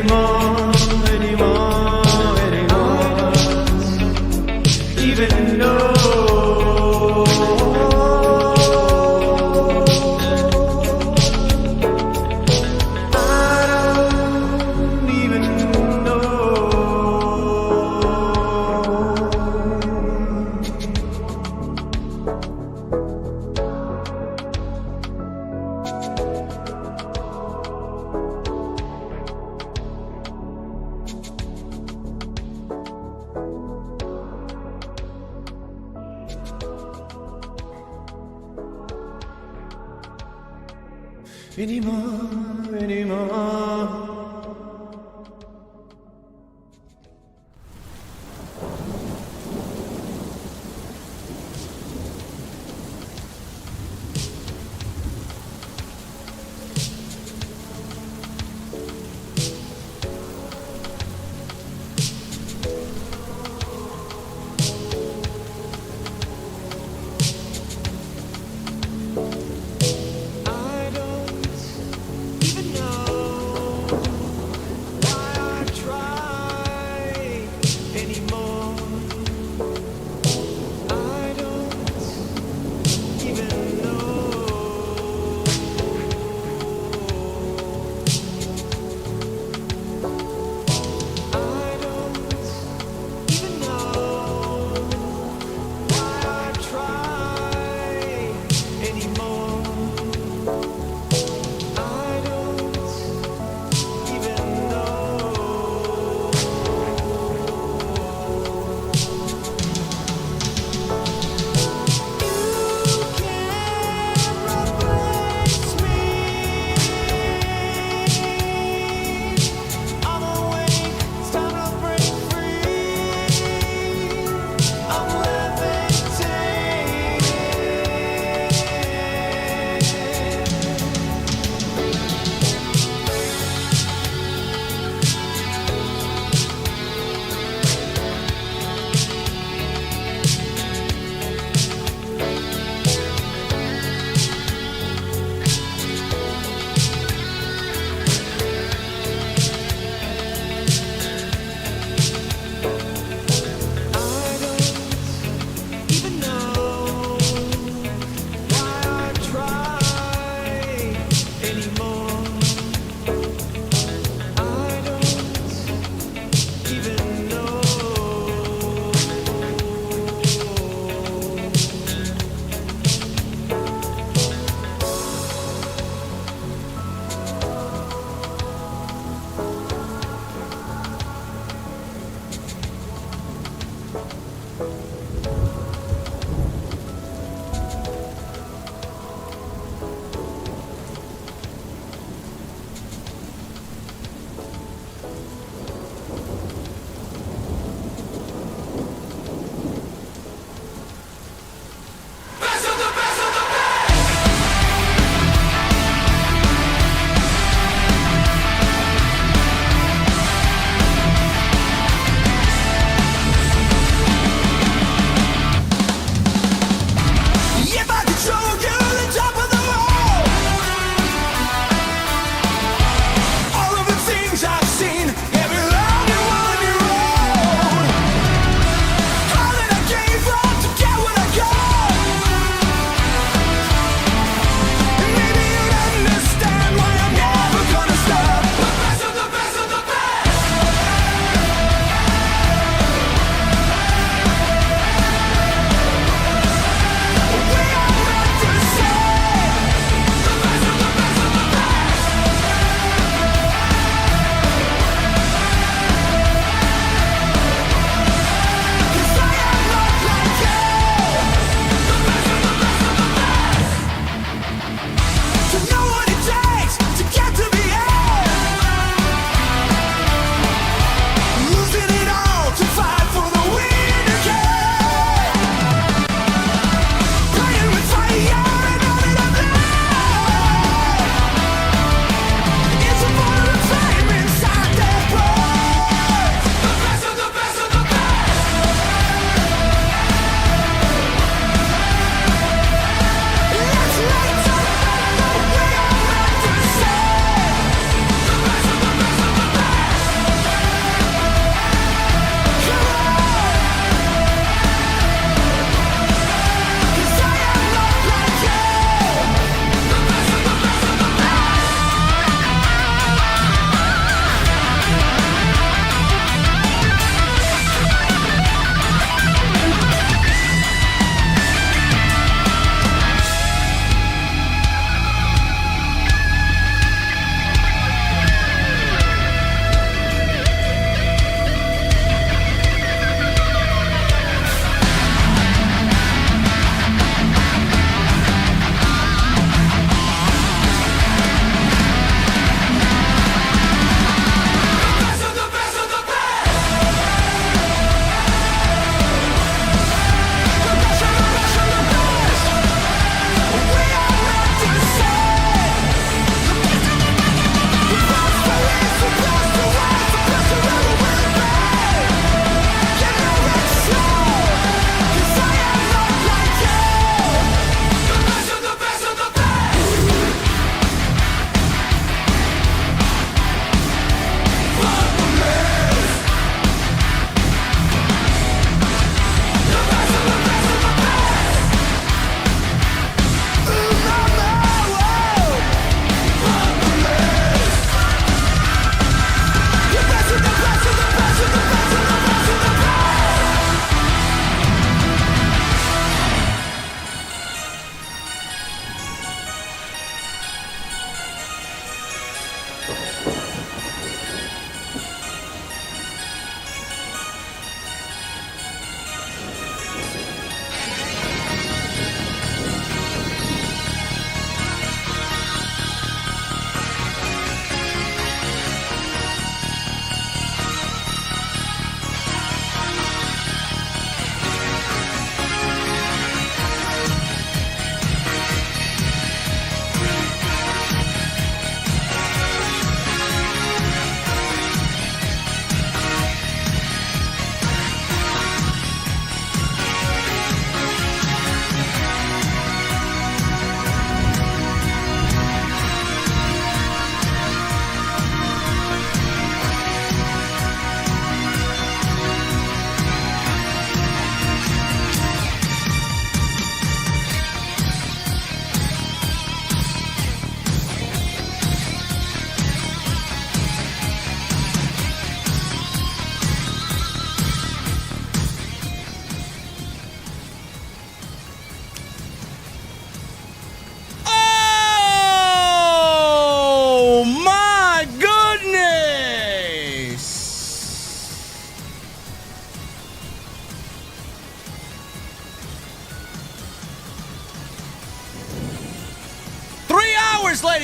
anymore, anymore, anymore. Even though anymore, anymore.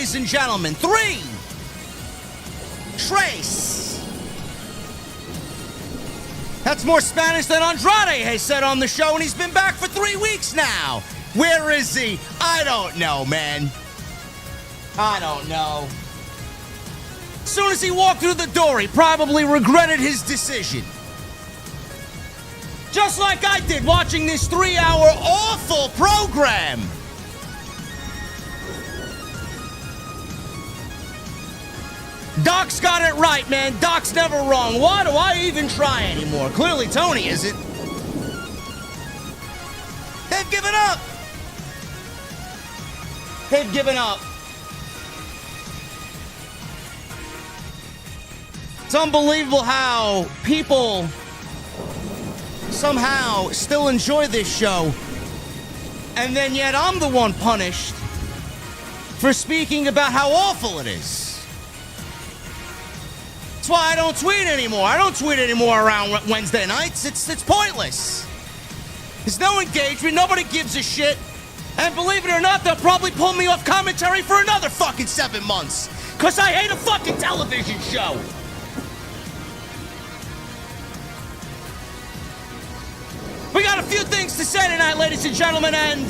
ladies and gentlemen. 3, Trace. That's more Spanish than Andrade has said on the show, and he's been back for 3 weeks now. Where is he? I don't know, man. I don't know. As soon as he walked through the door, he probably regretted his decision. Just like I did watching this 3-hour awful program. Doc's got it right, man. Doc's never wrong. Why do I even try anymore? Clearly Tony isn't. They've given up. They've given up. It's unbelievable how people somehow still enjoy this show, and then yet I'm the one punished for speaking about how awful it is. That's why I don't tweet anymore. I don't tweet anymore around Wednesday nights. It's pointless. There's no engagement. Nobody gives a shit. And believe it or not, they'll probably pull me off commentary for another fucking 7 months. Because I hate a fucking television show. We got a few things to say tonight, ladies and gentlemen, and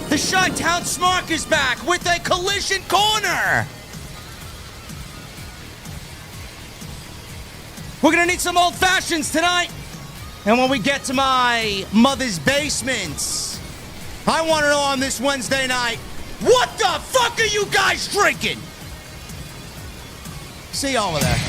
the Chi-Town Smark is back with a Collision Corner. We're gonna need some old fashions tonight. And when we get to my mother's basement, I want to know on this Wednesday night, what the fuck are you guys drinking? See y'all over there.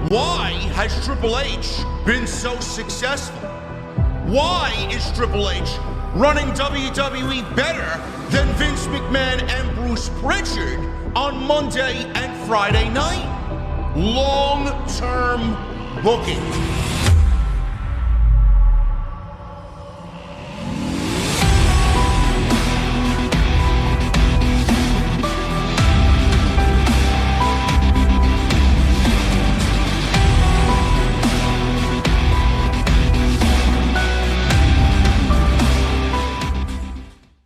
Why has Triple H been so successful? Why is Triple H running WWE better than Vince McMahon and Bruce Pritchard on Monday and Friday night? Long-term booking.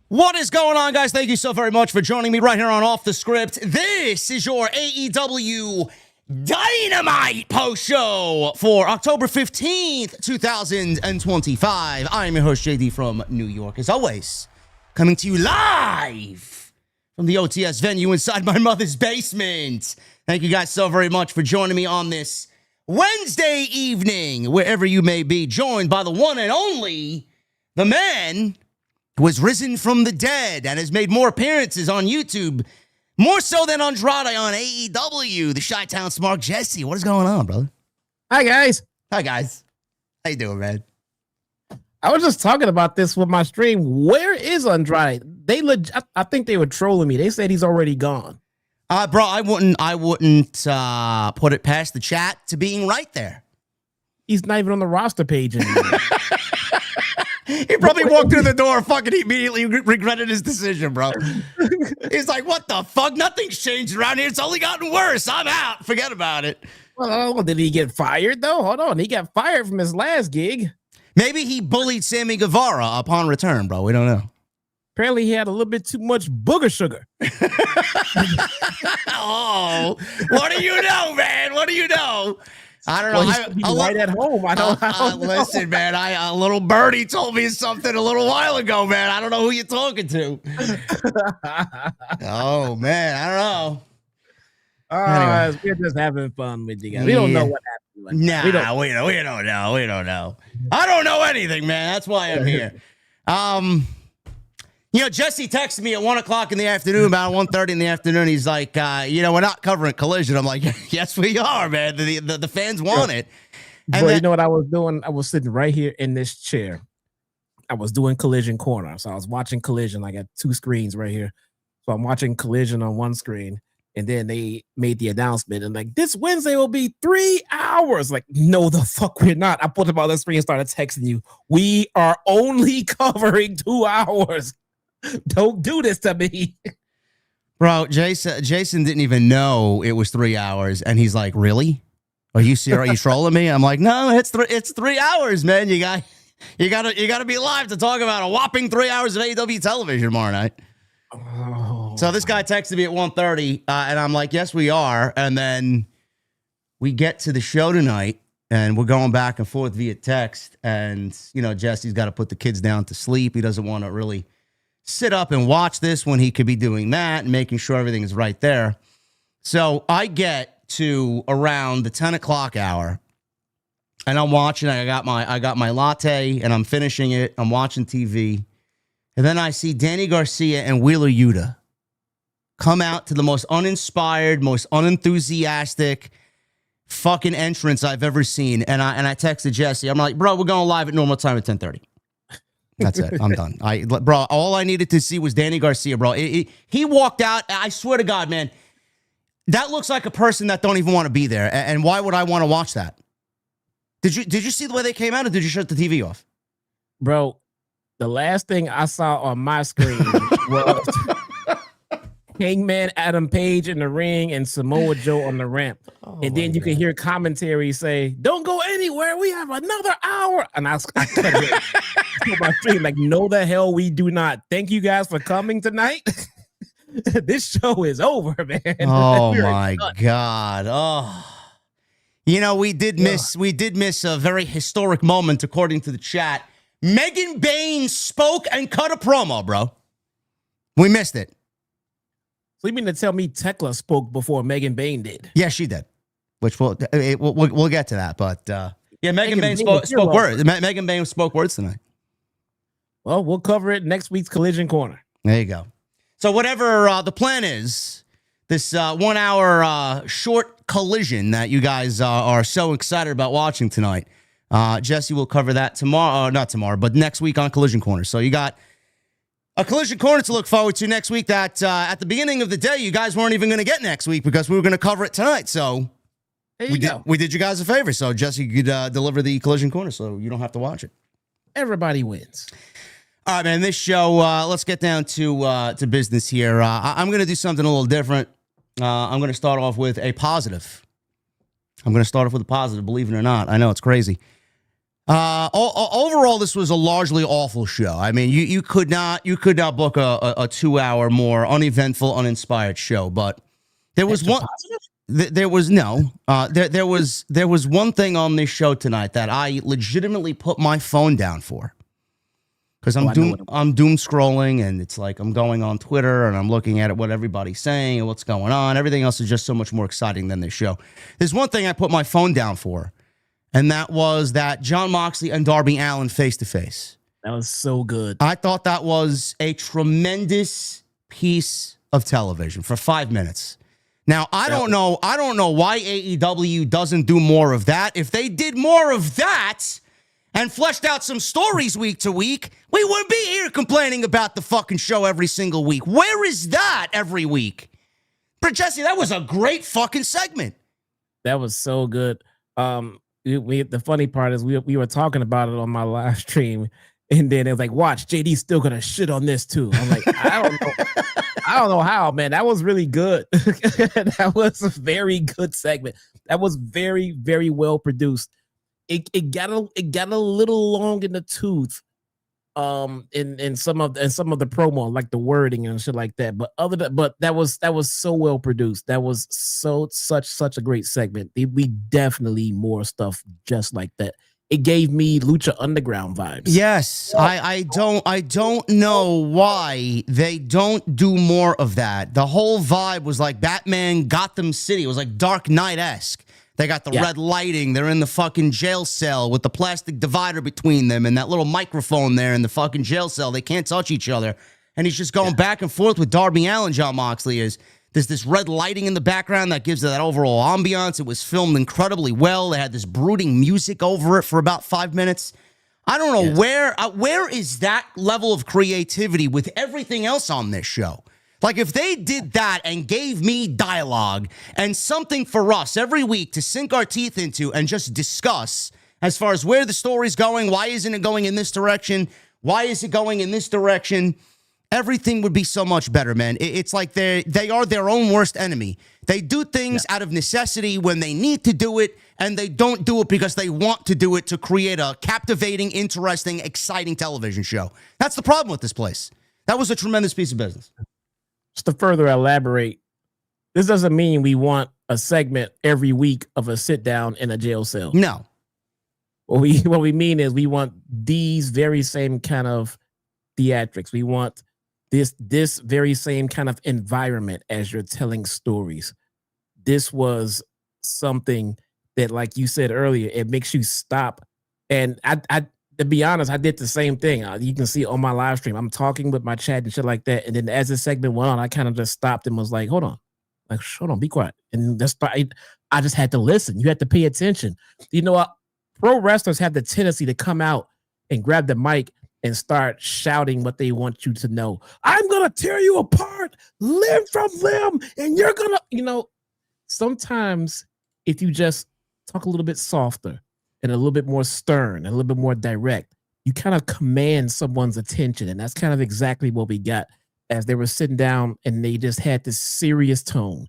What is going on, guys? Thank you so very much for joining me right here on Off the Script. This is your AEW Dynamite post show for October 15th, 2025. I am your host, JD from New York, as always, coming to you live from the OTS venue inside my mother's basement. Thank you guys so very much for joining me on this Wednesday evening, wherever you may be, joined by the one and only, the man who has risen from the dead and has made more appearances on YouTube, more so than Andrade on AEW, the Chi-Town Smark. Jesse, what is going on, brother? Hi, guys. Hi, guys. How you doing, man? I was just talking about this with my stream. Where is Andrade? I think they were trolling me. They said he's already gone. Bro, I wouldn't put it past the chat to being right there. He's not even on the roster page anymore. He probably walked through the door, fucking immediately regretted his decision, bro. He's like, what the fuck? Nothing's changed around here. It's only gotten worse. I'm out. Forget about it. Well, did he get fired, though? Hold on. He got fired from his last gig. Maybe he bullied Sammy Guevara upon return, bro. We don't know. Apparently, he had a little bit too much booger sugar. Oh, what do you know, man? What do you know? I don't know. Well, right at home. I don't listen, man. A little birdie told me something a little while ago, man. I don't know who you're talking to. Oh man, I don't know. Anyway. We're just having fun with you guys. We don't know what happened. Nah, we don't know. We don't know. I don't know anything, man. That's why I'm here. Jesse texted me at 1:00 in the afternoon, about 1:30 in the afternoon. He's like, we're not covering Collision. I'm like, yes, we are, man. The fans want it. And Bro, you know what I was doing? I was sitting right here in this chair. I was doing Collision Corner. So I was watching Collision. I got two screens right here. So I'm watching Collision on one screen. And then they made the announcement. And like, this Wednesday will be 3 hours. Like, no, the fuck we're not. I put them on the screen and started texting you. We are only covering 2 hours. Don't do this to me. Bro, Jason didn't even know it was 3 hours. And he's like, really? Are you serious? Are you trolling me? I'm like, no, it's 3 hours, man. You gotta be live to talk about a whopping 3 hours of AEW television tomorrow night. Oh. So this guy texted me at 1:30, and I'm like, yes, we are. And then we get to the show tonight, and we're going back and forth via text. And, Jesse's got to put the kids down to sleep. He doesn't want to really sit up and watch this when he could be doing that and making sure everything is right there. So I get to around the 10 o'clock hour, and I'm watching. I got my latte, and I'm finishing it. I'm watching TV. And then I see Danny Garcia and Wheeler Yuta come out to the most uninspired, most unenthusiastic fucking entrance I've ever seen. And I texted Jesse. I'm like, bro, we're going live at normal time at 10:30. That's it. I'm done. Bro, all I needed to see was Danny Garcia, bro. He walked out. I swear to God, man, that looks like a person that don't even want to be there. And why would I want to watch that? Did you see the way they came out, or did you shut the TV off? Bro, the last thing I saw on my screen was Hangman Adam Page in the ring and Samoa Joe on the ramp. And then you can hear commentary say, don't go anywhere. We have another hour. And I cut it to my stream like, no, the hell we do not. Thank you guys for coming tonight. This show is over, man. Oh, my God. Oh. We did miss a very historic moment, according to the chat. Megan Bain spoke and cut a promo, bro. We missed it. So you mean to tell me Tekla spoke before Megan Bain did? Yeah, she did. Which we'll get to that, but Megan Bain spoke words. Megan Bain spoke words tonight. Well, we'll cover it next week's Collision Corner. There you go. So whatever the plan is, this 1 hour short collision that you guys are so excited about watching tonight. Jesse will cover that tomorrow, not tomorrow, but next week on Collision Corner. So you got a Collision Corner to look forward to next week that at the beginning of the day, you guys weren't even going to get next week because we were going to cover it tonight. So we did you guys a favor. So Jesse could deliver the Collision Corner so you don't have to watch it. Everybody wins. All right, man, this show, let's get down to business here. I'm going to do something a little different. I'm going to start off with a positive. Believe it or not. I know it's crazy. Overall, this was a largely awful show. I mean, you could not book a 2 hour more uneventful, uninspired show. But there was one. There was one thing on this show tonight that I legitimately put my phone down for. Because I'm doom scrolling, and it's like I'm going on Twitter and I'm looking at what everybody's saying and what's going on. Everything else is just so much more exciting than this show. There's one thing I put my phone down for, and that was that Jon Moxley and Darby Allin face-to-face. That was so good. I thought that was a tremendous piece of television for 5 minutes. Now, I don't know why AEW doesn't do more of that. If they did more of that and fleshed out some stories week to week, we wouldn't be here complaining about the fucking show every single week. Where is that every week? But Jesse, that was a great fucking segment. That was so good. The funny part is we were talking about it on my live stream, and then it was like, watch, JD's still gonna shit on this too. I'm like, I don't know. I don't know how, man. That was really good. That was a very good segment. That was very, very well produced. It got a little long in the tooth, in some of the promo, like the wording and shit like that. But that was so well produced. That was such a great segment. We definitely need more stuff just like that. It gave me Lucha Underground vibes. Yes, I don't know why they don't do more of that. The whole vibe was like Batman Gotham City. It was like Dark Knight-esque. They got the red lighting. They're in the fucking jail cell with the plastic divider between them and that little microphone there in the fucking jail cell. They can't touch each other. And he's just going back and forth with Darby Allin, Jon Moxley is. There's this red lighting in the background that gives it that overall ambiance. It was filmed incredibly well. They had this brooding music over it for about 5 minutes. I don't know where is that level of creativity with everything else on this show? Like, if they did that and gave me dialogue and something for us every week to sink our teeth into and just discuss as far as where the story's going, why isn't it going in this direction, why is it going in this direction, everything would be so much better, man. It's like they are their own worst enemy. They do things out of necessity when they need to do it, and they don't do it because they want to do it to create a captivating, interesting, exciting television show. That's the problem with this place. That was a tremendous piece of business. Just to further elaborate, this doesn't mean we want a segment every week of a sit down in a jail cell. No. What we mean is we want these very same kind of theatrics. We want this very same kind of environment as you're telling stories. This was something that, like you said earlier, it makes you stop. And I to be honest, I did the same thing. You can see on my live stream, I'm talking with my chat and shit like that. And then as the segment went on, I kind of just stopped and was like, hold on, be quiet. And I just had to listen. You had to pay attention. You know what? Pro wrestlers have the tendency to come out and grab the mic and start shouting what they want you to know. I'm going to tear you apart, limb from limb, and you're going to, sometimes if you just talk a little bit softer and a little bit more stern, and a little bit more direct, you kind of command someone's attention. And that's kind of exactly what we got as they were sitting down and they just had this serious tone.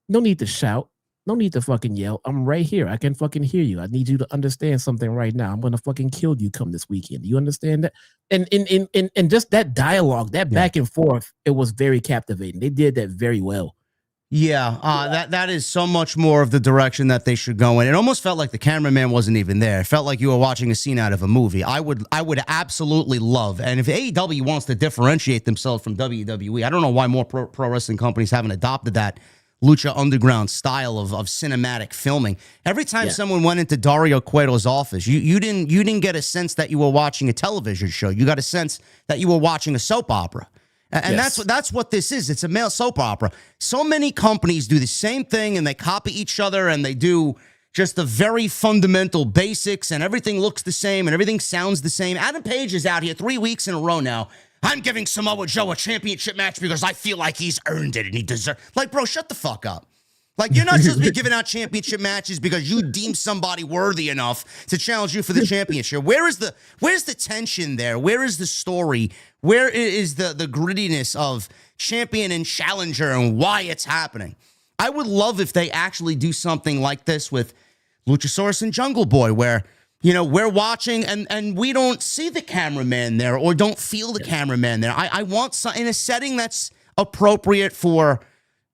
No need to shout. No need to fucking yell. I'm right here. I can fucking hear you. I need you to understand something right now. I'm going to fucking kill you come this weekend. Do you understand that? And just that dialogue, that back and forth, it was very captivating. They did that very well. Yeah, that is so much more of the direction that they should go in. It almost felt like the cameraman wasn't even there. It felt like you were watching a scene out of a movie. I would absolutely love, and if AEW wants to differentiate themselves from WWE, I don't know why more pro wrestling companies haven't adopted that Lucha Underground style of cinematic filming. Every time someone went into Dario Cueto's office, you didn't get a sense that you were watching a television show. You got a sense that you were watching a soap opera. And that's what this is. It's a male soap opera. So many companies do the same thing and they copy each other and they do just the very fundamental basics and everything looks the same and everything sounds the same. Adam Page is out here 3 weeks in a row now. I'm giving Samoa Joe a championship match because I feel like he's earned it and he deserves. Like, bro, shut the fuck up. Like, you're not supposed to be giving out championship matches because you deem somebody worthy enough to challenge you for the championship. Where's the tension there? Where is the story? Where is the grittiness of champion and challenger and why it's happening? I would love if they actually do something like this with Luchasaurus and Jungle Boy, where, we're watching and we don't see the cameraman there or don't feel the cameraman there. I want some in a setting that's appropriate for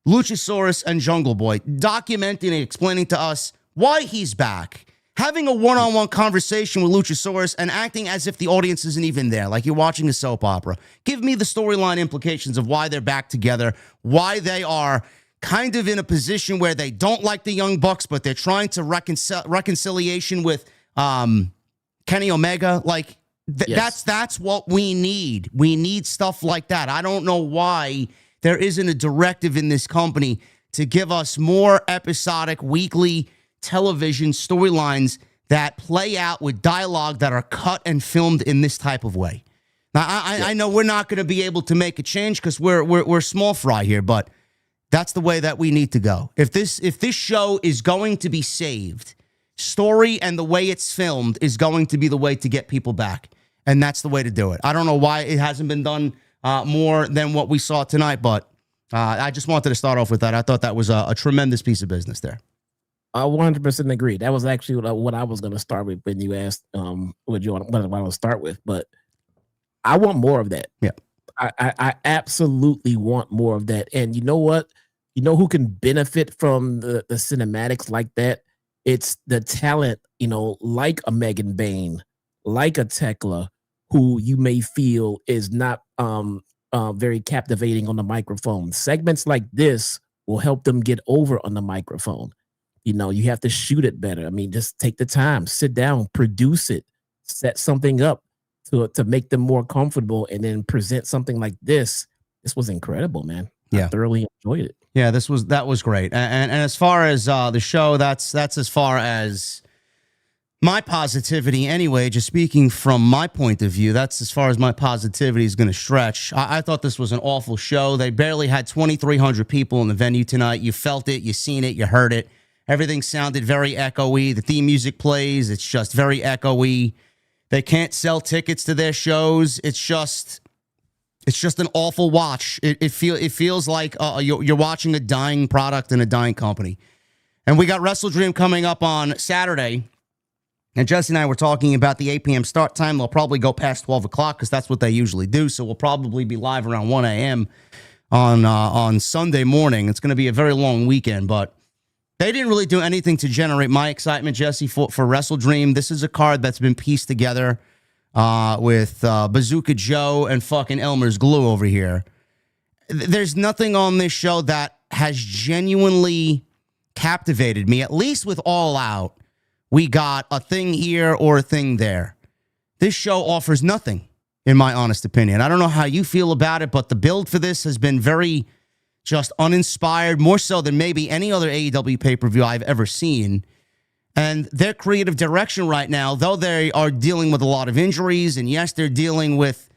Luchasaurus and Jungle Boy, documenting and explaining to us why he's back, having a one-on-one conversation with Luchasaurus and acting as if the audience isn't even there, like you're watching a soap opera. Give me the storyline implications of why they're back together, why they are kind of in a position where they don't like the Young Bucks, but they're trying to reconciliation with Kenny Omega. Like, that's what we need. We need stuff like that. I don't know why there isn't a directive in this company to give us more episodic weekly television storylines that play out with dialogue that are cut and filmed in this type of way. Now, I know we're not going to be able to make a change because we're small fry here, but that's the way that we need to go. If this show is going to be saved, story and the way it's filmed is going to be the way to get people back, and that's the way to do it. I don't know why it hasn't been done more than what we saw tonight, but I just wanted to start off with that. I thought that was a tremendous piece of business there. I 100% agree. That was actually what I was going to start with when you asked what I want to start with, but I want more of that. Yeah. I absolutely want more of that. And you know what? You know who can benefit from the cinematics like that? It's the talent, like a Megan Bain, like a Tekla, who you may feel is not very captivating on the microphone. Segments like this will help them get over on the microphone. You have to shoot it better. I mean, just take the time, sit down, produce it, set something up to make them more comfortable, and then present something like this. This was incredible, man. Yeah. I thoroughly enjoyed it. Yeah, that was great. And as far as the show, that's as far as my positivity anyway. Just speaking from my point of view, that's as far as my positivity is going to stretch. I thought this was an awful show. They barely had 2,300 people in the venue tonight. You felt it, you seen it, you heard it. Everything sounded very echoey. The theme music plays. It's just very echoey. They can't sell tickets to their shows. It's just an awful watch. It feels like you're watching a dying product in a dying company. And we got WrestleDream coming up on Saturday. And Jesse and I were talking about the 8 p.m. start time. They'll probably go past 12 o'clock because that's what they usually do. So we'll probably be live around 1 a.m. on Sunday morning. It's going to be a very long weekend, but they didn't really do anything to generate my excitement, Jesse, for WrestleDream. This is a card that's been pieced together with Bazooka Joe and fucking Elmer's glue over here. There's nothing on this show that has genuinely captivated me, at least with All Out. We got a thing here or a thing there. This show offers nothing, in my honest opinion. I don't know how you feel about it, but the build for this has been very just uninspired, more so than maybe any other AEW pay-per-view I've ever seen. And their creative direction right now, though they are dealing with a lot of injuries, and yes, they're dealing with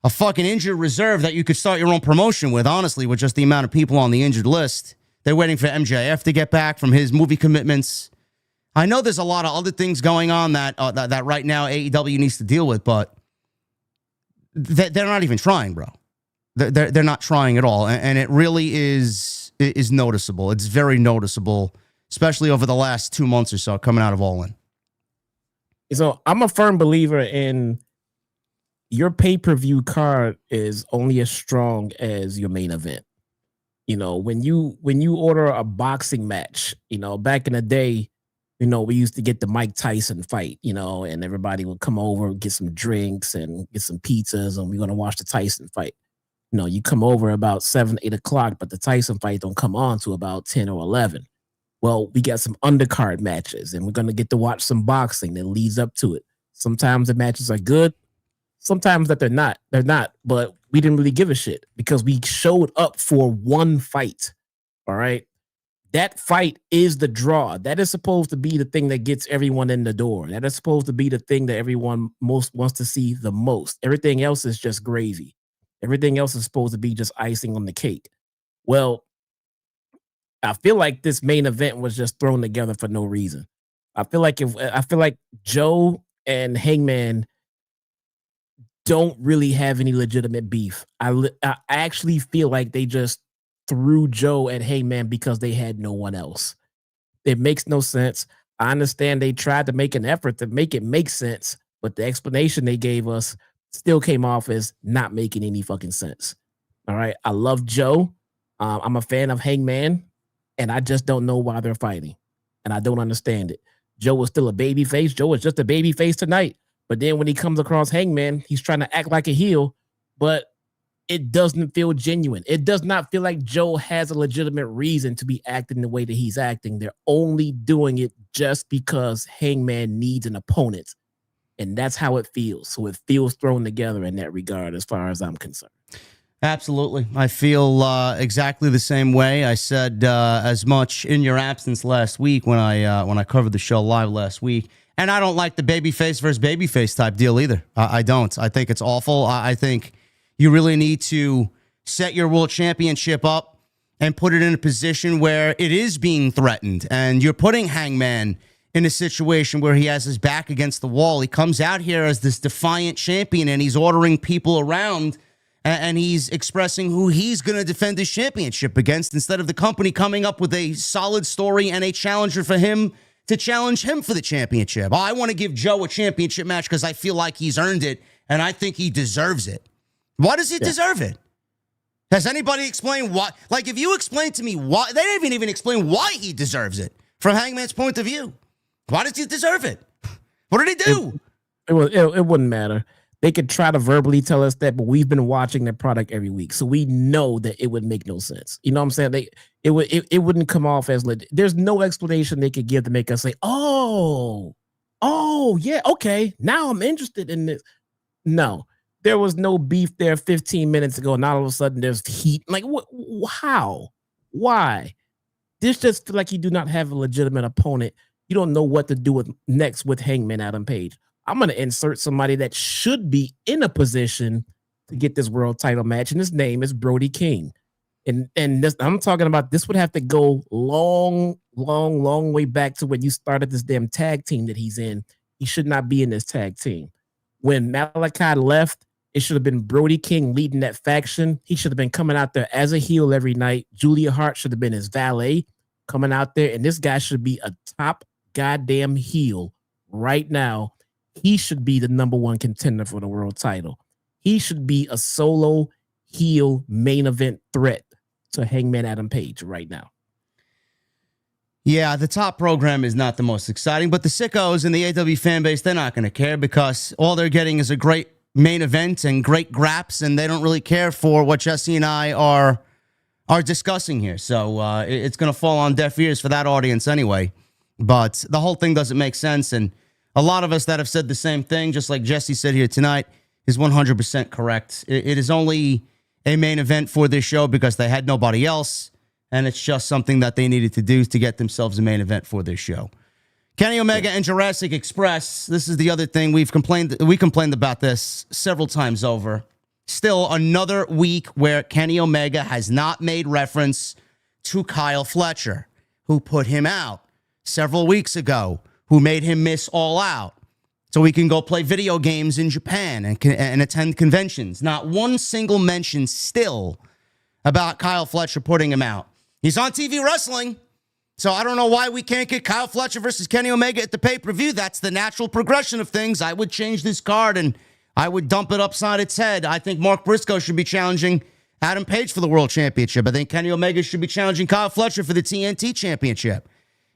a fucking injured reserve that you could start your own promotion with, honestly, with just the amount of people on the injured list. They're waiting for MJF to get back from his movie commitments. I know there's a lot of other things going on that right now AEW needs to deal with, but they're not even trying, bro. They're not trying at all, and it really is noticeable. It's very noticeable, especially over the last 2 months or so coming out of All In. So I'm a firm believer in your pay-per-view card is only as strong as your main event. When you order a boxing match, back in the day, we used to get the Mike Tyson fight, and everybody would come over, get some drinks and get some pizzas, and we're going to watch the Tyson fight. You come over about 7, 8 o'clock, but the Tyson fight don't come on to about 10 or 11. Well, we got some undercard matches, and we're going to get to watch some boxing that leads up to it. Sometimes the matches are good. Sometimes that they're not. They're not, but we didn't really give a shit because we showed up for one fight. All right. That fight is the draw. That is supposed to be the thing that gets everyone in the door. That is supposed to be the thing that everyone most wants to see the most. Everything else is just gravy. Everything else is supposed to be just icing on the cake. Well, I feel like this main event was just thrown together for no reason. I feel like Joe and Hangman don't really have any legitimate beef. I actually feel like they just threw Joe at Hangman because they had no one else. It makes no sense. I understand they tried to make an effort to make it make sense, but the explanation they gave us still came off as not making any fucking sense. All right. I love Joe. I'm a fan of Hangman, and I just don't know why they're fighting. And I don't understand it. Joe was still a baby face. Joe was just a baby face tonight. But then when he comes across Hangman, he's trying to act like a heel, but it doesn't feel genuine. It does not feel like Joe has a legitimate reason to be acting the way that he's acting. They're only doing it just because Hangman needs an opponent. And that's how it feels. So it feels thrown together in that regard as far as I'm concerned. Absolutely. I feel exactly the same way. I said as much in your absence last week when I covered the show live last week. And I don't like the babyface versus babyface type deal either. I don't. I think it's awful. I think you really need to set your world championship up and put it in a position where it is being threatened. And you're putting Hangman in a situation where he has his back against the wall. He comes out here as this defiant champion and he's ordering people around and he's expressing who he's going to defend his championship against instead of the company coming up with a solid story and a challenger for him to challenge him for the championship. Oh, I want to give Joe a championship match because I feel like he's earned it and I think he deserves it. Why does he deserve it? Has anybody explained why? Like, if you explain to me why, they didn't even explain why he deserves it from Hangman's point of view. Why does he deserve it? What did he do? It wouldn't matter. They could try to verbally tell us that, but we've been watching their product every week, so we know that it would make no sense. You know what I'm saying? It wouldn't come off as legit. There's no explanation they could give to make us say, oh yeah, okay, now I'm interested in this. No, there was no beef there 15 minutes ago. Now all of a sudden there's heat. Like, what? How? Why? This just feel like you do not have a legitimate opponent. You don't know what to do next with Hangman Adam Page. I'm going to insert somebody that should be in a position to get this world title match, and his name is Brody King. And this, I'm talking about, this would have to go long way back to when you started this damn tag team that he's in. He should not be in this tag team. When Malachi left, it should have been Brody King leading that faction. He should have been coming out there as a heel every night. Julia Hart should have been his valet coming out there, and this guy should be a top goddamn heel right now. He should be the number one contender for the world title. He should be a solo heel main event threat to Hangman Adam Page right now. Yeah, the top program is not the most exciting, but the sickos in the AEW fan base, they're not going to care because all they're getting is a great main event and great graps, and they don't really care for what Jesse and I are discussing here. So it's going to fall on deaf ears for that audience anyway. But the whole thing doesn't make sense, and a lot of us that have said the same thing, just like Jesse said here tonight, is 100% correct. It is only a main event for this show because they had nobody else, and it's just something that they needed to do to get themselves a main event for this show. Kenny Omega and Jurassic Express, this is the other thing. We complained about this several times over. Still another week where Kenny Omega has not made reference to Kyle Fletcher, who put him out several weeks ago, who made him miss All Out so he can go play video games in Japan and attend conventions. Not one single mention still about Kyle Fletcher putting him out. He's on TV wrestling, so I don't know why we can't get Kyle Fletcher versus Kenny Omega at the pay-per-view. That's the natural progression of things. I would change this card, and I would dump it upside its head. I think Mark Briscoe should be challenging Adam Page for the World Championship. I think Kenny Omega should be challenging Kyle Fletcher for the TNT Championship.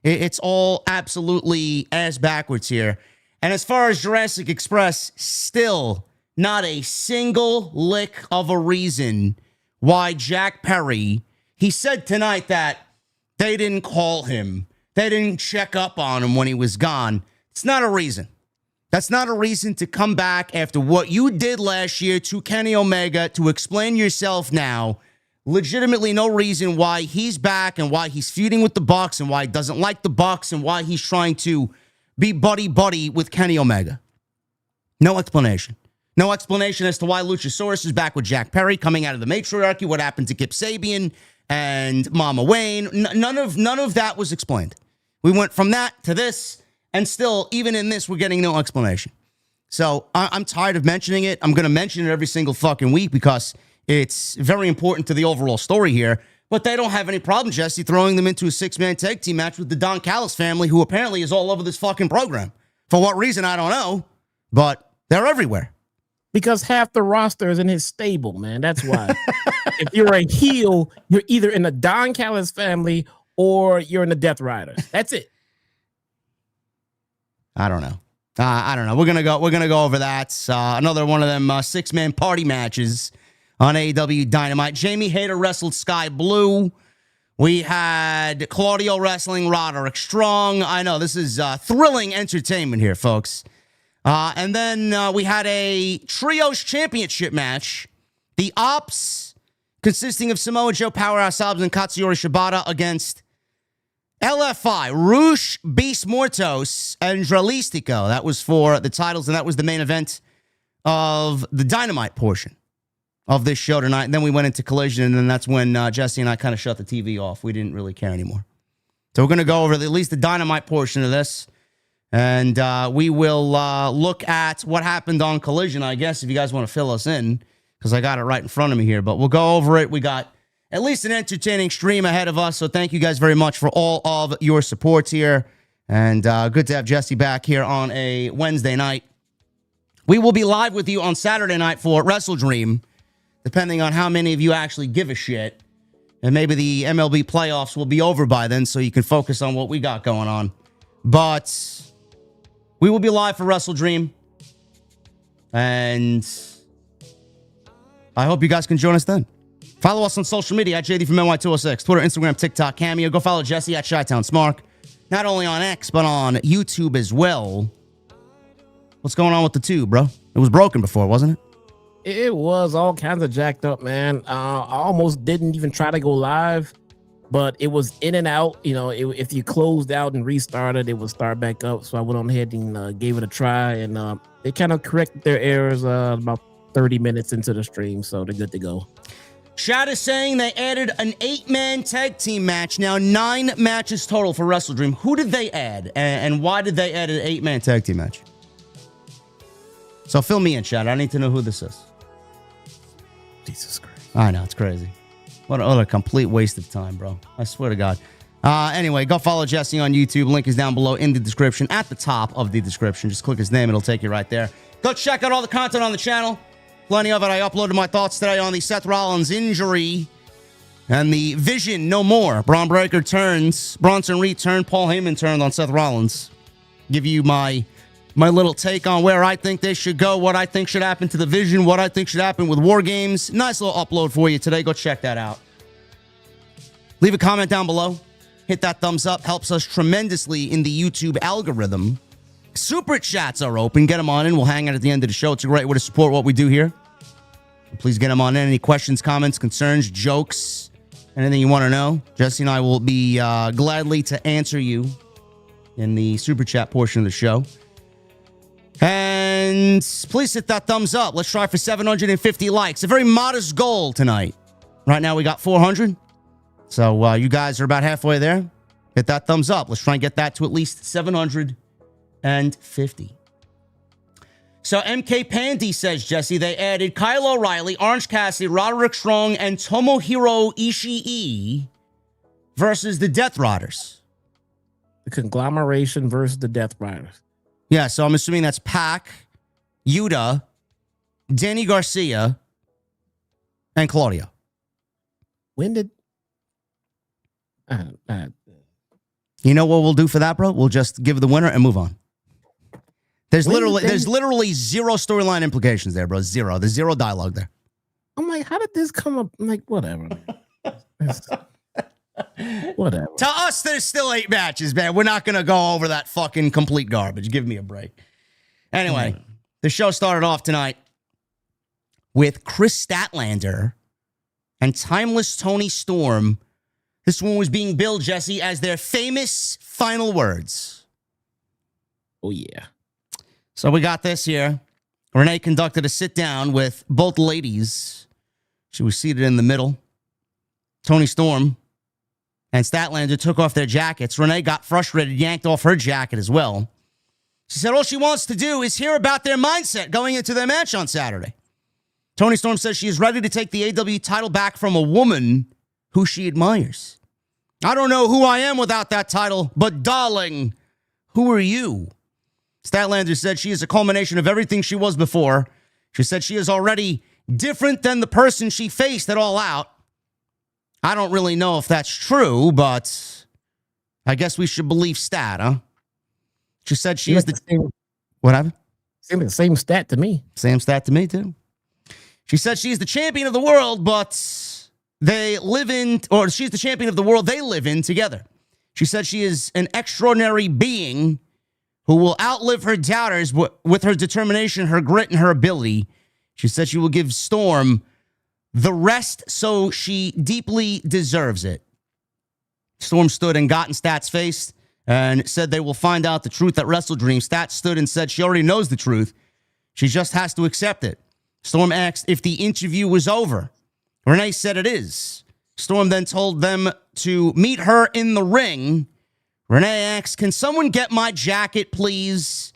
It's all absolutely ass backwards here. And as far as Jurassic Express, still not a single lick of a reason why Jack Perry, he said tonight that they didn't call him. They didn't check up on him when he was gone. It's not a reason. That's not a reason to come back after what you did last year to Kenny Omega to explain yourself now. Legitimately no reason why he's back and why he's feuding with the Bucks and why he doesn't like the Bucks and why he's trying to be buddy-buddy with Kenny Omega. No explanation. No explanation as to why Luchasaurus is back with Jack Perry coming out of the matriarchy, what happened to Kip Sabian and Mama Wayne. None of that was explained. We went from that to this, and still, even in this, we're getting no explanation. So I'm tired of mentioning it. I'm going to mention it every single fucking week because it's very important to the overall story here, but they don't have any problem, Jesse, throwing them into a six-man tag team match with the Don Callis family, who apparently is all over this fucking program. For what reason, I don't know, but they're everywhere. Because half the roster is in his stable, man. That's why. If you're a heel, you're either in the Don Callis family or you're in the Death Riders. That's it. I don't know. We're gonna go over that. Another one of them six-man party matches on AEW Dynamite. Jamie Hayter wrestled Sky Blue. We had Claudio wrestling Roderick Strong. I know this is thrilling entertainment here, folks. And then we had a trios championship match. The Ops consisting of Samoa Joe, Powerhouse Hobbs, and Katsuyori Shibata against LFI, Rush, Beast Mortos, and Dralistico. That was for the titles, and that was the main event of the Dynamite portion of this show tonight. And then we went into Collision, and then that's when Jesse and I kind of shut the TV off. We didn't really care anymore. So we're going to go over at least the Dynamite portion of this, and we will look at what happened on Collision, I guess, if you guys want to fill us in, because I got it right in front of me here. But we'll go over it. We got at least an entertaining stream ahead of us, so thank you guys very much for all of your support here. And good to have Jesse back here on a Wednesday night. We will be live with you on Saturday night for WrestleDream, depending on how many of you actually give a shit. And maybe the MLB playoffs will be over by then, so you can focus on what we got going on. But we will be live for WrestleDream. And I hope you guys can join us then. Follow us on social media at JDfromNY206, Twitter, Instagram, TikTok, Cameo. Go follow Jesse at Chi-Town Smark. Not only on X, but on YouTube as well. What's going on with the tube, bro? It was broken before, wasn't it? It was all kinds of jacked up, man. I almost didn't even try to go live, but it was in and out. You know, if you closed out and restarted, it would start back up. So I went on ahead and gave it a try, and they kind of corrected their errors about 30 minutes into the stream, so they're good to go. Shad is saying they added an 8-man tag team match. Now, 9 matches total for WrestleDream. Who did they add? And why did they add an 8-man tag team match? So fill me in, Shad. I need to know who this is. Jesus Christ. I know, it's crazy. What a complete waste of time, bro. I swear to God. Anyway, go follow Jesse on YouTube. Link is down below in the description, at the top of the description. Just click his name. It'll take you right there. Go check out all the content on the channel. Plenty of it. I uploaded my thoughts today on the Seth Rollins injury and the Vision no more. Braun Breaker turns, Bronson Reed turned, Paul Heyman turned on Seth Rollins. Give you my little take on where I think they should go, what I think should happen to the Vision, what I think should happen with War Games. Nice little upload for you today. Go check that out. Leave a comment down below. Hit that thumbs up. Helps us tremendously in the YouTube algorithm. Super chats are open. Get them on in. We'll hang out at the end of the show. It's a great way to support what we do here. Please get them on in. Any questions, comments, concerns, jokes, anything you want to know. Jesse and I will be gladly to answer you in the super chat portion of the show. And please hit that thumbs up. Let's try for 750 likes. A very modest goal tonight. Right now we got 400. So you guys are about halfway there. Hit that thumbs up. Let's try and get that to at least 750. So MK Pandy says, Jesse, they added Kyle O'Reilly, Orange Cassidy, Roderick Strong, and Tomohiro Ishii versus the Death Riders. The conglomeration versus the Death Riders. Yeah, so I'm assuming that's Pac, Yuta, Danny Garcia, and Claudio. When did... You know what we'll do for that, bro? We'll just give the winner and move on. There's literally zero storyline implications there, bro. Zero. There's zero dialogue there. I'm like, how did this come up? I'm like, whatever. Whatever. To us, there's still 8 matches, man. We're not going to go over that fucking complete garbage. Give me a break. Anyway, the show started off tonight with Chris Statlander and Timeless Tony Storm. This one was being billed, Jesse, as their famous final words. Oh, yeah. So we got this here. Renee conducted a sit-down with both ladies. She was seated in the middle. Tony Storm and Statlander took off their jackets. Renee got frustrated, yanked off her jacket as well. She said all she wants to do is hear about their mindset going into their match on Saturday. Tony Storm says she is ready to take the AEW title back from a woman who she admires. I don't know who I am without that title, but darling, who are you? Statlander said she is a culmination of everything she was before. She said she is already different than the person she faced at All Out. I don't really know if that's true, but I guess we should believe Stat, huh? She said she is the same. What happened? Seemed the same stat to me. Same stat to me, too. She said she's the champion of the world, but she's the champion of the world they live in together. She said she is an extraordinary being who will outlive her doubters with her determination, her grit, and her ability. She said she will give Storm The rest, so she deeply deserves it. Storm stood and got in Stat's face and said they will find out the truth at WrestleDream. Stat stood and said she already knows the truth. She just has to accept it. Storm asked if the interview was over. Renee said it is. Storm then told them to meet her in the ring. Renee asked, can someone get my jacket, please?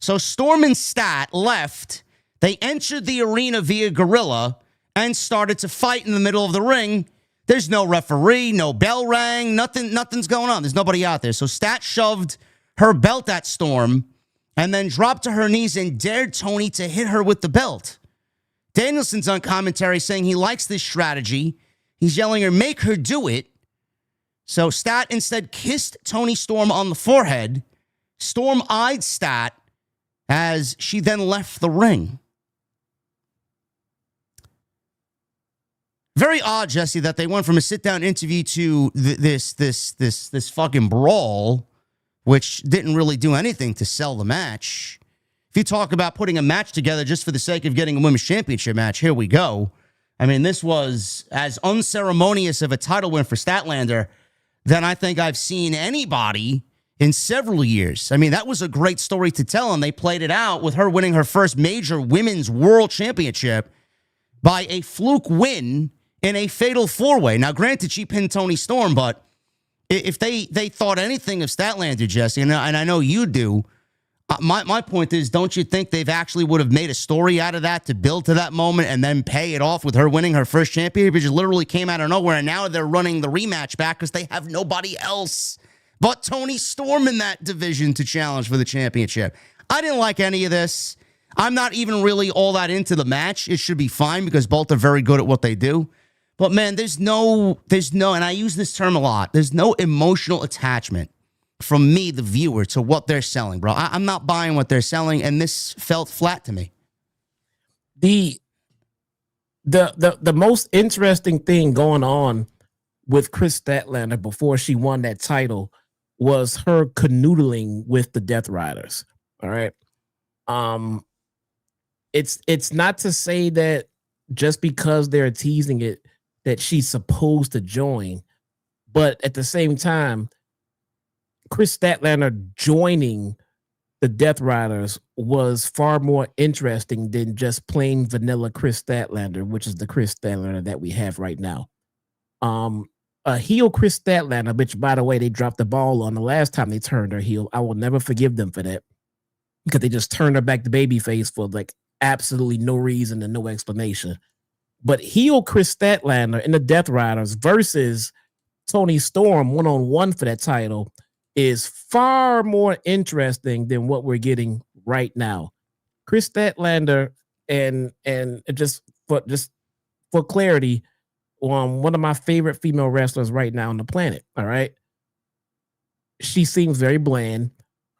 So Storm and Stat left. They entered the arena via Gorilla and started to fight in the middle of the ring. There's no referee, no bell rang, nothing's going on. There's nobody out there. So Stat shoved her belt at Storm and then dropped to her knees and dared Tony to hit her with the belt. Danielson's on commentary saying he likes this strategy. He's yelling her, make her do it. So Stat instead kissed Tony Storm on the forehead. Storm eyed Stat as she then left the ring. Very odd, Jesse, that they went from a sit-down interview to this fucking brawl, which didn't really do anything to sell the match. If you talk about putting a match together just for the sake of getting a women's championship match, here we go. I mean, this was as unceremonious of a title win for Statlander than I think I've seen anybody in several years. I mean, that was a great story to tell, and they played it out with her winning her first major women's world championship by a fluke win in a fatal four-way. Now, granted, she pinned Tony Storm, but if they thought anything of Statlander, Jesse, and I know you do, my point is, don't you think they've actually would have made a story out of that to build to that moment and then pay it off with her winning her first championship? It just literally came out of nowhere, and now they're running the rematch back because they have nobody else but Tony Storm in that division to challenge for the championship. I didn't like any of this. I'm not even really all that into the match. It should be fine because both are very good at what they do. But man, there's no, and I use this term a lot, there's no emotional attachment from me, the viewer, to what they're selling, bro. I'm not buying what they're selling, and this felt flat to me. The most interesting thing going on with Chris Statlander before she won that title was her canoodling with the Death Riders. All right. It's not to say that just because they're teasing it that she's supposed to join, but at the same time, Chris Statlander joining the Death Riders was far more interesting than just plain vanilla Chris Statlander, which is the Chris Statlander that we have right now. A heel Chris Statlander, which, by the way, they dropped the ball on the last time they turned her heel. I will never forgive them for that because they just turned her back to babyface for like absolutely no reason and no explanation. But heel Chris Statlander and the Death Riders versus Tony Storm one-on-one for that title is far more interesting than what we're getting right now. Chris Statlander and just for clarity, one of my favorite female wrestlers right now on the planet. All right. She seems very bland.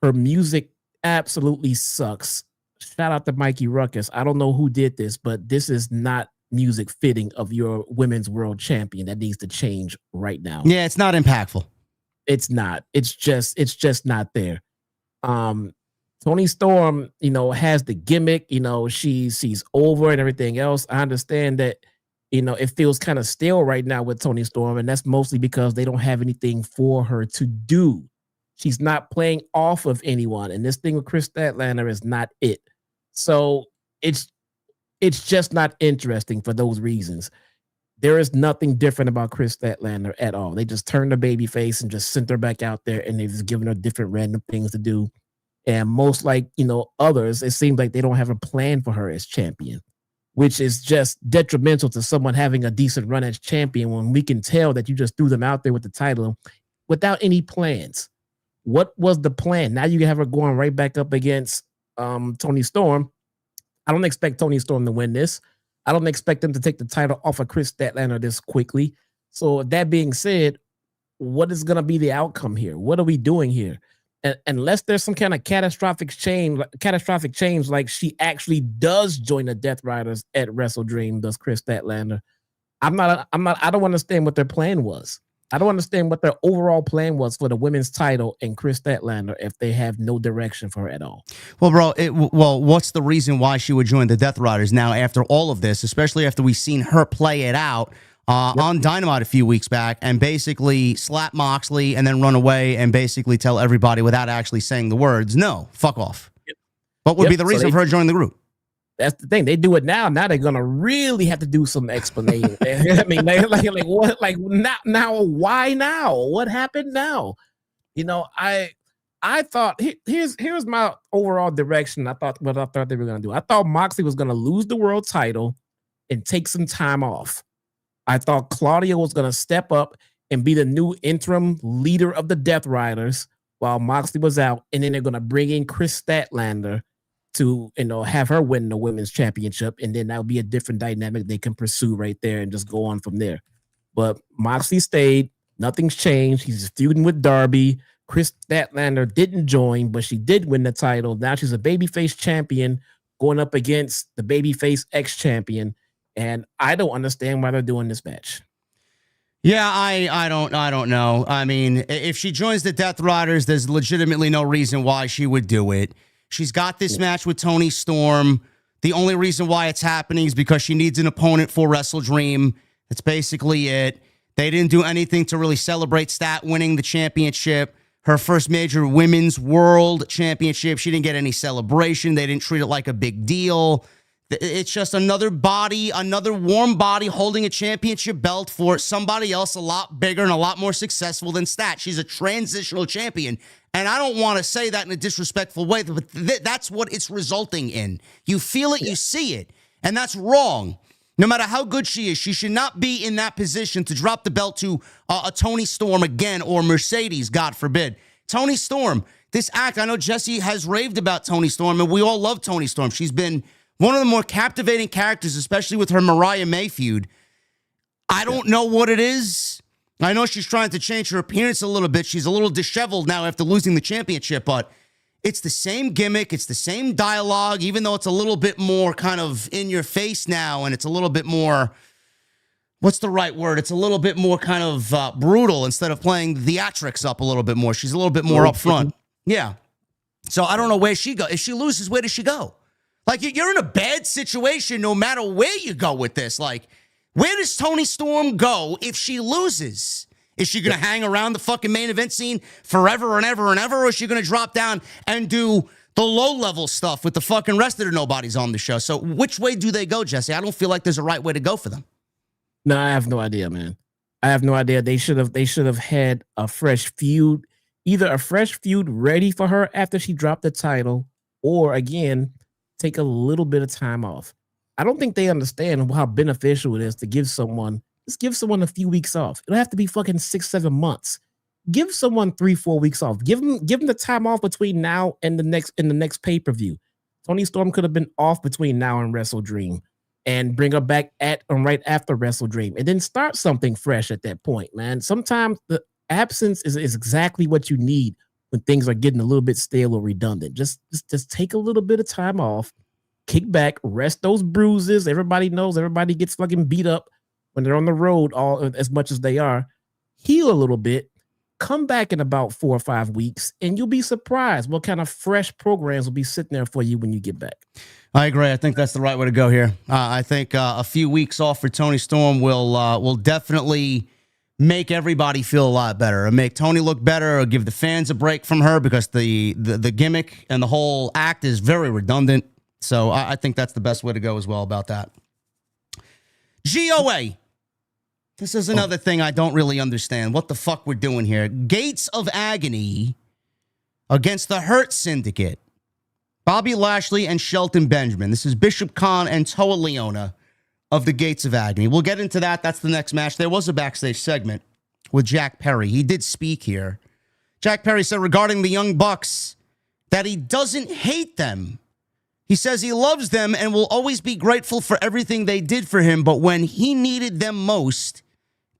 Her music absolutely sucks. Shout out to Mikey Ruckus. I don't know who did this, but this is not music fitting of your women's world champion. That needs to change right now. Yeah, it's not impactful. It's not. It's just not there. Tony Storm, has the gimmick, she's over and everything else. I understand that, it feels kind of stale right now with Tony Storm, and that's mostly because they don't have anything for her to do. She's not playing off of anyone, and this thing with Chris Statlander is not it. So it's just not interesting for those reasons. There is nothing different about Chris Statlander at all. They just turned her baby face and just sent her back out there, and they've just given her different random things to do. And most others, it seems like they don't have a plan for her as champion, which is just detrimental to someone having a decent run as champion when we can tell that you just threw them out there with the title without any plans. What was the plan? Now you have her going right back up against Tony Storm. I don't expect Tony Storm to win this. I don't expect them to take the title off of Chris Statlander this quickly. So that being said, what is going to be the outcome here? What are we doing here? Unless there's some kind of catastrophic change like she actually does join the Death Riders at WrestleDream, does Chris Statlander. I don't understand what their plan was. I don't understand what their overall plan was for the women's title and Chris Statlander if they have no direction for her at all. Well, bro, what's the reason why she would join the Death Riders now after all of this, especially after we've seen her play it out on Dynamite a few weeks back and basically slap Moxley and then run away and basically tell everybody without actually saying the words, no, fuck off. What would be the reason for her joining the group? That's the thing. They do it now. Now they're gonna really have to do some explanation. I mean, like what? Like now? Why now? What happened now? You know, I thought here's my overall direction. I thought what I thought they were gonna do. I thought Moxley was gonna lose the world title and take some time off. I thought Claudia was gonna step up and be the new interim leader of the Death Riders while Moxley was out, and then they're gonna bring in Chris Statlander to, you know, have her win the women's championship, and then that'll be a different dynamic they can pursue right there and just go on from there. But Moxley stayed, nothing's changed. He's feuding with Darby. Chris Statlander didn't join, but she did win the title. Now she's a babyface champion going up against the babyface ex-champion, and I don't understand why they're doing this match. Yeah, I don't know. I mean, if she joins the Death Riders, there's legitimately no reason why she would do it. She's got this match with Toni Storm. The only reason why it's happening is because she needs an opponent for WrestleDream. That's basically it. They didn't do anything to really celebrate Stat winning the championship. Her first major women's world championship. She didn't get any celebration. They didn't treat it like a big deal. It's just another body, another warm body holding a championship belt for somebody else a lot bigger and a lot more successful than Stat. She's a transitional champion. And I don't want to say that in a disrespectful way, but that's what it's resulting in. You feel it, you see it, and that's wrong. No matter how good she is, she should not be in that position to drop the belt to a Toni Storm again or Mercedes, God forbid. Toni Storm, this act, I know Jesse has raved about Toni Storm, and we all love Toni Storm. She's been one of the more captivating characters, especially with her Mariah May feud. I don't know what it is. I know she's trying to change her appearance a little bit. She's a little disheveled now after losing the championship, but it's the same gimmick. It's the same dialogue, even though it's a little bit more kind of in your face now, and it's a little bit more, what's the right word? It's a little bit more kind of brutal instead of playing theatrics up a little bit more. She's a little bit more upfront. Yeah. So I don't know where she goes. If she loses, where does she go? Like, you're in a bad situation no matter where you go with this. Like, where does Toni Storm go if she loses? Is she going to hang around the fucking main event scene forever and ever and ever? Or is she going to drop down and do the low-level stuff with the fucking rest of the nobodies on the show? So which way do they go, Jesse? I don't feel like there's a right way to go for them. No, I have no idea, man. I have no idea. They should have had a fresh feud, either a fresh feud ready for her after she dropped the title, or again, take a little bit of time off. I don't think they understand how beneficial it is to give someone a few weeks off. It don't have to be fucking 6-7 months. Give someone 3-4 weeks off. Give them the time off between now and the next pay-per-view. Toni Storm could have been off between now and WrestleDream and bring her back at and right after WrestleDream and then start something fresh at that point, man. Sometimes the absence is exactly what you need when things are getting a little bit stale or redundant. Just take a little bit of time off. Kick back, rest those bruises. Everybody knows everybody gets fucking beat up when they're on the road all as much as they are. Heal a little bit, come back in about 4 or 5 weeks, and you'll be surprised what kind of fresh programs will be sitting there for you when you get back. I agree. I think that's the right way to go here. I think a few weeks off for Toni Storm will definitely make everybody feel a lot better, or make Toni look better, or give the fans a break from her, because the gimmick and the whole act is very redundant. So I think that's the best way to go as well about that. GOA. This is another thing I don't really understand. What the fuck we're doing here? Gates of Agony against the Hurt Syndicate. Bobby Lashley and Shelton Benjamin. This is Bishop Khan and Toa Leona of the Gates of Agony. We'll get into that. That's the next match. There was a backstage segment with Jack Perry. He did speak here. Jack Perry said regarding the Young Bucks that he doesn't hate them. He says he loves them and will always be grateful for everything they did for him, but when he needed them most,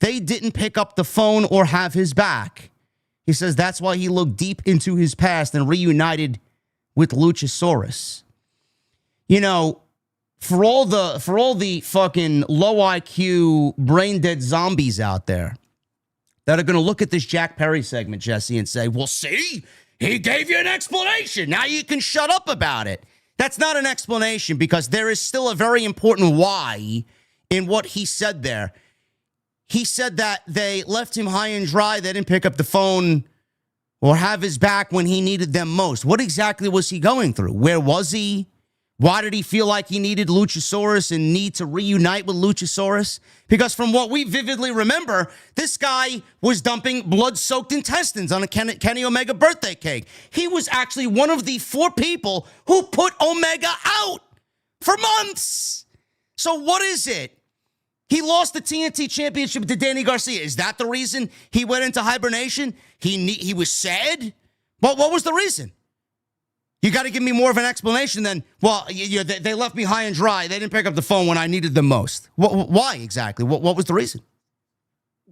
they didn't pick up the phone or have his back. He says that's why he looked deep into his past and reunited with Luchasaurus. You know, for all the fucking low IQ, brain dead zombies out there, that are going to look at this Jack Perry segment, Jesse, and say, well, see, he gave you an explanation. Now you can shut up about it. That's not an explanation because there is still a very important why in what he said there. He said that they left him high and dry. They didn't pick up the phone or have his back when he needed them most. What exactly was he going through? Where was he? Why did he feel like he needed Luchasaurus and need to reunite with Luchasaurus? Because from what we vividly remember, this guy was dumping blood-soaked intestines on a Kenny Omega birthday cake. He was actually one of the 4 people who put Omega out for months. So what is it? He lost the TNT Championship to Danny Garcia. Is that the reason he went into hibernation? He was sad? What was the reason? You got to give me more of an explanation than, well, they left me high and dry. They didn't pick up the phone when I needed them most. Why exactly? What was the reason?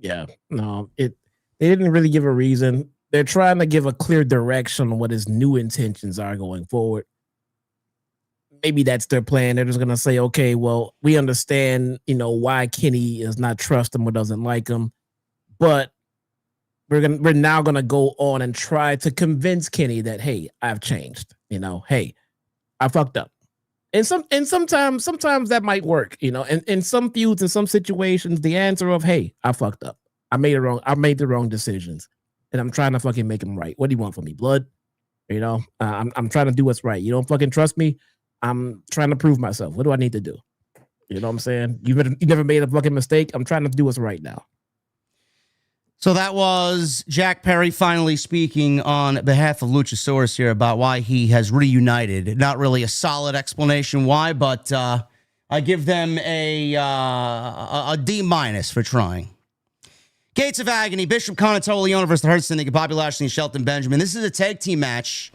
Yeah, no, they didn't really give a reason. They're trying to give a clear direction on what his new intentions are going forward. Maybe that's their plan. They're just going to say, okay, well, we understand, why Kenny is not trusting him or doesn't like him, but we're now going to go on and try to convince Kenny that, hey, I've changed. Hey, I fucked up. And sometimes that might work, in some feuds, in some situations, the answer of, hey, I fucked up. I made the wrong decisions and I'm trying to fucking make them right. What do you want from me? Blood? I'm trying to do what's right. You don't fucking trust me. I'm trying to prove myself. What do I need to do? You know what I'm saying? You never made a fucking mistake. I'm trying to do what's right now. So that was Jack Perry finally speaking on behalf of Luchasaurus here about why he has reunited. Not really a solid explanation why, but I give them a D- for trying. Gates of Agony, Bishop Conatole versus the Hurt Syndicate, Bobby Lashley and Shelton Benjamin. This is a tag team match.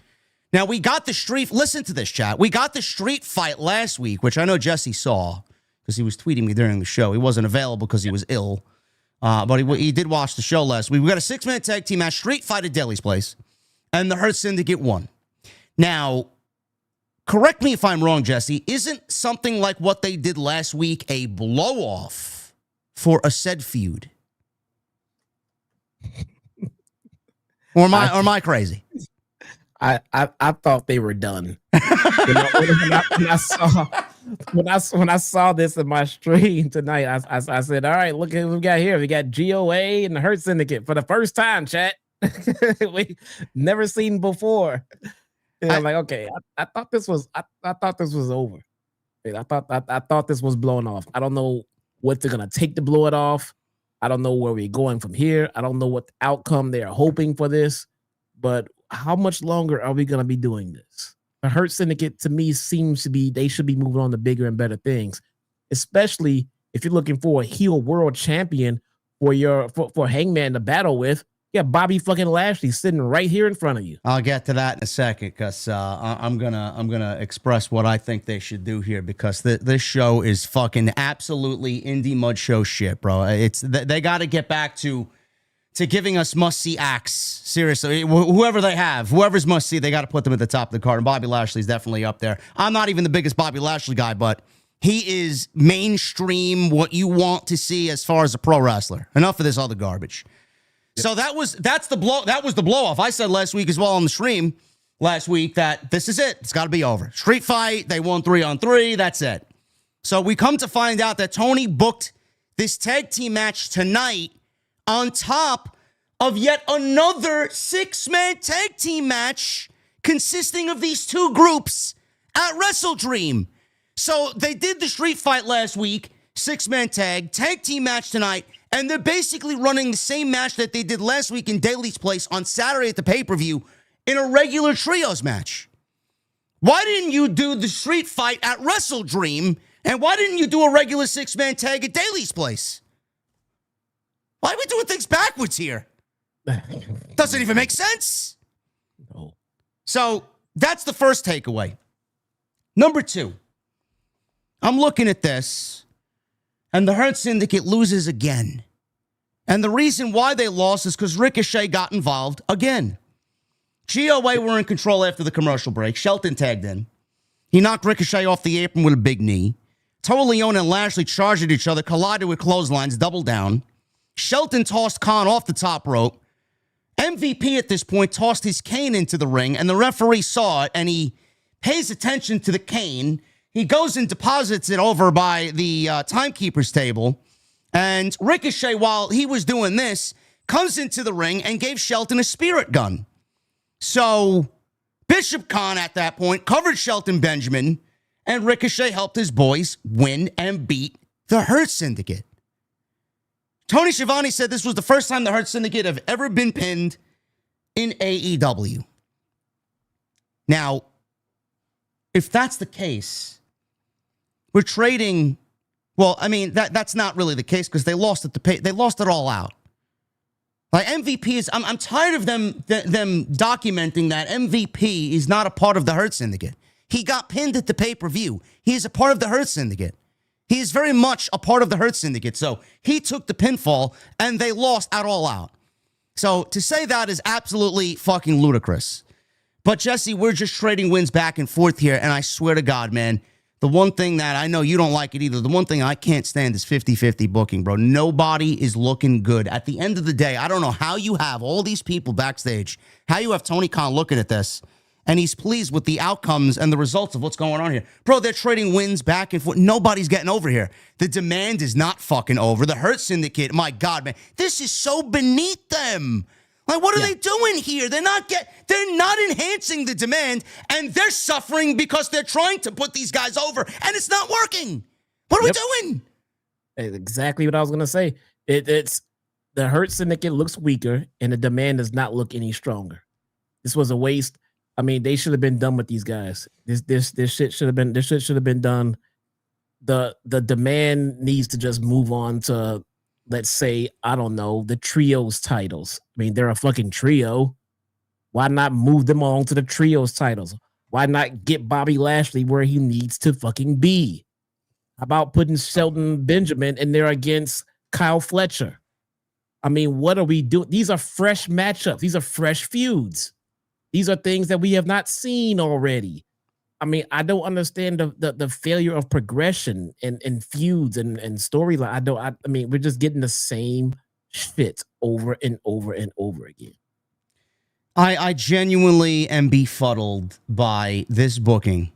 Now, we got the street... Listen to this, chat. We got the street fight last week, which I know Jesse saw because he was tweeting me during the show. He wasn't available because he was ill. But he did watch the show last week. We got a 6-man tag team match, street fight at Daly's place, and the Hurt Syndicate won. Now, correct me if I'm wrong, Jesse. Isn't something like what they did last week a blow-off for a said feud? Or am I crazy? I thought they were done. When I saw this in my stream tonight, I said, all right, look at what we got here. We got GOA and the Hurt Syndicate for the first time, chat. We never seen before. And I'm like, okay, I thought this was over. I thought this was blown off. I don't know what they're gonna take to blow it off. I don't know where we're going from here. I don't know what outcome they are hoping for this, but how much longer are we gonna be doing this? The Hurt Syndicate, to me, seems to be, they should be moving on to bigger and better things, especially if you're looking for a heel world champion for Hangman to battle with. You got Bobby fucking Lashley sitting right here in front of you. I'll get to that in a second because I'm gonna express what I think they should do here because this show is fucking absolutely indie mud show shit, bro. They got to get back to giving us must-see acts. Seriously, whoever's must-see, they got to put them at the top of the card. And Bobby Lashley's definitely up there. I'm not even the biggest Bobby Lashley guy, but he is mainstream, what you want to see as far as a pro wrestler. Enough of this other garbage. Yep. So that was the blow-off. I said last week as well on the stream last week that this is it. It's got to be over. Street fight, they won 3-on-3. That's it. So we come to find out that Tony booked this tag team match tonight on top of yet another 6-man tag team match consisting of these two groups at WrestleDream. So they did the street fight last week, 6-man tag team match tonight, and they're basically running the same match that they did last week in Daly's place on Saturday at the pay-per-view in a regular trios match. Why didn't you do the street fight at WrestleDream, and why didn't you do a regular 6-man tag at Daly's place? Why are we doing things backwards here? Doesn't even make sense. No. So that's the first takeaway. Number 2, I'm looking at this, and the Hurt Syndicate loses again. And the reason why they lost is because Ricochet got involved again. GOA were in control after the commercial break. Shelton tagged in. He knocked Ricochet off the apron with a big knee. Toleone and Lashley charged at each other, collided with clotheslines, doubled down. Shelton tossed Khan off the top rope. MVP at this point tossed his cane into the ring, and the referee saw it, and he pays attention to the cane. He goes and deposits it over by the timekeeper's table. And Ricochet, while he was doing this, comes into the ring and gave Shelton a spirit gun. So Bishop Khan at that point covered Shelton Benjamin, and Ricochet helped his boys win and beat the Hurt Syndicate. Tony Schiavone said this was the first time the Hurt Syndicate have ever been pinned in AEW. Now, if that's the case, we're trading. Well, I mean, that's not really the case because they lost it they lost it all out. Like MVP is, I'm tired of them documenting that MVP is not a part of the Hurt Syndicate. He got pinned at the pay-per-view. He is a part of the Hurt Syndicate. He is very much a part of the Hurt Syndicate. So he took the pinfall and they lost at all out. So to say that is absolutely fucking ludicrous. But Jesse, we're just trading wins back and forth here. And I swear to God, man, the one thing that I know you don't like it either. The one thing I can't stand is 50-50 booking, bro. Nobody is looking good. At the end of the day, I don't know how you have all these people backstage, how you have Tony Khan looking at this, and he's pleased with the outcomes and the results of what's going on here. Bro, they're trading wins back and forth. Nobody's getting over here. The demand is not fucking over. The Hurt Syndicate, my God, man, this is so beneath them. Like, what are they doing here? They're not enhancing the demand, and they're suffering because they're trying to put these guys over, and it's not working. What are we doing? Exactly what I was gonna say. It's the Hurt Syndicate looks weaker, and the demand does not look any stronger. This was a waste. I mean, they should have been done with these guys. This shit should have been done. The demand needs to just move on to, let's say, I don't know, the trios titles. I mean, they're a fucking trio. Why not move them on to the trios titles? Why not get Bobby Lashley where he needs to fucking be? How about putting Shelton Benjamin in there against Kyle Fletcher? I mean, what are we doing? These are fresh matchups. These are fresh feuds. These are things that we have not seen already. I mean, I don't understand the failure of progression and feuds and storyline. I mean, we're just getting the same shit over and over and over again. I genuinely am befuddled by this booking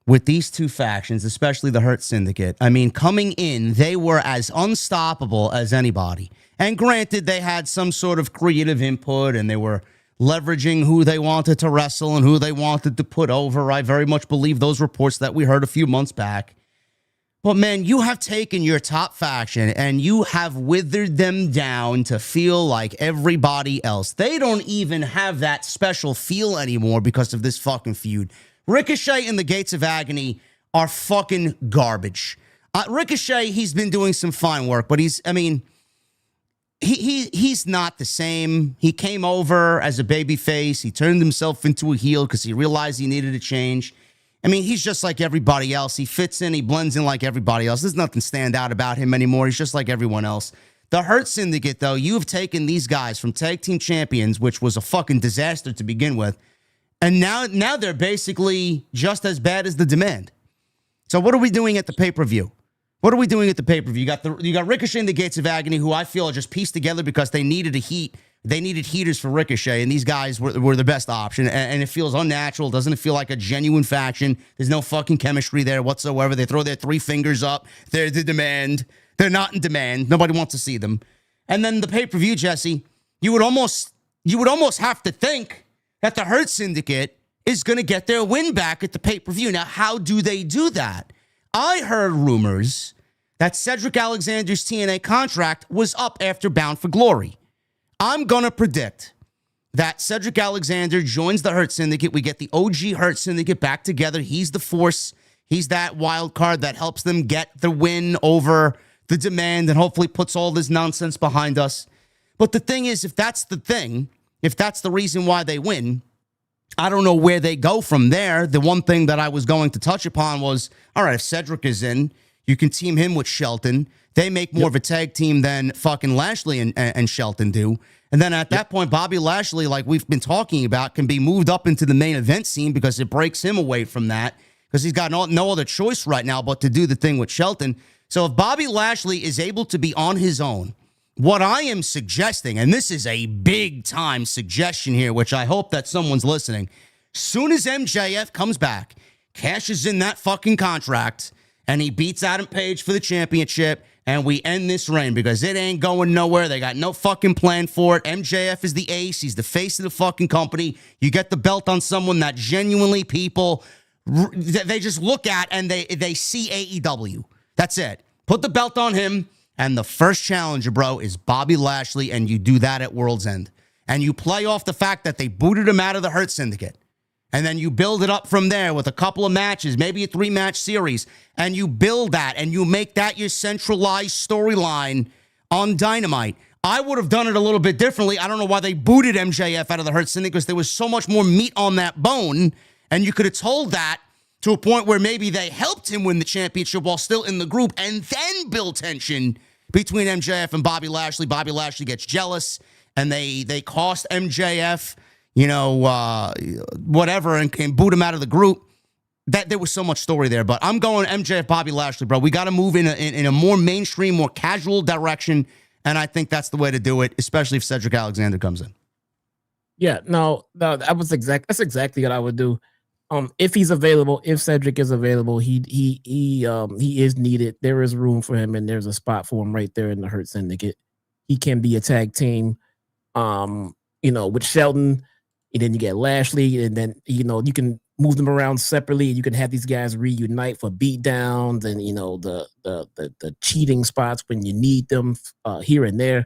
with these two factions, especially the Hurt Syndicate. I mean, coming in, they were as unstoppable as anybody. And granted, they had some sort of creative input and they were leveraging who they wanted to wrestle and who they wanted to put over. I very much believe those reports that we heard a few months back. But man, you have taken your top faction and you have withered them down to feel like everybody else. They don't even have that special feel anymore because of this fucking feud. Ricochet and the Gates of Agony are fucking garbage. Ricochet, he's been doing some fine work, but he's not the same. He came over as a babyface. He turned himself into a heel because he realized he needed a change. I mean, he's just like everybody else. He fits in. He blends in like everybody else. There's nothing stand out about him anymore. He's just like everyone else. The Hurt Syndicate, though, you've taken these guys from tag team champions, which was a fucking disaster to begin with, and now they're basically just as bad as the demand. So what are we doing at the pay-per-view? What are we doing at the pay-per-view? You got Ricochet and the Gates of Agony, who I feel are just pieced together because they needed a heat. They needed heaters for Ricochet, and these guys were the best option. And it feels unnatural. Doesn't it feel like a genuine faction? There's no fucking chemistry there whatsoever. They throw their three fingers up. They're the demand. They're not in demand. Nobody wants to see them. And then the pay-per-view, Jesse, you would almost have to think that the Hurt Syndicate is going to get their win back at the pay-per-view. Now, how do they do that? I heard rumors that Cedric Alexander's TNA contract was up after Bound for Glory. I'm going to predict that Cedric Alexander joins the Hurt Syndicate. We get the OG Hurt Syndicate back together. He's the force. He's that wild card that helps them get the win over the demand and hopefully puts all this nonsense behind us. But the thing is, if that's the thing, if that's the reason why they win, I don't know where they go from there. The one thing that I was going to touch upon was, all right, if Cedric is in, you can team him with Shelton. They make more of a tag team than fucking Lashley and Shelton do. And then at that point, Bobby Lashley, like we've been talking about, can be moved up into the main event scene because it breaks him away from that because he's got no other choice right now but to do the thing with Shelton. So if Bobby Lashley is able to be on his own What I am suggesting, and this is a big time suggestion here, which I hope that someone's listening. Soon as MJF comes back, cashes in that fucking contract, and he beats Adam Page for the championship, and we end this reign because it ain't going nowhere. They got no fucking plan for it. MJF is the ace. He's the face of the fucking company. You get the belt on someone that genuinely people, they just look at and they see AEW. That's it. Put the belt on him, and the first challenger, bro, is Bobby Lashley, and you do that at World's End. And you play off the fact that they booted him out of the Hurt Syndicate. And then you build it up from there with a couple of matches, maybe a 3-match series, and you build that and you make that your centralized storyline on Dynamite. I would have done it a little bit differently. I don't know why they booted MJF out of the Hurt Syndicate, because there was so much more meat on that bone, and you could have told that to a point where maybe they helped him win the championship while still in the group and then build tension between MJF and Bobby Lashley. Bobby Lashley gets jealous, and they cost MJF whatever, and boot him out of the group. That there was so much story there, but I'm going MJF, Bobby Lashley, bro. We got to move in a more mainstream, more casual direction, and I think that's the way to do it, especially if Cedric Alexander comes in. Yeah, no, that's exactly what I would do. If he's available, if Cedric is available, he is needed. There is room for him, and there's a spot for him right there in the Hurt Syndicate. He can be a tag team, with Shelton. And then you get Lashley, and then, you can move them around separately. You can have these guys reunite for beatdowns and, the cheating spots when you need them here and there,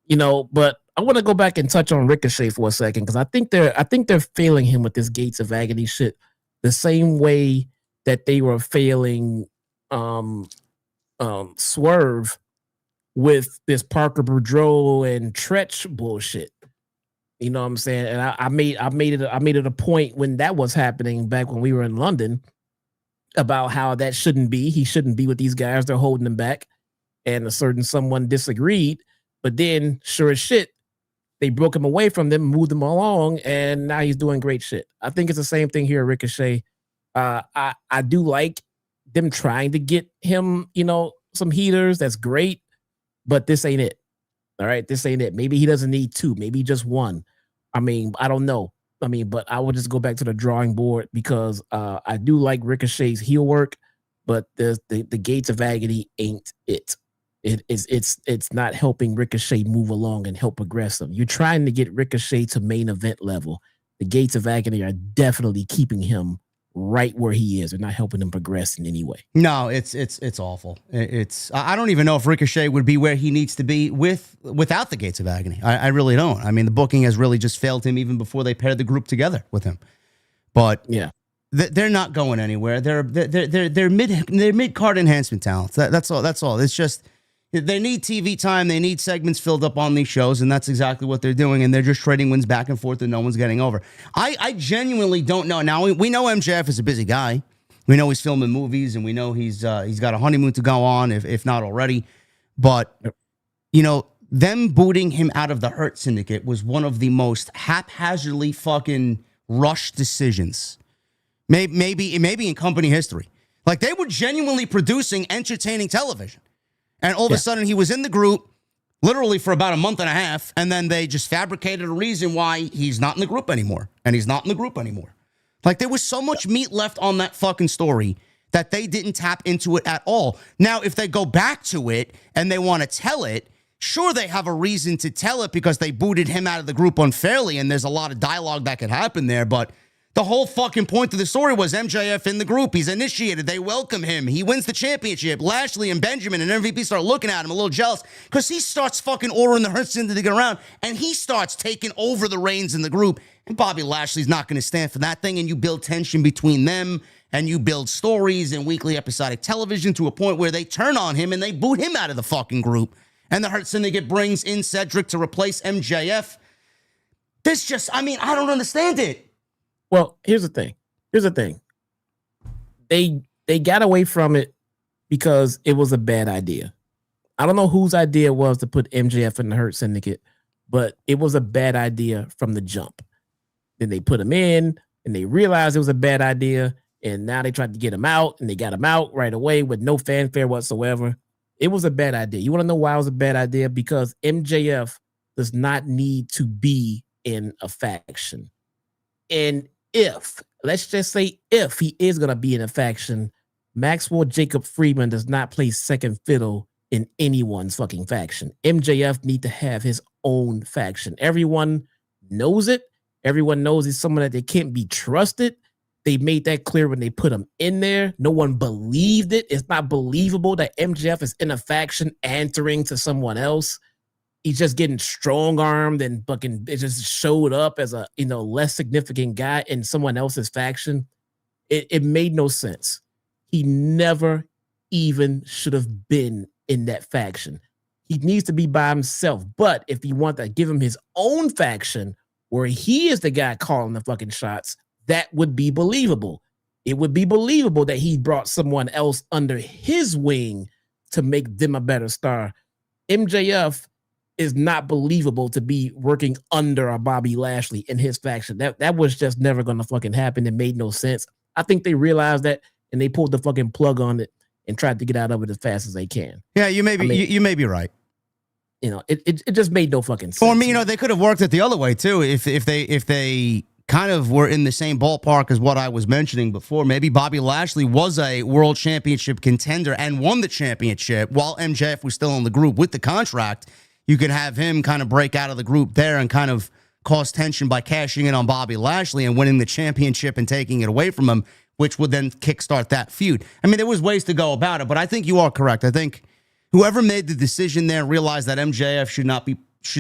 but I want to go back and touch on Ricochet for a second, because I think they're failing him with this Gates of Agony shit the same way that they were failing Swerve with this Parker Boudreaux and Tretch bullshit. You know what I'm saying? And I made it a point when that was happening back when we were in London about how that shouldn't be. He shouldn't be with these guys. They're holding him back. And a certain someone disagreed. But then, sure as shit, they broke him away from them, moved him along, and now he's doing great shit. I think it's the same thing here, Ricochet. I do like them trying to get him, some heaters. That's great. But this ain't it. All right, this ain't it. Maybe he doesn't need 2, maybe just 1. I mean, I don't know. But I would just go back to the drawing board, because I do like Ricochet's heel work, but the Gates of Agony ain't it. It's not helping Ricochet move along and help progress him. You're trying to get Ricochet to main event level. The Gates of Agony are definitely keeping him right where he is. They're not helping him progress in any way. No, it's awful. I don't even know if Ricochet would be where he needs to be without the Gates of Agony. I really don't. I mean, the booking has really just failed him even before they paired the group together with him. But yeah, they're not going anywhere. They're mid card enhancement talents. That's all. It's just they need TV time. They need segments filled up on these shows, and that's exactly what they're doing. And they're just trading wins back and forth, and no one's getting over. I genuinely don't know. Now we know MJF is a busy guy. We know he's filming movies, and we know he's got a honeymoon to go on, if not already. But them booting him out of the Hurt Syndicate was one of the most haphazardly fucking rushed decisions, maybe in company history. Like, they were genuinely producing entertaining television. And all of a sudden, he was in the group literally for about a month and a half, and then they just fabricated a reason why he's not in the group anymore, and he's not in the group anymore. Like, there was so much meat left on that fucking story that they didn't tap into it at all. Now, if they go back to it and they want to tell it, sure, they have a reason to tell it because they booted him out of the group unfairly, and there's a lot of dialogue that could happen there, but the whole fucking point of the story was MJF in the group. He's initiated. They welcome him. He wins the championship. Lashley and Benjamin and MVP start looking at him a little jealous because he starts fucking ordering the Hurt Syndicate to get around, and he starts taking over the reins in the group. And Bobby Lashley's not going to stand for that thing, and you build tension between them, and you build stories and weekly episodic television to a point where they turn on him and they boot him out of the fucking group. And the Hurt Syndicate brings in Cedric to replace MJF. I don't understand it. Well, here's the thing. They got away from it because it was a bad idea. I don't know whose idea it was to put MJF in the Hurt Syndicate, but it was a bad idea from the jump. Then they put him in, and they realized it was a bad idea, and now they tried to get him out, and they got him out right away with no fanfare whatsoever. It was a bad idea. You want to know why it was a bad idea? Because MJF does not need to be in a faction. And let's just say if he is going to be in a faction, Maxwell Jacob Friedman does not play second fiddle in anyone's fucking faction. MJF need to have his own faction. Everyone knows it. Everyone knows he's someone that they can't be trusted. They made that clear when they put him in there. No one believed it. It's not believable that MJF is in a faction answering to someone else. He's just getting strong-armed and fucking it just showed up as a less significant guy in someone else's faction. It made no sense. He never even should have been in that faction. He needs to be by himself. But if you want to give him his own faction where he is the guy calling the fucking shots, that would be believable. It would be believable that he brought someone else under his wing to make them a better star. MJF is not believable to be working under a Bobby Lashley in his faction. That was just never going to fucking happen. It made no sense. I think they realized that and they pulled the fucking plug on it and tried to get out of it as fast as they can. Yeah, you may be you may be right. It just made no fucking sense. Or I mean, they could have worked it the other way too. If they kind of were in the same ballpark as what I was mentioning before. Maybe Bobby Lashley was a world championship contender and won the championship while MJF was still in the group with the contract. You could have him kind of break out of the group there and kind of cause tension by cashing in on Bobby Lashley and winning the championship and taking it away from him, which would then kickstart that feud. I mean, there was ways to go about it, but I think you are correct. I think whoever made the decision there realized that MJF should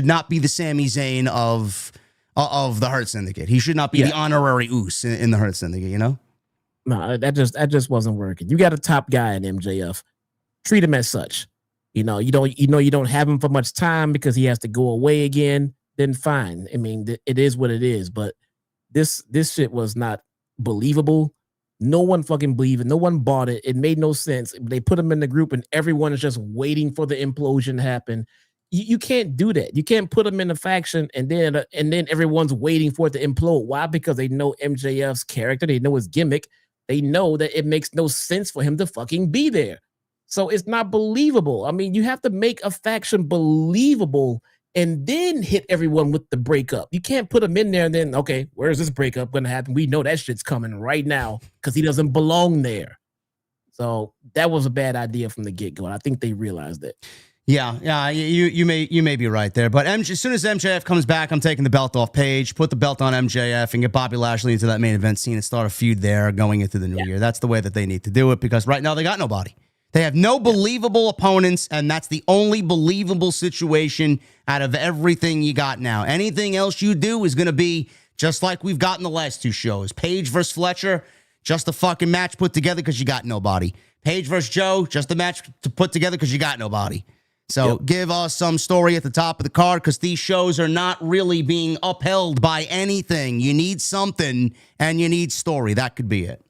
not be the Sami Zayn of the Hurt Syndicate. He should not be the honorary Uce in the Hurt Syndicate, No, that just wasn't working. You got a top guy in MJF. Treat him as such. You don't have him for much time because he has to go away again. Then fine. I mean, it is what it is. But this shit was not believable. No one fucking believed it. No one bought it. It made no sense. They put him in the group and everyone is just waiting for the implosion to happen. You can't do that. You can't put him in a faction and then everyone's waiting for it to implode. Why? Because they know MJF's character. They know his gimmick. They know that it makes no sense for him to fucking be there. So it's not believable. I mean, you have to make a faction believable and then hit everyone with the breakup. You can't put him in there and then, okay, where's this breakup going to happen? We know that shit's coming right now because he doesn't belong there. So that was a bad idea from the get-go. And I think they realized it. Yeah, you may be right there. But as soon as MJF comes back, I'm taking the belt off Paige, put the belt on MJF, and get Bobby Lashley into that main event scene and start a feud there going into the new year. That's the way that they need to do it because right now they got nobody. They have no believable opponents, and that's the only believable situation out of everything you got now. Anything else you do is going to be just like we've gotten the last two shows. Paige versus Fletcher, just a fucking match put together because you got nobody. Paige versus Joe, just a match to put together because you got nobody. So give us some story at the top of the card because these shows are not really being upheld by anything. You need something, and you need story. That could be it.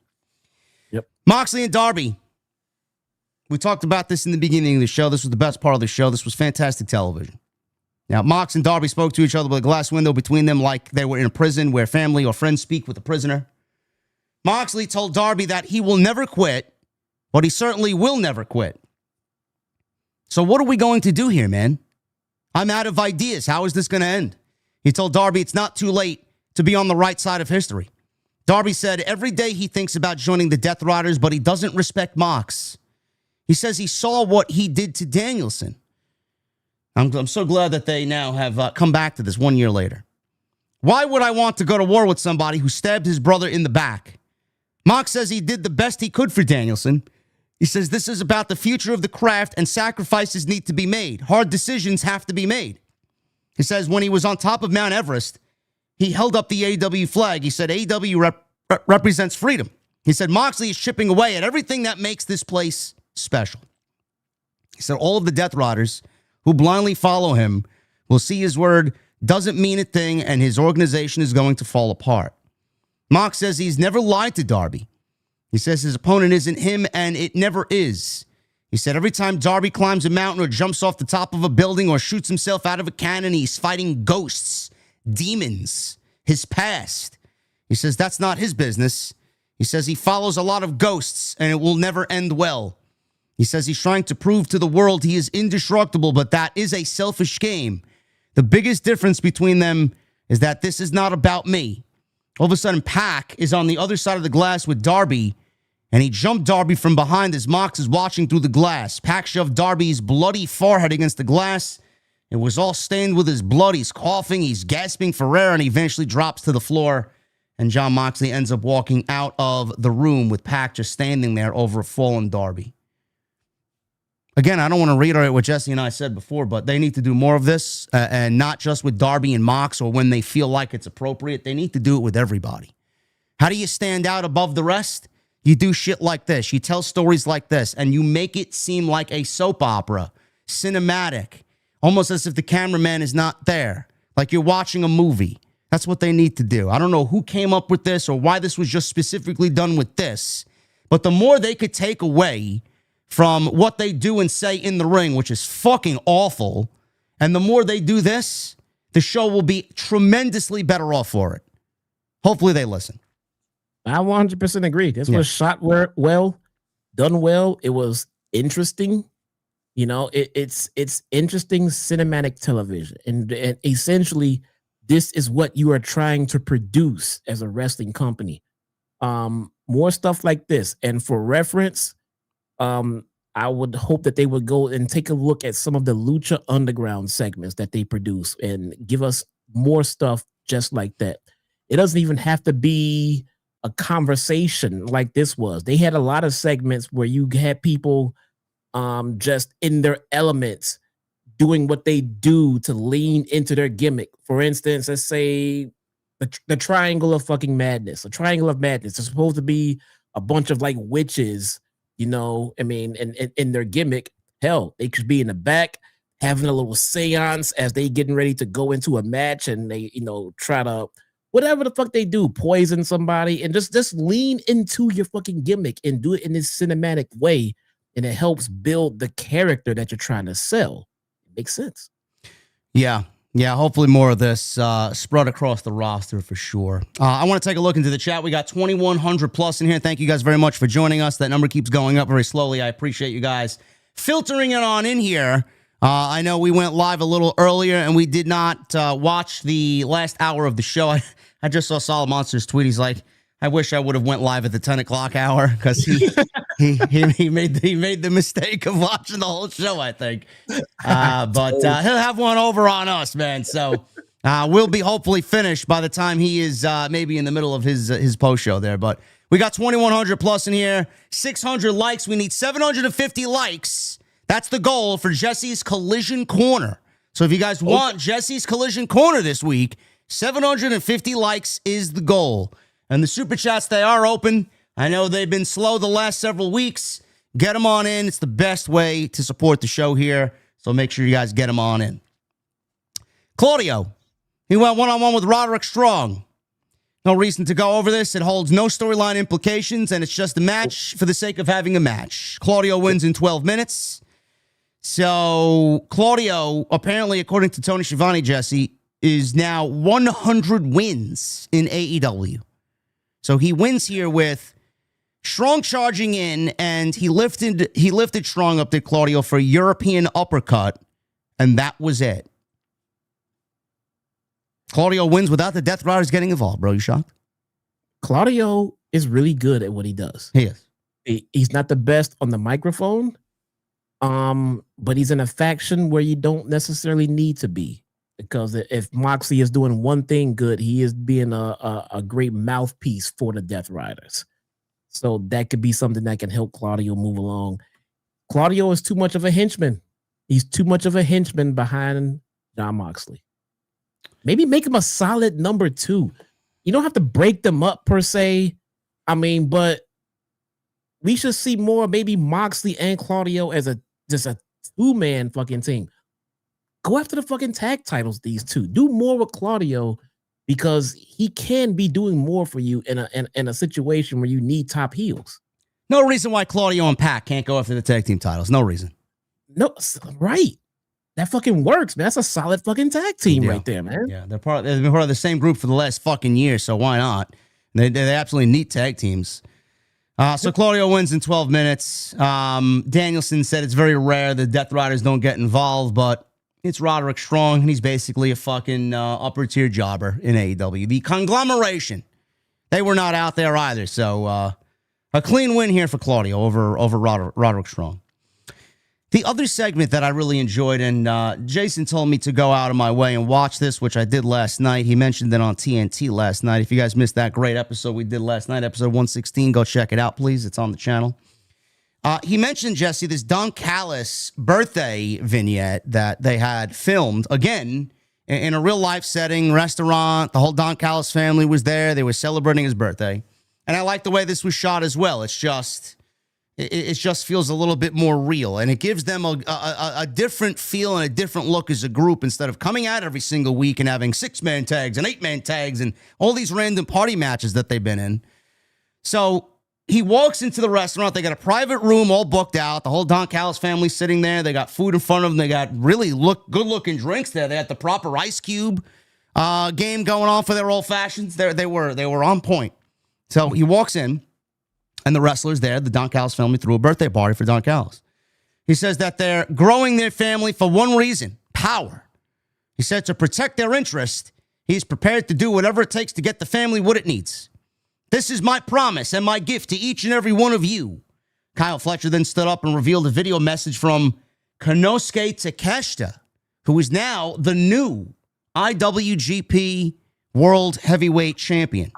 Yep. Moxley and Darby. We talked about this in the beginning of the show. This was the best part of the show. This was fantastic television. Now, Mox and Darby spoke to each other with a glass window between them like they were in a prison where family or friends speak with a prisoner. Moxley told Darby that he will never quit, but he certainly will never quit. So what are we going to do here, man? I'm out of ideas. How is this going to end? He told Darby it's not too late to be on the right side of history. Darby said every day he thinks about joining the Death Riders, but he doesn't respect Mox. He says he saw what he did to Danielson. I'm so glad that they now have come back to this 1 year later. Why would I want to go to war with somebody who stabbed his brother in the back? Mox says he did the best he could for Danielson. He says this is about the future of the craft and sacrifices need to be made. Hard decisions have to be made. He says when he was on top of Mount Everest, he held up the AEW flag. He said AEW represents freedom. He said Moxley is chipping away at everything that makes this place special. He said all of the Death Riders who blindly follow him will see his word doesn't mean a thing and his organization is going to fall apart. Mox says he's never lied to Darby. He says his opponent isn't him and it never is. He said every time Darby climbs a mountain or jumps off the top of a building or shoots himself out of a cannon, he's fighting ghosts, demons, his past. He says that's not his business. He says he follows a lot of ghosts and it will never end well. He says he's trying to prove to the world he is indestructible, but that is a selfish game. The biggest difference between them is that this is not about me. All of a sudden, Pac is on the other side of the glass with Darby, and he jumped Darby from behind as Mox is watching through the glass. Pac shoved Darby's bloody forehead against the glass. It was all stained with his blood. He's coughing, he's gasping for air, and he eventually drops to the floor. And Jon Moxley ends up walking out of the room with Pac just standing there over a fallen Darby. Again, I don't want to reiterate what Jesse and I said before, but they need to do more of this, and not just with Darby and Mox or when they feel like it's appropriate. They need to do it with everybody. How do you stand out above the rest? You do shit like this. You tell stories like this, and you make it seem like a soap opera, cinematic, almost as if the cameraman is not there, like you're watching a movie. That's what they need to do. I don't know who came up with this or why this was just specifically done with this, but the more they could take away from what they do and say in the ring, which is fucking awful, and the more they do this, the show will be tremendously better off for it. Hopefully they listen. I 100% agree. This was shot well, done well. It was interesting. You know, it's interesting cinematic television. And essentially, this is what you are trying to produce as a wrestling company. More stuff like this. And for reference, I would hope that they would go and take a look at some of the Lucha Underground segments that they produce and give us more stuff just like that. It doesn't even have to be a conversation like this was. They had a lot of segments where you had people just in their elements doing what they do to lean into their gimmick. For instance, let's say the Triangle of fucking Madness. The Triangle of Madness is supposed to be a bunch of like witches, you know, I mean, and in their gimmick. Hell, they could be in the back having a little seance as they getting ready to go into a match, and they, you know, try to whatever the fuck they do, poison somebody, and just lean into your fucking gimmick and do it in this cinematic way, and it helps build the character that you're trying to sell. It makes sense. Yeah. Hopefully more of this spread across the roster for sure. I want to take a look into the chat. We got 2,100 plus in here. Thank you guys very much for joining us. That number keeps going up very slowly. I appreciate you guys filtering it on in here. I know we went live a little earlier and we did not watch the last hour of the show. I just saw Solid Monster's tweet. He's like, I wish I would have went live at the 10 o'clock hour, because he made the mistake of watching the whole show, I think. But he'll have one over on us, man. So we'll be hopefully finished by the time he is maybe in the middle of his post show there. But we got 2,100 plus in here, 600 likes. We need 750 likes. That's the goal for Jesse's Collision Corner. So if you guys want Jesse's Collision Corner this week, 750 likes is the goal. And the super chats, they are open. I know they've been slow the last several weeks. Get them on in. It's the best way to support the show here. So make sure you guys get them on in. Claudio, he went one-on-one with Roderick Strong. No reason to go over this. It holds no storyline implications, and it's just a match for the sake of having a match. Claudio wins in 12 minutes. So Claudio, apparently, according to Tony Schiavone, Jesse, is now 100 wins in AEW. So he wins here with Strong charging in, and he lifted Strong up to Claudio for a European uppercut, and that was it. Claudio wins without the Death Riders getting involved, bro. You shocked? Claudio is really good at what he does. He is. He's not the best on the microphone, but he's in a faction where you don't necessarily need to be. Because if Moxley is doing one thing good, he is being a great mouthpiece for the Death Riders. So that could be something that can help Claudio move along. Claudio is too much of a henchman. He's too much of a henchman behind Jon Moxley. Maybe make him a solid number 2. You don't have to break them up per se. I mean, but we should see more maybe Moxley and Claudio as just a 2-man fucking team. Go after the fucking tag titles, these two. Do more with Claudio, because he can be doing more for you in a situation where you need top heels. No reason why Claudio and Pac can't go after the tag team titles. No reason. No, right. That fucking works, man. That's a solid fucking tag team right there, man. Yeah, they've been part of the same group for the last fucking year, so why not? They absolutely need tag teams. So Claudio wins in 12 minutes. Danielson said it's very rare that Death Riders don't get involved, but it's Roderick Strong, and he's basically a fucking upper tier jobber in AEW. The conglomeration, they were not out there either. So a clean win here for Claudio over Roderick Strong. The other segment that I really enjoyed, and Jason told me to go out of my way and watch this, which I did last night. He mentioned it on TNT last night. If you guys missed that great episode we did last night, episode 116, go check it out, please. It's on the channel. He mentioned, Jesse, this Don Callis birthday vignette that they had filmed, again, in a real-life setting, restaurant. The whole Don Callis family was there. They were celebrating his birthday. And I like the way this was shot as well. It just feels a little bit more real, and it gives them a different feel and a different look as a group instead of coming out every single week and having 6-man tags and 8-man tags and all these random party matches that they've been in. So he walks into the restaurant. They got a private room all booked out. The whole Don Callis family sitting there. They got food in front of them. They got really good-looking drinks there. They had the proper Ice Cube game going on for their old fashions. They were on point. So he walks in. And the wrestlers there, the Don Callis family, threw a birthday party for Don Callis. He says that they're growing their family for one reason, power. He said to protect their interest, he's prepared to do whatever it takes to get the family what it needs. This is my promise and my gift to each and every one of you. Kyle Fletcher then stood up and revealed a video message from Konosuke Takeshita, who is now the new IWGP World Heavyweight Champion.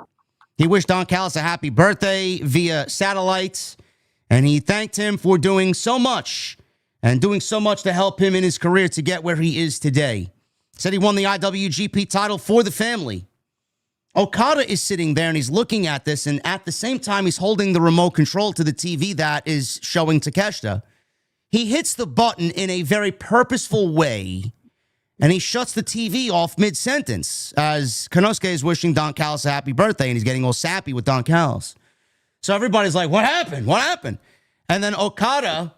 He wished Don Callis a happy birthday via satellite, and he thanked him for doing so much and doing so much to help him in his career to get where he is today. Said he won the IWGP title for the family. Okada is sitting there, and he's looking at this, and at the same time, he's holding the remote control to the TV that is showing Takeshita. He hits the button in a very purposeful way, and he shuts the TV off mid-sentence as Konosuke is wishing Don Callis a happy birthday, and he's getting all sappy with Don Callis. So everybody's like, what happened? What happened? And then Okada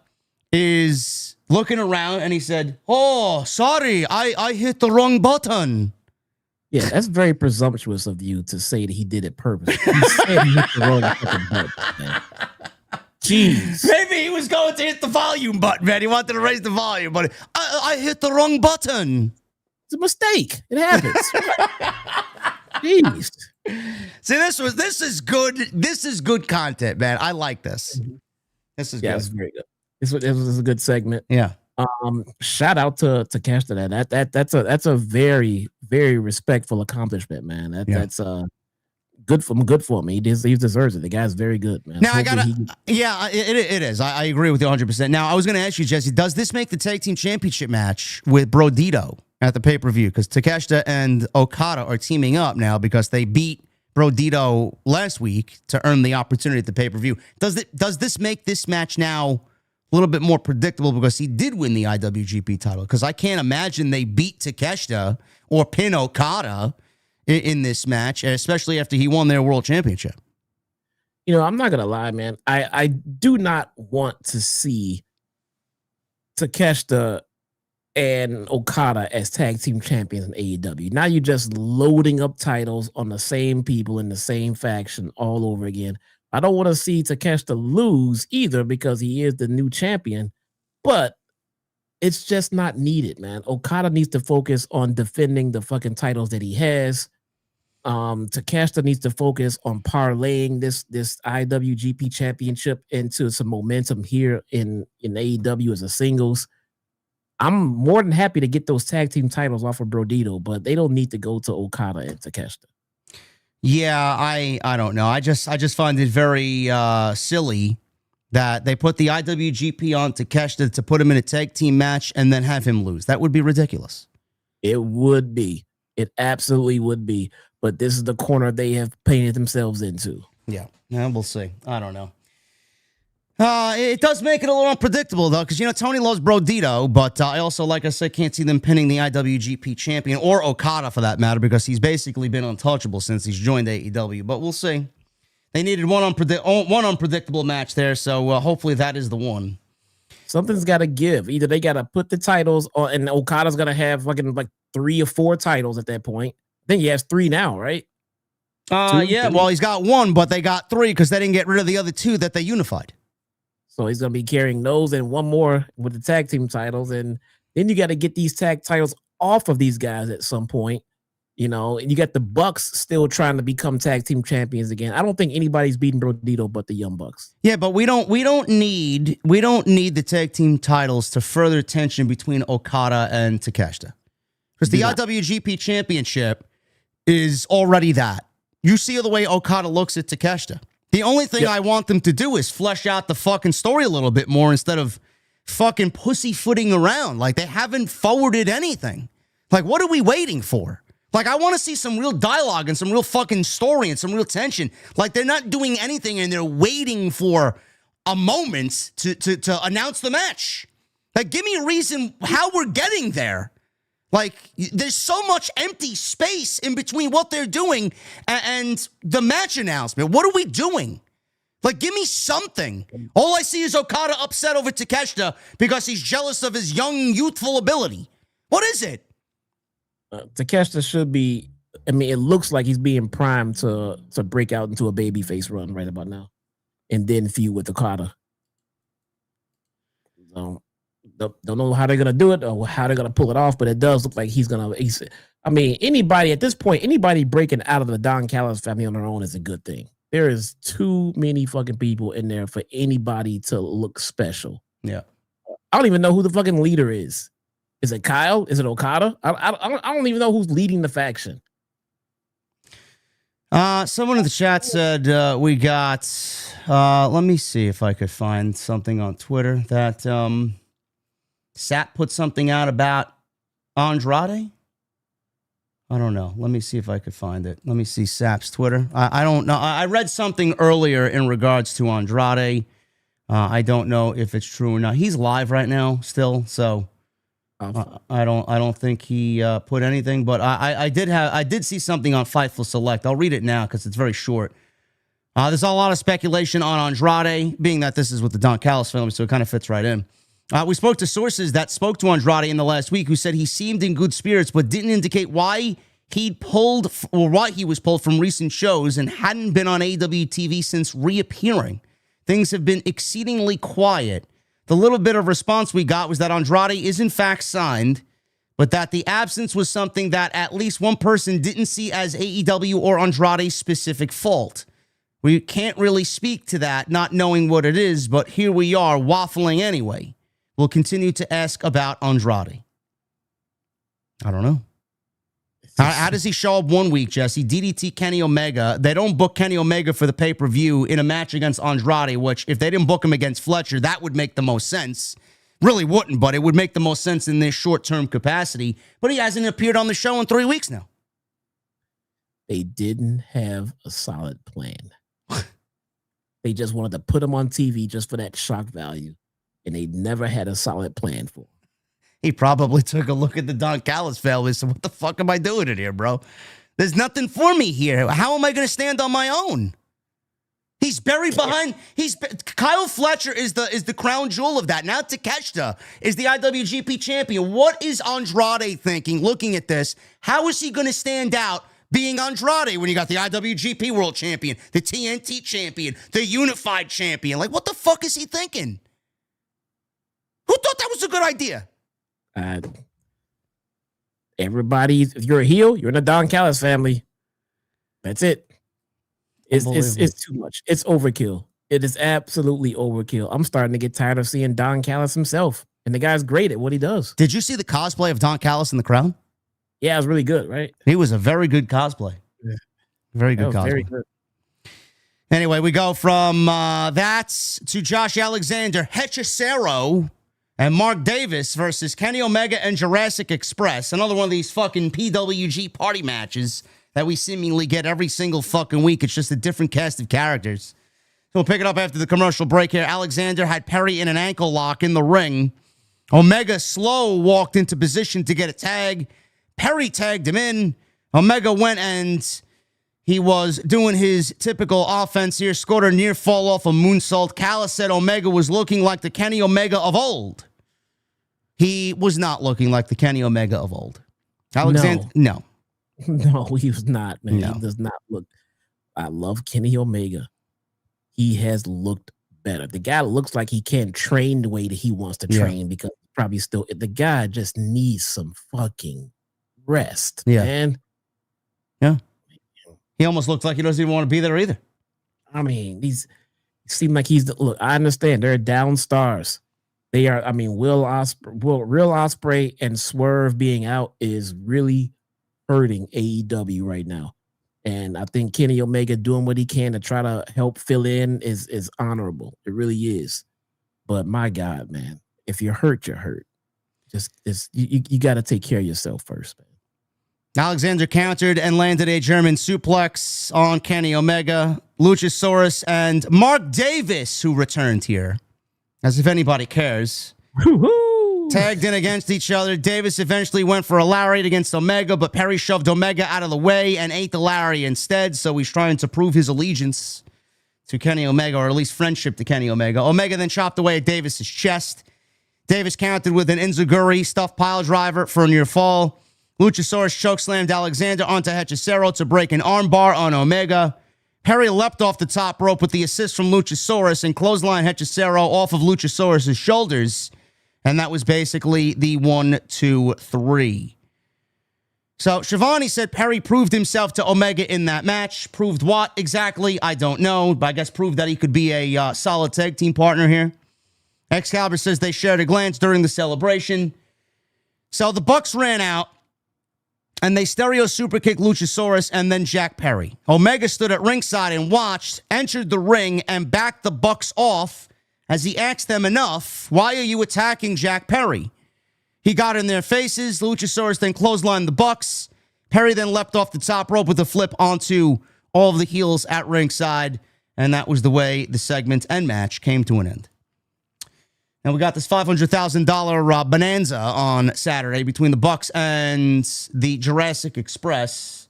is looking around, and he said, oh, sorry, I hit the wrong button. Yeah, that's very presumptuous of you to say that he did it purposely. He said he hit the wrong fucking button, man. Jeez. Maybe he was going to hit the volume button, man. He wanted to raise the volume, but I hit the wrong button. It's a mistake. It happens. Jeez. See, this is good. This is good content, man. I like this. This is good. It's very good. It was a good segment. Yeah. Shout out to Takeshita. That's a very, very respectful accomplishment, man. That's good for him. He deserves it. The guy's very good, man. Now it is. I agree with you 100%. Now I was going to ask you, Jesse, does this make the tag team championship match with Brodito at the pay-per-view? Because Takeshita and Okada are teaming up now because they beat Brodito last week to earn the opportunity at the pay-per-view. Does this make this match now a little bit more predictable because he did win the IWGP title? Because I can't imagine they beat Takeshita or pin Okada in this match, especially after he won their world championship. You know, I'm not going to lie, man. I do not want to see Takeshita and Okada as tag team champions in AEW. Now you're just loading up titles on the same people in the same faction all over again. I don't want to see Takeshita lose either because he is the new champion, but it's just not needed, man. Okada needs to focus on defending the fucking titles that he has. Takeshita needs to focus on parlaying this IWGP championship into some momentum here in AEW as a singles. I'm more than happy to get those tag team titles off of Brodito, but they don't need to go to Okada and Takeshita. Yeah, I don't know. I just find it very silly that they put the IWGP on Takeshita to put him in a tag team match and then have him lose. That would be ridiculous. It would be. It absolutely would be. But this is the corner they have painted themselves into. Yeah, we'll see. I don't know. It does make it a little unpredictable, though, because, Tony loves Brodito, but I also, like I said, can't see them pinning the IWGP champion or Okada, for that matter, because he's basically been untouchable since he's joined AEW. But we'll see. They needed one unpredictable match there, so hopefully that is the one. Something's got to give. Either they got to put the titles on, and Okada's going to have fucking like 3 or 4 titles at that point. I think he has 3 now, right? Yeah, well, he's got one, but they got three because they didn't get rid of the other two that they unified. So he's going to be carrying those and one more with the tag team titles. And then you got to get these tag titles off of these guys at some point, and you got the Bucks still trying to become tag team champions again. I don't think anybody's beating Brodito but the Young Bucks. Yeah, but we don't need the tag team titles to further tension between Okada and Takeshita. Because the IWGP Championship is already that. You see the way Okada looks at Takeshita. The only thing I want them to do is flesh out the fucking story a little bit more instead of fucking pussyfooting around. Like, they haven't forwarded anything. Like, what are we waiting for? Like, I want to see some real dialogue and some real fucking story and some real tension. Like, they're not doing anything and they're waiting for a moment to announce the match. Like, give me a reason how we're getting there. Like, there's so much empty space in between what they're doing and the match announcement. What are we doing? Like, give me something. All I see is Okada upset over Takeshita because he's jealous of his young, youthful ability. What is it? Takeshita should be, it looks like he's being primed to break out into a babyface run right about now. And then feud with Okada. Don't know how they're going to do it or how they're going to pull it off, but it does look like anybody at this point, anybody breaking out of the Don Callis family on their own is a good thing. There is too many fucking people in there for anybody to look special. Yeah. I don't even know who the fucking leader is. Is it Kyle? Is it Okada? I don't even know who's leading the faction. Someone in the chat said we got, let me see if I could find something on Twitter that, Sap put something out about Andrade. I don't know. Let me see if I could find it. Let me see Sap's Twitter. I don't know. I read something earlier in regards to Andrade. I don't know if it's true or not. He's live right now still, so I don't think he put anything. But I did see something on Fightful Select. I'll read it now because it's very short. There's a lot of speculation on Andrade, being that this is with the Don Callis family, so it kind of fits right in. We spoke to sources that spoke to Andrade in the last week who said he seemed in good spirits but didn't indicate why he was pulled from recent shows and hadn't been on AEW TV since reappearing. Things have been exceedingly quiet. The little bit of response we got was that Andrade is in fact signed, but that the absence was something that at least one person didn't see as AEW or Andrade's specific fault. We can't really speak to that, not knowing what it is, but here we are waffling anyway. We'll continue to ask about Andrade. I don't know. How does he show up one week, Jesse? DDT Kenny Omega. They don't book Kenny Omega for the pay-per-view in a match against Andrade, which if they didn't book him against Fletcher, that would make the most sense. Really wouldn't, but it would make the most sense in this short-term capacity. But he hasn't appeared on the show in 3 weeks now. They didn't have a solid plan. They just wanted to put him on TV just for that shock value. And they never had a solid plan for him. He probably took a look at the Don Callis family and said, what the fuck am I doing in here, bro? There's nothing for me here. How am I going to stand on my own? He's buried behind. Kyle Fletcher is the crown jewel of that. Now Takeshita is the IWGP champion. What is Andrade thinking looking at this? How is he going to stand out being Andrade when you got the IWGP world champion, the TNT champion, the unified champion? Like, what the fuck is he thinking? Who thought that was a good idea? Everybody, if you're a heel, you're in the Don Callis family. That's it. It's too much. It's overkill. It is absolutely overkill. I'm starting to get tired of seeing Don Callis himself. And the guy's great at what he does. Did you see the cosplay of Don Callis in the crowd? Yeah, it was really good, right? He was a very good cosplay. Yeah. Very good cosplay. Very good. Anyway, we go from that to Josh Alexander, Hechicero, and Mark Davis versus Kenny Omega and Jurassic Express. Another one of these fucking PWG party matches that we seemingly get every single fucking week. It's just a different cast of characters. So we'll pick it up after the commercial break here. Alexander had Perry in an ankle lock in the ring. Omega slow walked into position to get a tag. Perry tagged him in. Omega went and he was doing his typical offense here. Scored a near fall off a moonsault. Callis said Omega was looking like the Kenny Omega of old. He was not looking like the Kenny Omega of old. Alexander, no. No, he was not, man. No. He does not look. I love Kenny Omega. He has looked better. The guy looks like he can't train the way that he wants to train because probably still the guy just needs some fucking rest, man. Yeah. He almost looks like he doesn't even want to be there either. I mean, seem like he's look, I understand they're down stars. They are, I mean, Real Ospreay and Swerve being out is really hurting AEW right now. And I think Kenny Omega doing what he can to try to help fill in is honorable. It really is. But my God, man, if you're hurt, you're hurt. You got to take care of yourself first, man. Alexander countered and landed a German suplex on Kenny Omega. Luchasaurus and Mark Davis, who returned here, as if anybody cares, tagged in against each other. Davis eventually went for a lariat against Omega, but Perry shoved Omega out of the way and ate the lariat instead, so he's trying to prove his allegiance to Kenny Omega, or at least friendship to Kenny Omega. Omega then chopped away at Davis's chest. Davis countered with an Enziguri stuffed pile driver for a near fall. Luchasaurus chokeslammed Alexander onto Hechicero to break an armbar on Omega. Perry leapt off the top rope with the assist from Luchasaurus and clotheslined Hechicero off of Luchasaurus' shoulders. And that was basically the 1, 2, 3. So Shivani said Perry proved himself to Omega in that match. Proved what exactly? I don't know, but I guess proved that he could be a solid tag team partner here. Excalibur says they shared a glance during the celebration. So the Bucks ran out, and they stereo superkicked Luchasaurus and then Jack Perry. Omega stood at ringside and watched, entered the ring, and backed the Bucks off as he asked them, enough, why are you attacking Jack Perry? He got in their faces. Luchasaurus then clotheslined the Bucks. Perry then leapt off the top rope with a flip onto all of the heels at ringside, and that was the way the segment and match came to an end. And we got this $500,000 bonanza on Saturday between the Bucks and the Jurassic Express.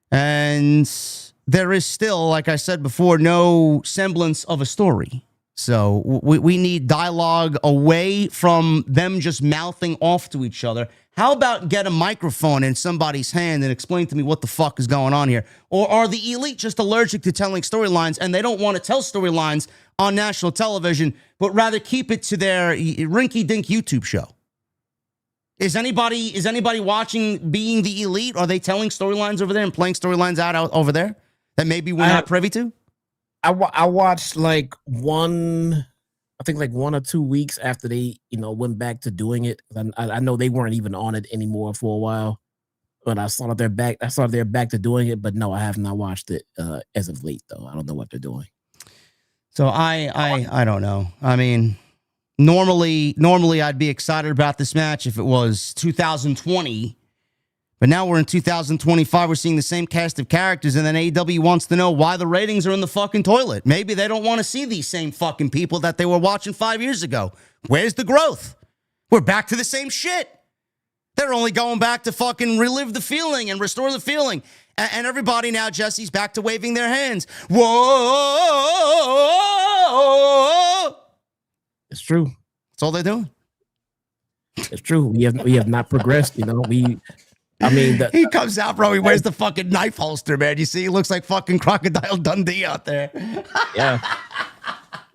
And there is still, like I said before, no semblance of a story. So we need dialogue away from them just mouthing off to each other. How about get a microphone in somebody's hand and explain to me what the fuck is going on here? Or are the elite just allergic to telling storylines and they don't want to tell storylines on national television, but rather keep it to their rinky-dink YouTube show? Is anybody watching Being the Elite? Are they telling storylines over there and playing storylines out over there that maybe we're not privy to? I watched like one or 2 weeks after they, went back to doing it. I know they weren't even on it anymore for a while, but I saw that they're back. I saw they're back to doing it, but no, I have not watched it as of late though. I don't know what they're doing. So I don't know. I mean, normally I'd be excited about this match if it was 2020, but now we're in 2025. We're seeing the same cast of characters, and then AEW wants to know why the ratings are in the fucking toilet. Maybe they don't want to see these same fucking people that they were watching 5 years ago. Where's the growth? We're back to the same shit. They're only going back to fucking relive the feeling and restore the feeling. And everybody now, Jesse's back to waving their hands. Whoa! It's true. That's all they're doing. It's true. We have not progressed. He comes out, bro. He wears the fucking knife holster, man. You see, he looks like fucking Crocodile Dundee out there. Yeah,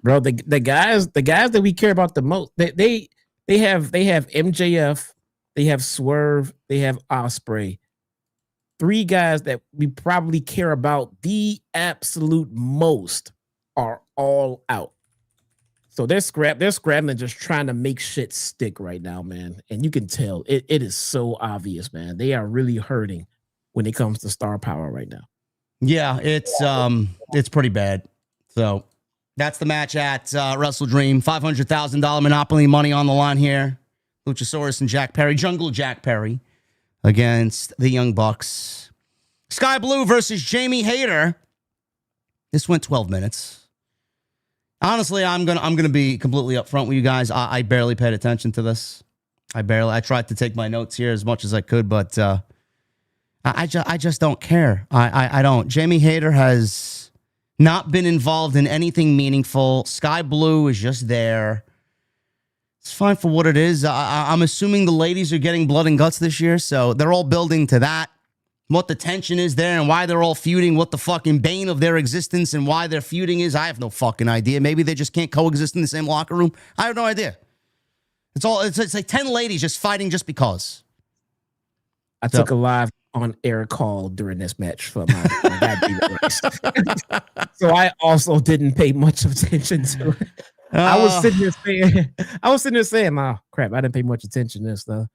bro. The guys that we care about the most, they have MJF, they have Swerve, they have Ospreay. 3 guys that we probably care about the absolute most are all out. So they're scrambling, just trying to make shit stick right now, man. And you can tell it is so obvious, man. They are really hurting when it comes to star power right now. Yeah, it's pretty bad. So that's the match at WrestleDream. $500,000 Monopoly money on the line here. Luchasaurus and Jack Perry, Jungle Jack Perry, against the Young Bucks. Sky Blue versus Jamie Hayter. This went 12 minutes. Honestly, I'm gonna be completely upfront with you guys. I barely paid attention to this. I tried to take my notes here as much as I could, but I just don't care. I don't. Jamie Hayter has not been involved in anything meaningful. Sky Blue is just there. It's fine for what it is. I'm assuming the ladies are getting blood and guts this year, so they're all building to that. what the tension is there and why they're all feuding, what the fucking bane of their existence and why they're feuding is. I have no fucking idea. Maybe they just can't coexist in the same locker room. I have no idea. It's like 10 ladies just fighting just because. I took a live on air call during this match for my dad. So I also didn't pay much attention to it. I was sitting there saying, oh crap, I didn't pay much attention to this though.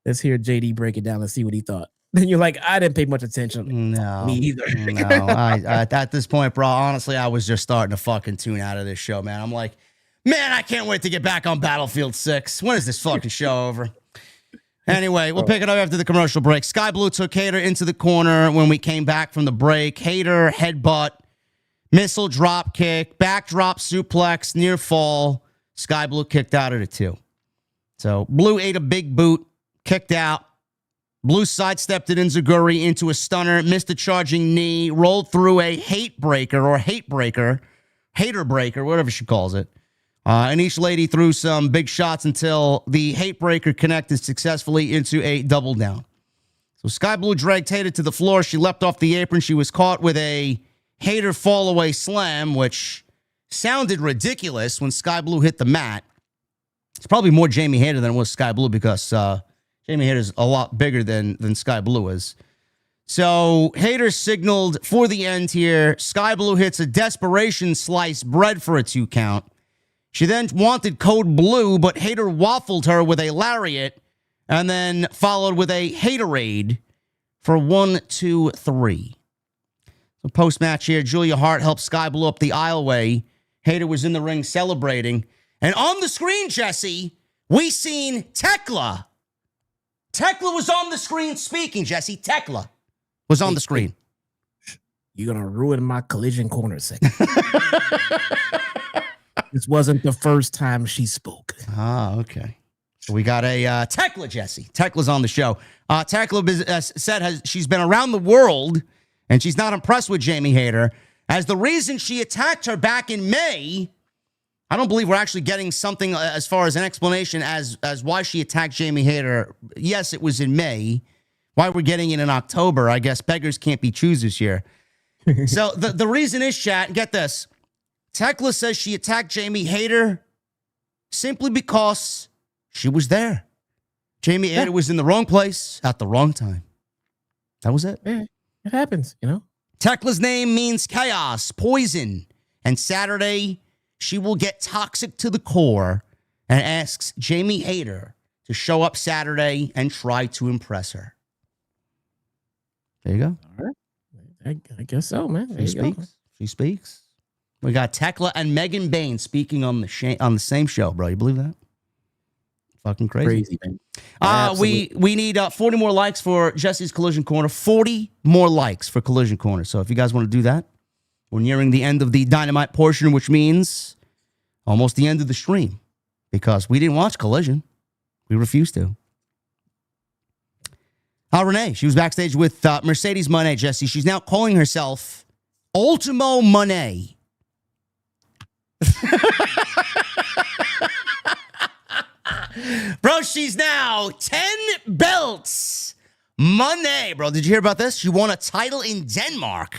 Let's hear JD break it down and see what he thought. Then you're like, I didn't pay much attention. No, me either. No, I at this point, bro, honestly, I was just starting to fucking tune out of this show, man. I'm like, man, I can't wait to get back on Battlefield 6. When is this fucking show over? Anyway, we'll pick it up after the commercial break. Sky Blue took Hater into the corner when we came back from the break. Hater, headbutt, missile drop kick, backdrop suplex, near fall. Sky Blue kicked out at a 2. So Blue ate a big boot, kicked out. Blue sidestepped it in Zaguri into a stunner, missed a charging knee, rolled through a hater breaker, whatever she calls it. And each lady threw some big shots until the hate breaker connected successfully into a double down. So Sky Blue dragged Hater to the floor. She leapt off the apron. She was caught with a Hater fall away slam, which sounded ridiculous when Sky Blue hit the mat. It's probably more Jamie Hater than it was Sky Blue because Jamie Hater is a lot bigger than Sky Blue is. So Hater signaled for the end here. Sky Blue hits a desperation sliced bread for a 2 count. She then wanted code blue, but Hater waffled her with a lariat and then followed with a Haterade for 1, 2, 3. So post-match here, Julia Hart helped Sky Blue up the aisleway. Hater was in the ring celebrating. And on the screen, Jesse, we seen Tekla. Tekla was on the screen speaking, Jesse. Tekla was on the screen. You're going to ruin my Collision Corner segment. This wasn't the first time she spoke. Ah, okay. So we got a Tekla, Jesse. Tekla's on the show. Tekla said she's been around the world, and she's not impressed with Jamie Hater. As the reason she attacked her back in May, I don't believe we're actually getting something as far as an explanation as why she attacked Jamie Hater. Yes, it was in May. Why we're getting it in October, I guess beggars can't be choosers here. So the reason is, chat, get this. Tekla says she attacked Jamie Hater simply because she was there. Jamie Hater was in the wrong place at the wrong time. That was it. Yeah, it happens, you know. Tekla's name means chaos, poison. And Saturday, she will get toxic to the core and asks Jamie Hater to show up Saturday and try to impress her. There you go. All right. I guess so, man. There She speaks. She speaks. We got Tekla and Megan Bain speaking on the same show, bro. You believe that? Fucking crazy man. We need 40 more likes for Jesse's Collision Corner. 40 more likes for Collision Corner. So if you guys want to do that, we're nearing the end of the Dynamite portion, which means almost the end of the stream because we didn't watch Collision. We refused to. Renee, she was backstage with Mercedes Moné, Jesse. She's now calling herself Ultimo Moné. Bro, she's now 10 belts. Moné, bro. Did you hear about this? She won a title in Denmark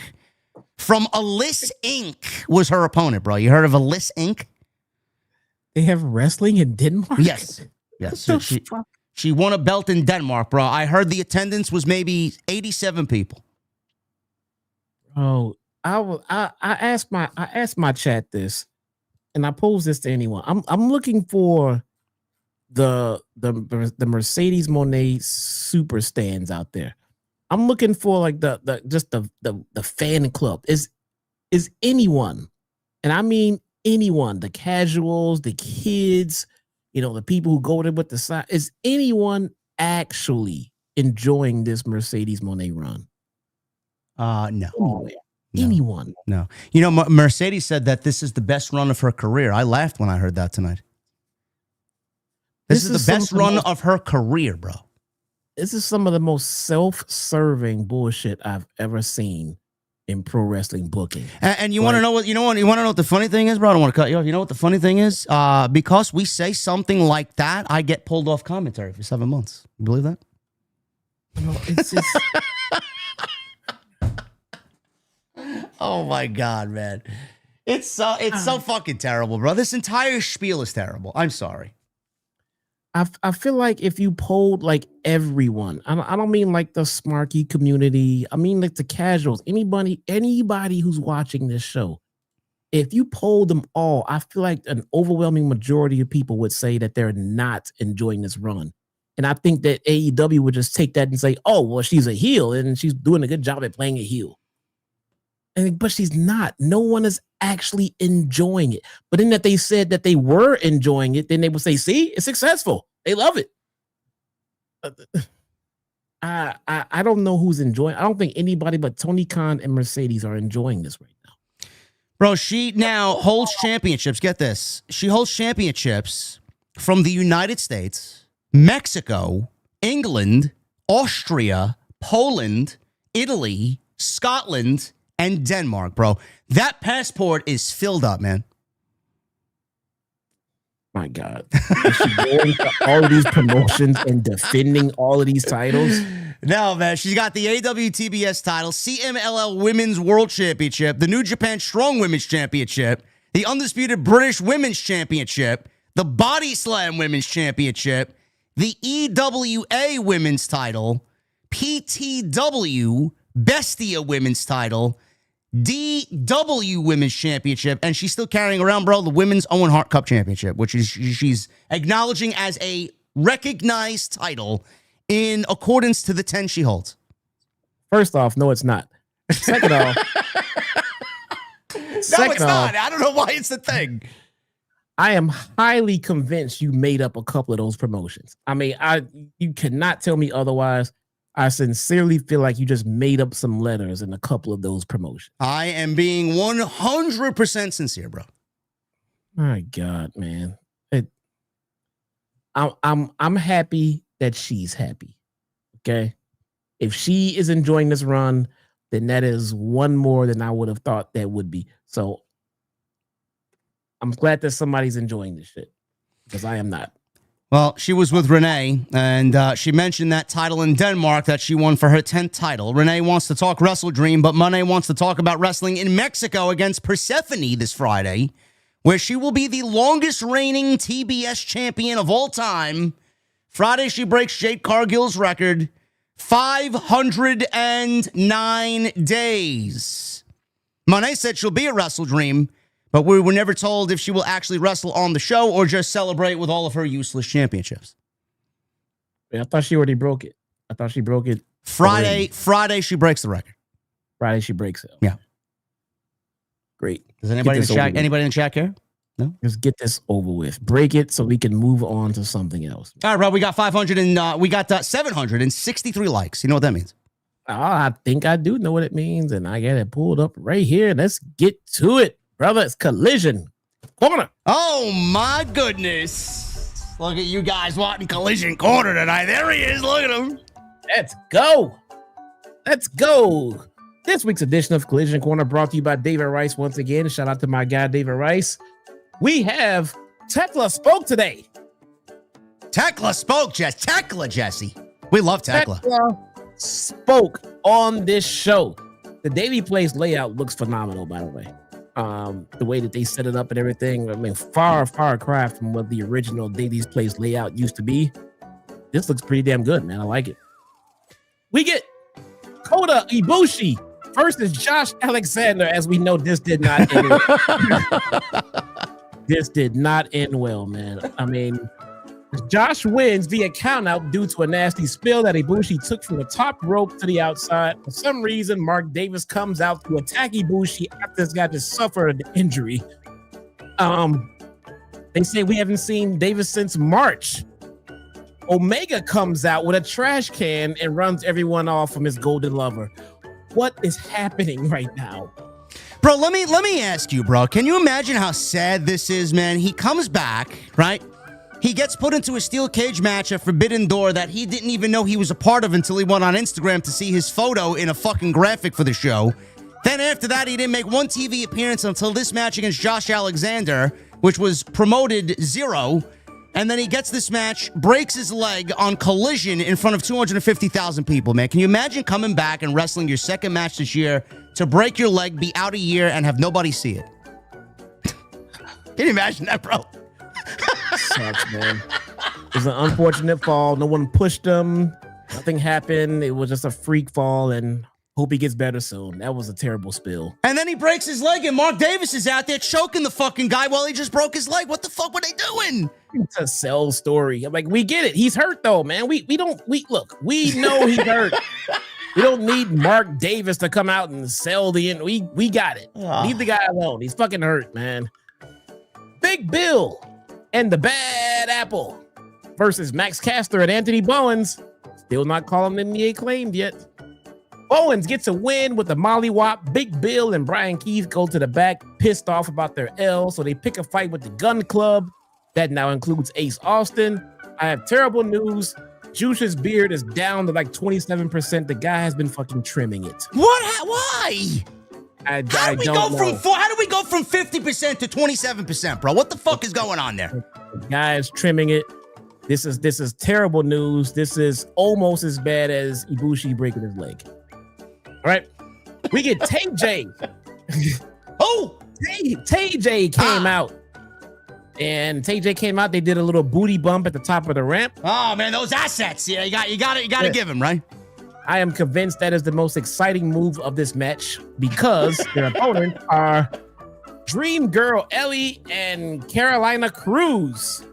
from Alice Inc. was her opponent, bro. You heard of Alice Inc.? They have wrestling in Denmark? Yes. She won a belt in Denmark, bro. I heard the attendance was maybe 87 people. Oh, I asked my chat this, and I posed this to anyone. I'm looking for the Mercedes Moné super stands out there. I'm looking for like the fan club. Is anyone, and I mean anyone, the casuals, the kids, you know, the people who go there with the side, is anyone actually enjoying this Mercedes Moné run? No. Anywhere. Anyone? No. You know, Mercedes said that this is the best run of her career. I laughed when I heard that tonight. This is the best run of her career, bro. This is some of the most self-serving bullshit I've ever seen in pro wrestling booking. And you want to know what? You want to know what the funny thing is, bro? I don't want to cut you off. You know what the funny thing is? Because we say something like that, I get pulled off commentary for 7 months. You believe that? It's just Oh my God, man. It's so fucking terrible, bro. This entire spiel is terrible. I'm sorry. I feel like if you polled like everyone, I don't mean like the Smarky community. I mean like the casuals, anybody who's watching this show. If you polled them all, I feel like an overwhelming majority of people would say that they're not enjoying this run. And I think that AEW would just take that and say, oh, well, she's a heel and she's doing a good job at playing a heel. But she's not. No one is actually enjoying it. But in that they said that they were enjoying it, then they would say, see, it's successful. They love it. I don't know who's enjoying. I don't think anybody but Tony Khan and Mercedes are enjoying this right now. Bro, she now holds championships. Get this. She holds championships from the United States, Mexico, England, Austria, Poland, Italy, Scotland, and Denmark, bro. That passport is filled up, man. My God. Is she going to all of these promotions and defending all of these titles? No, man. She's got the AWTBS title, CMLL Women's World Championship, the New Japan Strong Women's Championship, the Undisputed British Women's Championship, the Body Slam Women's Championship, the EWA Women's title, PTW Bestia Women's title, DW Women's Championship, and she's still carrying around, bro, the Women's Owen Hart Cup Championship, which is she's acknowledging as a recognized title in accordance to the 10 she holds. First off, no, it's not. Second off, it's not. I don't know why it's the thing. I am highly convinced you made up a couple of those promotions. I mean, you cannot tell me otherwise. I sincerely feel like you just made up some letters in a couple of those promotions. I am being 100% sincere, bro. My God, man. I'm happy that she's happy. Okay. If she is enjoying this run, then that is one more than I would have thought that would be. So I'm glad that somebody's enjoying this shit because I am not. Well, she was with Renee, and she mentioned that title in Denmark that she won for her 10th title. Renee wants to talk WrestleDream, but Monet wants to talk about wrestling in Mexico against Persephone this Friday, where she will be the longest reigning TBS champion of all time. Friday, she breaks Jade Cargill's record, 509 days. Monet said she'll be at WrestleDream, but we were never told if she will actually wrestle on the show or just celebrate with all of her useless championships. I thought she already broke it. I thought she broke it. Friday, she breaks the record. Friday, she breaks it. Yeah. Great. Does anybody in the chat care? No? Just get this over with. Break it so we can move on to something else. All right, bro. We got 763 likes. You know what that means? I think I do know what it means, and I got it pulled up right here. Let's get to it. Brother, it's Collision Corner. Oh, my goodness. Look at you guys watching Collision Corner tonight. There he is. Look at him. Let's go. Let's go. This week's edition of Collision Corner brought to you by David Rice once again. Shout out to my guy, David Rice. We have Tekla spoke today. Tekla spoke, Jesse. We love Tekla. Tekla spoke on this show. The Davey Place layout looks phenomenal, by the way. The way that they set it up and everything, I mean, far cry from what the original Davies Place layout used to be. This looks pretty damn good, man. I like it. We get Kota Ibushi versus Josh Alexander. As we know, this did not end well. This did not end well, man. I mean, Josh wins via countout due to a nasty spill that Ibushi took from the top rope to the outside. For some reason, Mark Davis comes out to attack Ibushi after this guy just suffered an injury. They say we haven't seen Davis since March. Omega comes out with a trash can and runs everyone off from his golden lover. What is happening right now? Bro, let me ask you, bro. Can you imagine how sad this is, man? He comes back, right? He gets put into a steel cage match at Forbidden Door that he didn't even know he was a part of until he went on Instagram to see his photo in a fucking graphic for the show. Then after that, he didn't make one TV appearance until this match against Josh Alexander, which was promoted 0. And then he gets this match, breaks his leg on Collision in front of 250,000 people, man. Can you imagine coming back and wrestling your second match this year to break your leg, be out a year, and have nobody see it? Can you imagine that, bro? Sucks, man. It was an unfortunate fall. No one pushed him. Nothing happened. It was just a freak fall, and hope he gets better soon. That was a terrible spill. And then he breaks his leg, and Mark Davis is out there choking the fucking guy while he just broke his leg. What the fuck were they doing? It's a sell story. I'm like, we get it. He's hurt though, man. We look. We know he's hurt. We don't need Mark Davis to come out and sell the end. We got it. Leave the guy alone. He's fucking hurt, man. Big Bill and the Bad Apple versus Max Caster and Anthony Bowens. Still not calling them the Acclaimed yet. Bowens gets a win with the mollywop. Big Bill and Brian Keith go to the back, pissed off about their L, so they pick a fight with the Gun Club. That now includes Ace Austin. I have terrible news. Juice's beard is down to like 27%. The guy has been fucking trimming it. What? Why? I How do we don't go know. how do we go from 50% to 27%, bro? What the fuck is going on there? The guy is trimming it. This is terrible news. This is almost as bad as Ibushi breaking his leg. All right, we get Tay J. Oh, Tay J came out, and Tay J came out. They did a little booty bump at the top of the ramp. oh man, those assets. Yeah, you got to give him, right? I am convinced that is the most exciting move of this match because their opponents are Dream Girl Ellie and Carolina Cruz.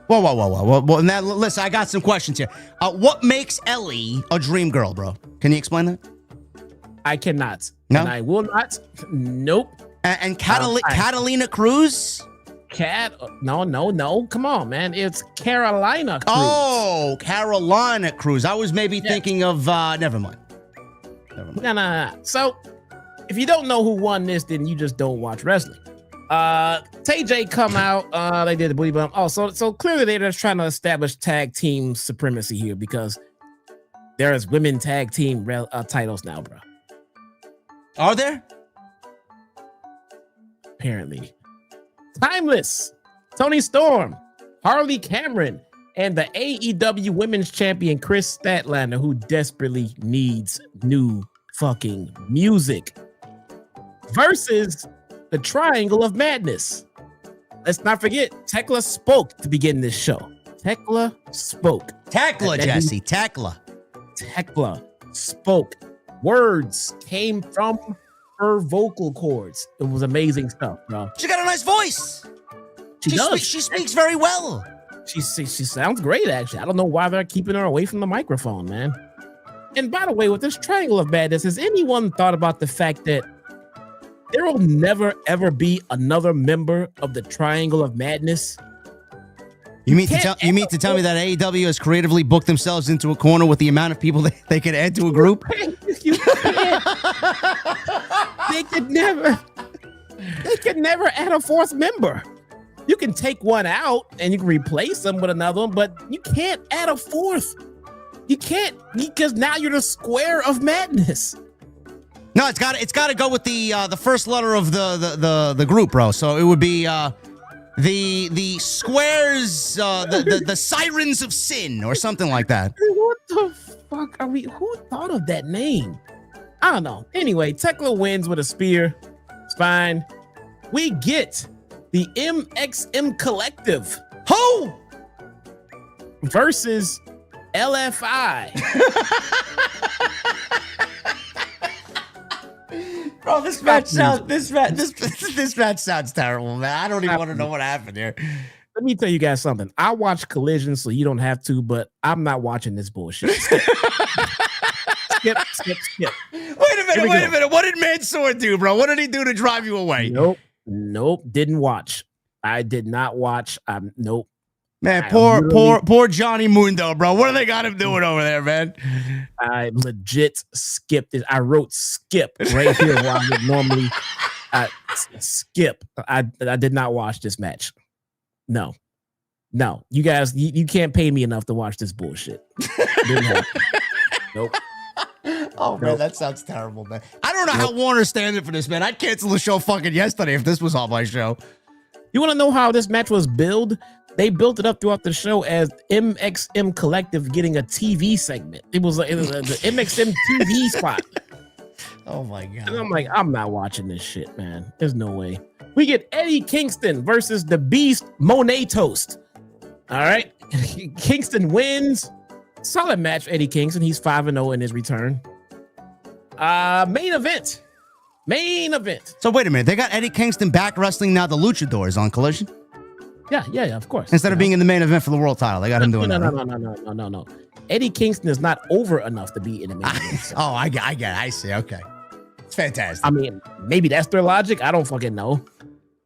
Whoa. Now, listen, I got some questions here. What makes Ellie a dream girl, bro? Can you explain that? I cannot. No? And I will not. Nope. And Catalina Cruz? No. Come on, man. It's Carolina Cruz. Oh, Carolina Cruz. I was maybe thinking of, never mind. No. So, if you don't know who won this, then you just don't watch wrestling. Tay J come out. They did the booty bump. Oh, so clearly they're just trying to establish tag team supremacy here because there is women tag team titles now, bro. Are there? Apparently. Timeless, Tony Storm, Harley Cameron, and the AEW Women's Champion Chris Statlander, who desperately needs new fucking music, versus the Triangle of Madness. Let's not forget, Tekla spoke to begin this show. Tekla spoke. Tekla, Jesse. Tekla spoke. Words came from her vocal cords. It was amazing stuff, bro. She got a nice voice. She speaks very well. She sounds great, actually. I don't know why they're keeping her away from the microphone, man. And by the way, with this Triangle of Madness, has anyone thought about the fact that there will never, ever be another member of the Triangle of Madness? You mean to tell me that AEW has creatively booked themselves into a corner with the amount of people they could add to a group? You can't. They could never add a fourth member. You can take one out and you can replace them with another one, but you can't add a fourth. You can't, because now you're the Square of Madness. No, it's got to go with the first letter of the group, bro. So it would be the squares, the Sirens of Sin or something like that. What the fuck are we? Who thought of that name? I don't know. Anyway, Tekla wins with a spear. It's fine. We get the MXM Collective. Who? Versus LFI. Bro, this match sounds terrible, man. I don't even want to know what happened here. Let me tell you guys something. I watch Collision, so you don't have to, but I'm not watching this bullshit. Skip. Wait a minute. What did Mansoor do, bro? What did he do to drive you away? Nope. Didn't watch. I did not watch. Nope. Man, poor Johnny Mundo, bro. What do they got him doing over there, man? I legit skipped it. I wrote skip right here while I would normally skip. I did not watch this match. No. You guys, you can't pay me enough to watch this bullshit. Didn't happen. Nope. Oh, man, that sounds terrible, man. I don't know how Warner's standing for this, man. I'd cancel the show fucking yesterday if this was on my show. You want to know how this match was billed? they built it up throughout the show as MXM Collective getting a TV segment. It was the MXM TV spot. Oh my God. And I'm like, I'm not watching this shit, man. There's no way. We get Eddie Kingston versus the Beast Monet Toast. All right. Kingston wins. Solid match for Eddie Kingston. He's 5-0 in his return. Main event. So wait a minute. They got Eddie Kingston back wrestling now the Luchadors on Collision? Yeah, of course. Instead of being in the main event for the world title. They got him doing that. No. Eddie Kingston is not over enough to be in the main event. So. Oh, I get it. I see. Okay. It's fantastic. I mean, maybe that's their logic. I don't fucking know.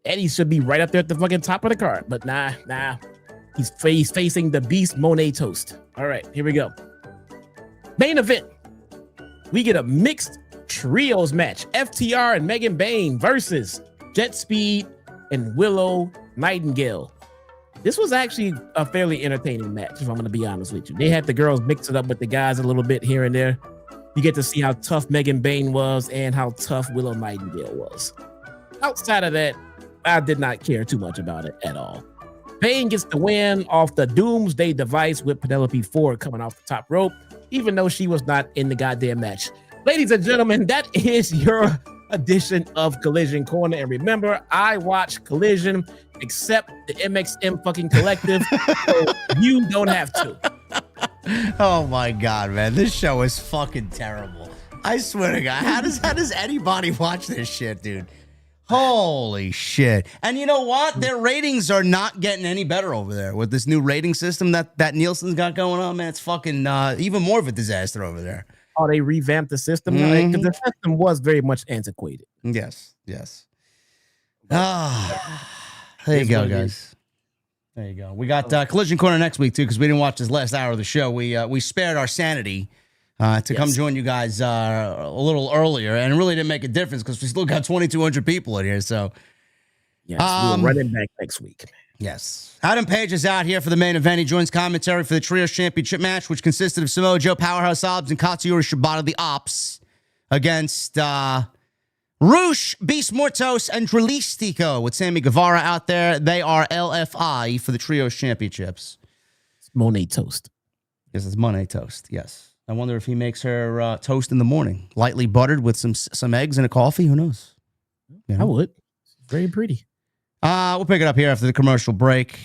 Eddie should be right up there at the fucking top of the card. But nah. He's facing the Beast Monet Toast. All right, here we go. Main event. We get a mixed trios match. FTR and Megan Bayne versus Jet Speed and Willow Nightingale. This was actually a fairly entertaining match, if I'm going to be honest with you. They had the girls mix it up with the guys a little bit here and there. You get to see how tough Megan Bayne was and how tough Willow Nightingale was. Outside of that, I did not care too much about it at all. Bayne gets the win off the Doomsday Device with Penelope Ford coming off the top rope, even though she was not in the goddamn match. Ladies and gentlemen, that is your edition of Collision Corner. And remember, I watch Collision except the MXM fucking Collective, so you don't have to. Oh my God, man. This show is fucking terrible. I swear to God. How does anybody watch this shit, dude? Holy shit. And you know what? Their ratings are not getting any better over there with this new rating system that Nielsen's got going on, man. It's fucking even more of a disaster over there. Oh, they revamped the system? Because the system was very much antiquated. Yes. There you go, guys. There you go. We got Collision Corner next week, too, because we didn't watch this last hour of the show. We spared our sanity to come join you guys a little earlier, and it really didn't make a difference because we still got 2,200 people in here. So, yes, we're running back next week. Yes. Adam Page is out here for the main event. He joins commentary for the Trios Championship match, which consisted of Samoa Joe, Powerhouse Hobbs, and Katsuyori Shibata, the Ops, against Roosh, Beast Mortos, and Dralistico with Sammy Guevara out there. They are LFI for the Trios Championships. It's Monet Toast. Yes, it's Monet Toast. Yes. I wonder if he makes her toast in the morning, lightly buttered with some eggs and a coffee. Who knows? You know? I would. Very pretty. We'll pick it up here after the commercial break.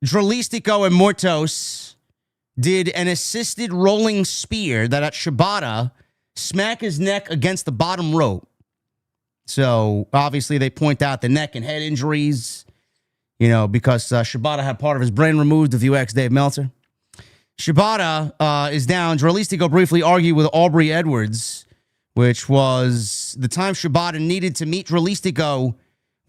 Dralistico and Mortos did an assisted rolling spear that at Shibata smack his neck against the bottom rope. So obviously they point out the neck and head injuries, because Shibata had part of his brain removed, if you ask Dave Meltzer. Shibata is down. Dralistico briefly argued with Aubrey Edwards, which was the time Shibata needed to meet Dralistico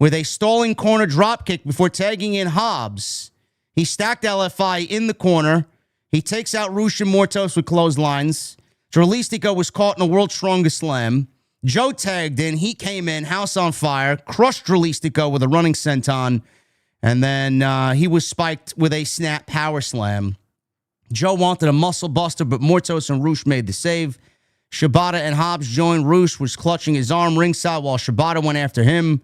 with a stalling corner dropkick before tagging in Hobbs. He stacked LFI in the corner. He takes out Roosh and Mortos with clotheslines. Dralistico was caught in a World's Strongest Slam. Joe tagged in. He came in, house on fire, crushed Dralistico with a running senton, and then he was spiked with a snap power slam. Joe wanted a muscle buster, but Mortos and Roosh made the save. Shibata and Hobbs joined. Roosh was clutching his arm ringside while Shibata went after him.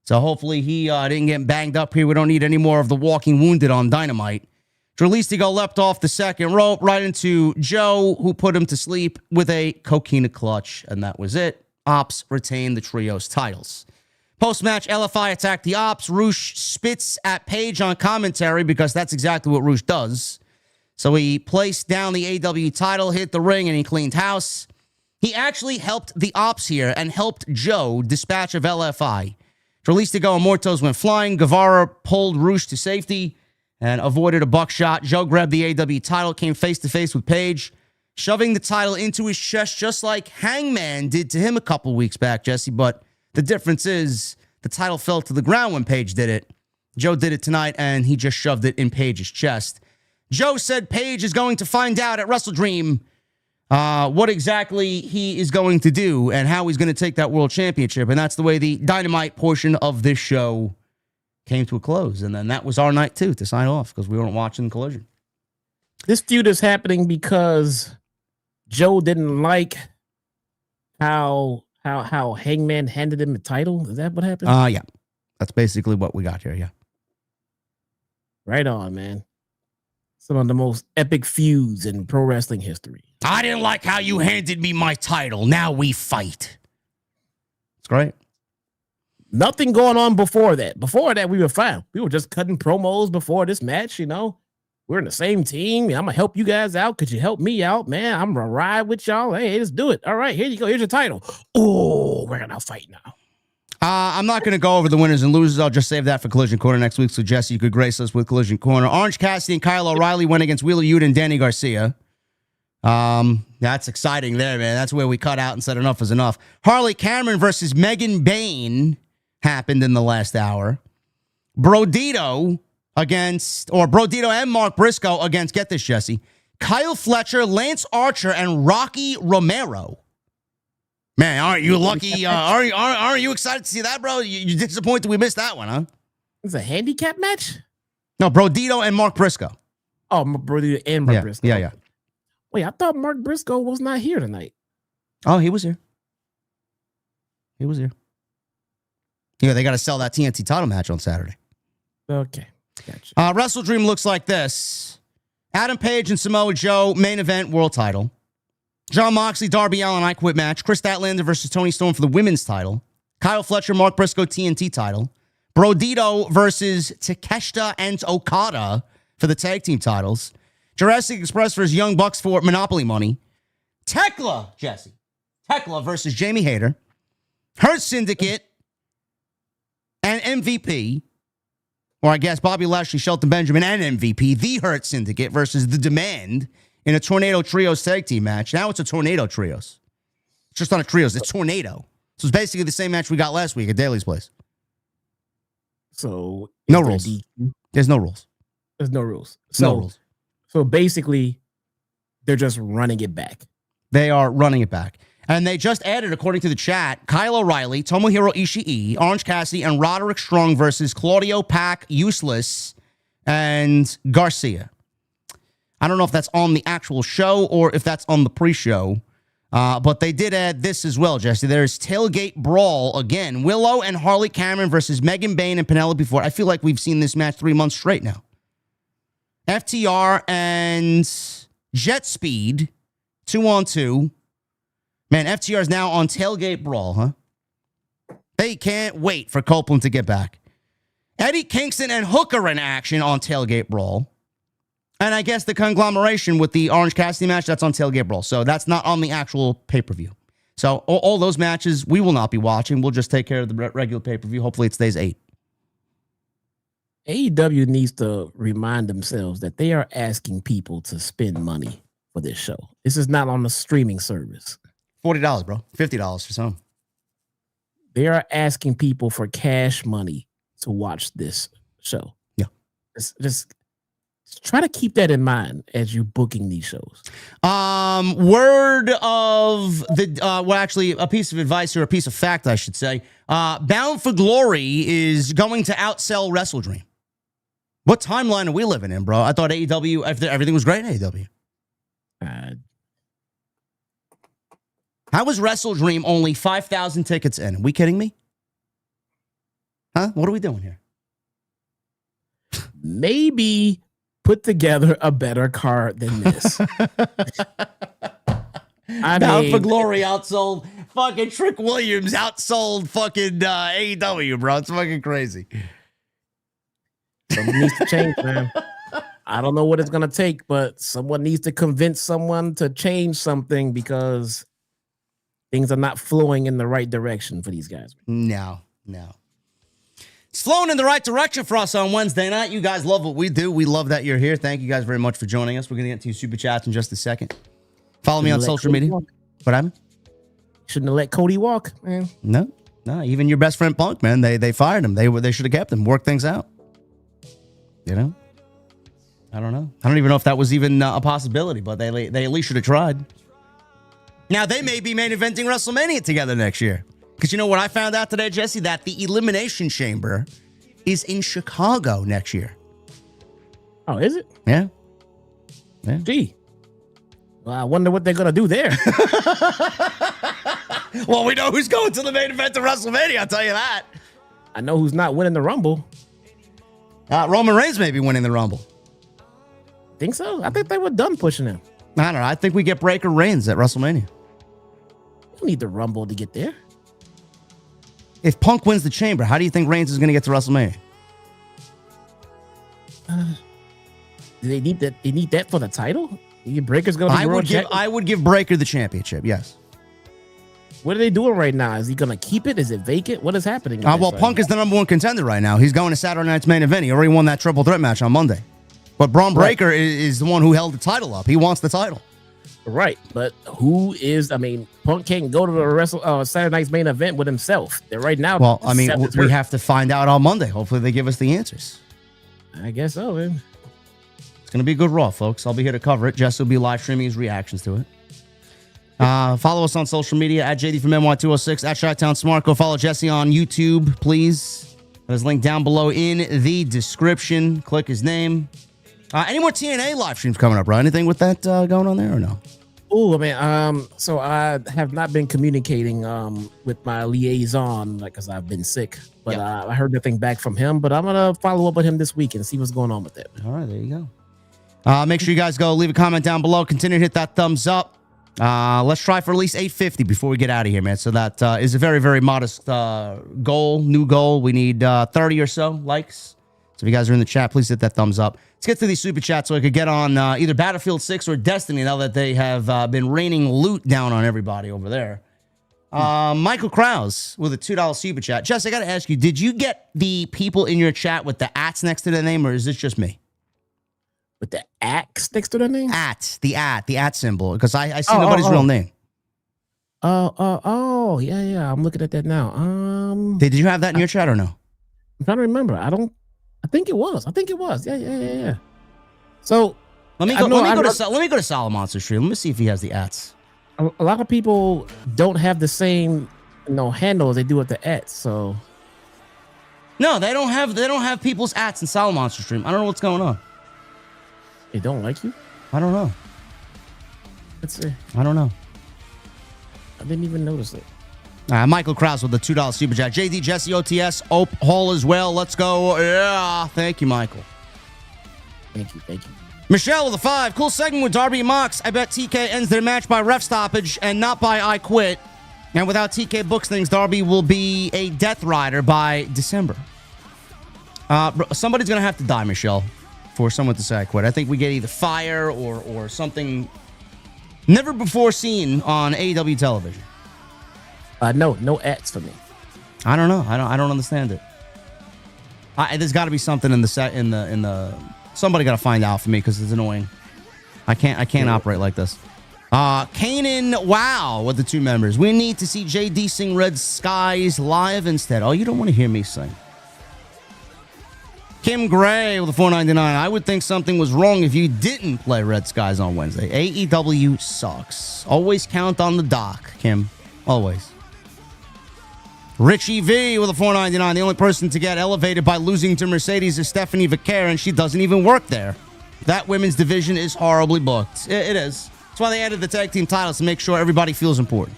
So hopefully he didn't get banged up here. We don't need any more of the walking wounded on Dynamite. Dralistico leapt off the second rope right into Joe, who put him to sleep with a coquina clutch, and that was it. Ops retained the Trios titles. Post-match, LFI attacked the Ops. Roosh spits at Page on commentary because that's exactly what Roosh does. So he placed down the AEW title, hit the ring, and he cleaned house. He actually helped the Ops here and helped Joe dispatch of LFI. Dralistico and Mortos went flying. Guevara pulled Roosh to safety and avoided a buckshot. Joe grabbed the AEW title, came face-to-face with Page, shoving the title into his chest just like Hangman did to him a couple weeks back, Jesse. But the difference is the title fell to the ground when Page did it. Joe did it tonight, and he just shoved it in Page's chest. Joe said Page is going to find out at WrestleDream what exactly he is going to do and how he's going to take that world championship. And that's the way the Dynamite portion of this show came to a close. And then that was our night, too, to sign off because we weren't watching Collision. This feud is happening because Joe didn't like how Hangman handed him the title. Is that what happened? Yeah. That's basically what we got here, yeah. Right on, man. Some of the most epic feuds in pro wrestling history. I didn't like how you handed me my title. Now we fight. It's great. Nothing going on before that. Before that, we were fine. We were just cutting promos before this match, you know. We're in the same team. I'm gonna help you guys out. Could you help me out, man? I'm gonna ride with y'all. Hey, let's do it. All right, here you go. Here's your title. Oh, we're gonna fight now. I'm not going to go over the winners and losers. I'll just save that for Collision Corner next week. So, Jesse, you could grace us with Collision Corner. Orange Cassidy and Kyle O'Reilly went against Wheeler Yuta and Danny Garcia. That's exciting there, man. That's where we cut out and said enough is enough. Harley Cameron versus Megan Bayne happened in the last hour. Brodito and Mark Briscoe against, get this, Jesse, Kyle Fletcher, Lance Archer, and Rocky Romero. Man, aren't you lucky? Aren't you excited to see that, bro? You're disappointed we missed that one, huh? It's a handicap match? No, Brodito and Mark Briscoe. Oh, Brodito and Mark Briscoe. Yeah. Wait, I thought Mark Briscoe was not here tonight. Oh, he was here. Yeah, they got to sell that TNT title match on Saturday. Okay, gotcha. WrestleDream looks like this. Adam Page and Samoa Joe, main event, world title. John Moxley, Darby Allin, I Quit match. Chris Statlander versus Tony Storm for the women's title. Kyle Fletcher, Mark Briscoe, TNT title. Brodito versus Takeshita and Okada for the tag team titles. Jurassic Express versus Young Bucks for Monopoly money. Tekla versus Jamie Hayter. Hurt Syndicate and MVP. Or I guess Bobby Lashley, Shelton Benjamin, and MVP. The Hurt Syndicate versus The Demand in a Tornado Trios tag team match. Now it's a Tornado Trios. It's just not a Trios. It's Tornado. So it's basically the same match we got last week at Daly's place. So no rules. There's no rules. There's no rules. No rules. So basically, they're just running it back. They are running it back. And they just added, according to the chat, Kyle O'Reilly, Tomohiro Ishii, Orange Cassidy, and Roderick Strong versus Claudio Pac, Useless, and Garcia. I don't know if that's on the actual show or if that's on the pre-show, but they did add this as well, Jesse. There's Tailgate Brawl again. Willow and Harley Cameron versus Megan Bayne and Penelope Ford. I feel like we've seen this match 3 months straight now. FTR and Jet Speed, 2-on-2. Man, FTR is now on Tailgate Brawl, huh? They can't wait for Copeland to get back. Eddie Kingston and Hooker in action on Tailgate Brawl. And I guess the conglomeration with the Orange Cassidy match, that's on Tailgate Brawl. So that's not on the actual pay-per-view. So all those matches we will not be watching. We'll just take care of the regular pay-per-view. Hopefully it stays 8. AEW needs to remind themselves that they are asking people to spend money for this show. This is not on the streaming service. $40, bro. $50 for some. They are asking people for cash money to watch this show. Yeah. Just try to keep that in mind as you're booking these shows. Word of the, actually a piece of advice or a piece of fact, I should say. Bound for Glory is going to outsell WrestleDream. What timeline are we living in, bro? I thought AEW, everything was great in AEW. How was WrestleDream only 5,000 tickets in? Are we kidding me? Huh? What are we doing here? Maybe put together a better card than this. Bound for Glory outsold fucking Trick Williams, outsold fucking AEW, bro. It's fucking crazy. Something needs to change, man. I don't know what it's going to take, but someone needs to convince someone to change something because things are not flowing in the right direction for these guys. No. It's flowing in the right direction for us on Wednesday night. You guys love what we do. We love that you're here. Thank you guys very much for joining us. We're going to get to super chats in just a second. Follow me on social media. What happened? Shouldn't have let Cody walk, man. No. Even your best friend Punk, man. They fired him. They should have kept him. Worked things out. You know? I don't know. I don't even know if that was even a possibility, but they at least should have tried. Now, they may be main eventing WrestleMania together next year. Because you know what I found out today, Jesse? That the Elimination Chamber is in Chicago next year. Oh, is it? Yeah. Gee. Well, I wonder what they're going to do there. Well, we know who's going to the main event of WrestleMania, I'll tell you that. I know who's not winning the Rumble. Roman Reigns may be winning the Rumble. Think so? I think they were done pushing him. I don't know. I think we get Breaker Reigns at WrestleMania. You don't need the Rumble to get there. If Punk wins the Chamber, how do you think Reigns is going to get to WrestleMania? Do they need that? They need that for the title? Breaker's going to be world champion? I would give Breaker the championship, yes. What are they doing right now? Is he going to keep it? Is it vacant? What is happening? Well, Punk is the number one contender right now. He's going to Saturday Night's main event. He already won that triple threat match on Monday. But Braun Breaker is the one who held the title up. He wants the title. Right. But who is, I mean, Punk can't go to the Saturday Night's main event with himself. They're right now. Well, I mean, we have to find out on Monday. Hopefully they give us the answers. I guess so, man. It's going to be a good Raw, folks. I'll be here to cover it. Jess will be live streaming his reactions to it. Follow us on social media at JDfromNY206, at Chi-Town Smart. Go follow Jesse on YouTube, please. There's a link down below in the description. Click his name. Any more TNA live streams coming up, bro? Anything with that going on there or no? Oh, man. So I have not been communicating with my liaison, like, because I've been sick. But I heard nothing back from him. But I'm going to follow up with him this week and see what's going on with it. All right, there you go. Make sure you guys go leave a comment down below. Continue to hit that thumbs up. Let's try for at least 850 before we get out of here, man. So that is a very, very modest goal, new goal. We need 30 or so likes. So if you guys are in the chat, please hit that thumbs up. Let's get to these super chats so I could get on either Battlefield 6 or Destiny now that they have been raining loot down on everybody over there. Michael Krause with a $2 super chat. Jess, I got to ask you, did you get the people in your chat with the ats next to their name, or is this just me? With the axe next to their name? The at symbol, because I see nobody's real name. Yeah. I'm looking at that now. Did you have that in your chat or no? I'm trying to remember. I think it was. Yeah. So let me go to Solomonster Street. Let me see if he has the ats. A lot of people don't have the same handle as they do at the ats. So no, they don't have people's ats in Solomonster Stream. I don't know what's going on. They don't like you? I don't know. Let's see. I don't know. I didn't even notice it. Michael Krause with the $2 super chat. JD, Jesse, OTS, Ope, Hall as well. Let's go. Yeah. Thank you, Michael. Thank you. Michelle with a 5. Cool segment with Darby and Mox. I bet TK ends their match by ref stoppage and not by I quit. And without TK books things, Darby will be a death rider by December. Somebody's going to have to die, Michelle, for someone to say I quit. I think we get either fire or something never before seen on AEW television. No ats for me. I don't know. I don't understand it. There's got to be something in the set in the. Somebody got to find out for me because it's annoying. I can't operate like this. Kanan, wow, with the 2 members. We need to see JD sing Red Skies live instead. Oh, you don't want to hear me sing. Kim Gray with a $4.99. I would think something was wrong if you didn't play Red Skies on Wednesday. AEW sucks. Always count on the doc, Kim. Always. Richie V with a $4.99. The only person to get elevated by losing to Mercedes is Stephanie Vaquer, and she doesn't even work there. That women's division is horribly booked. It is. That's why they added the tag team titles, to make sure everybody feels important.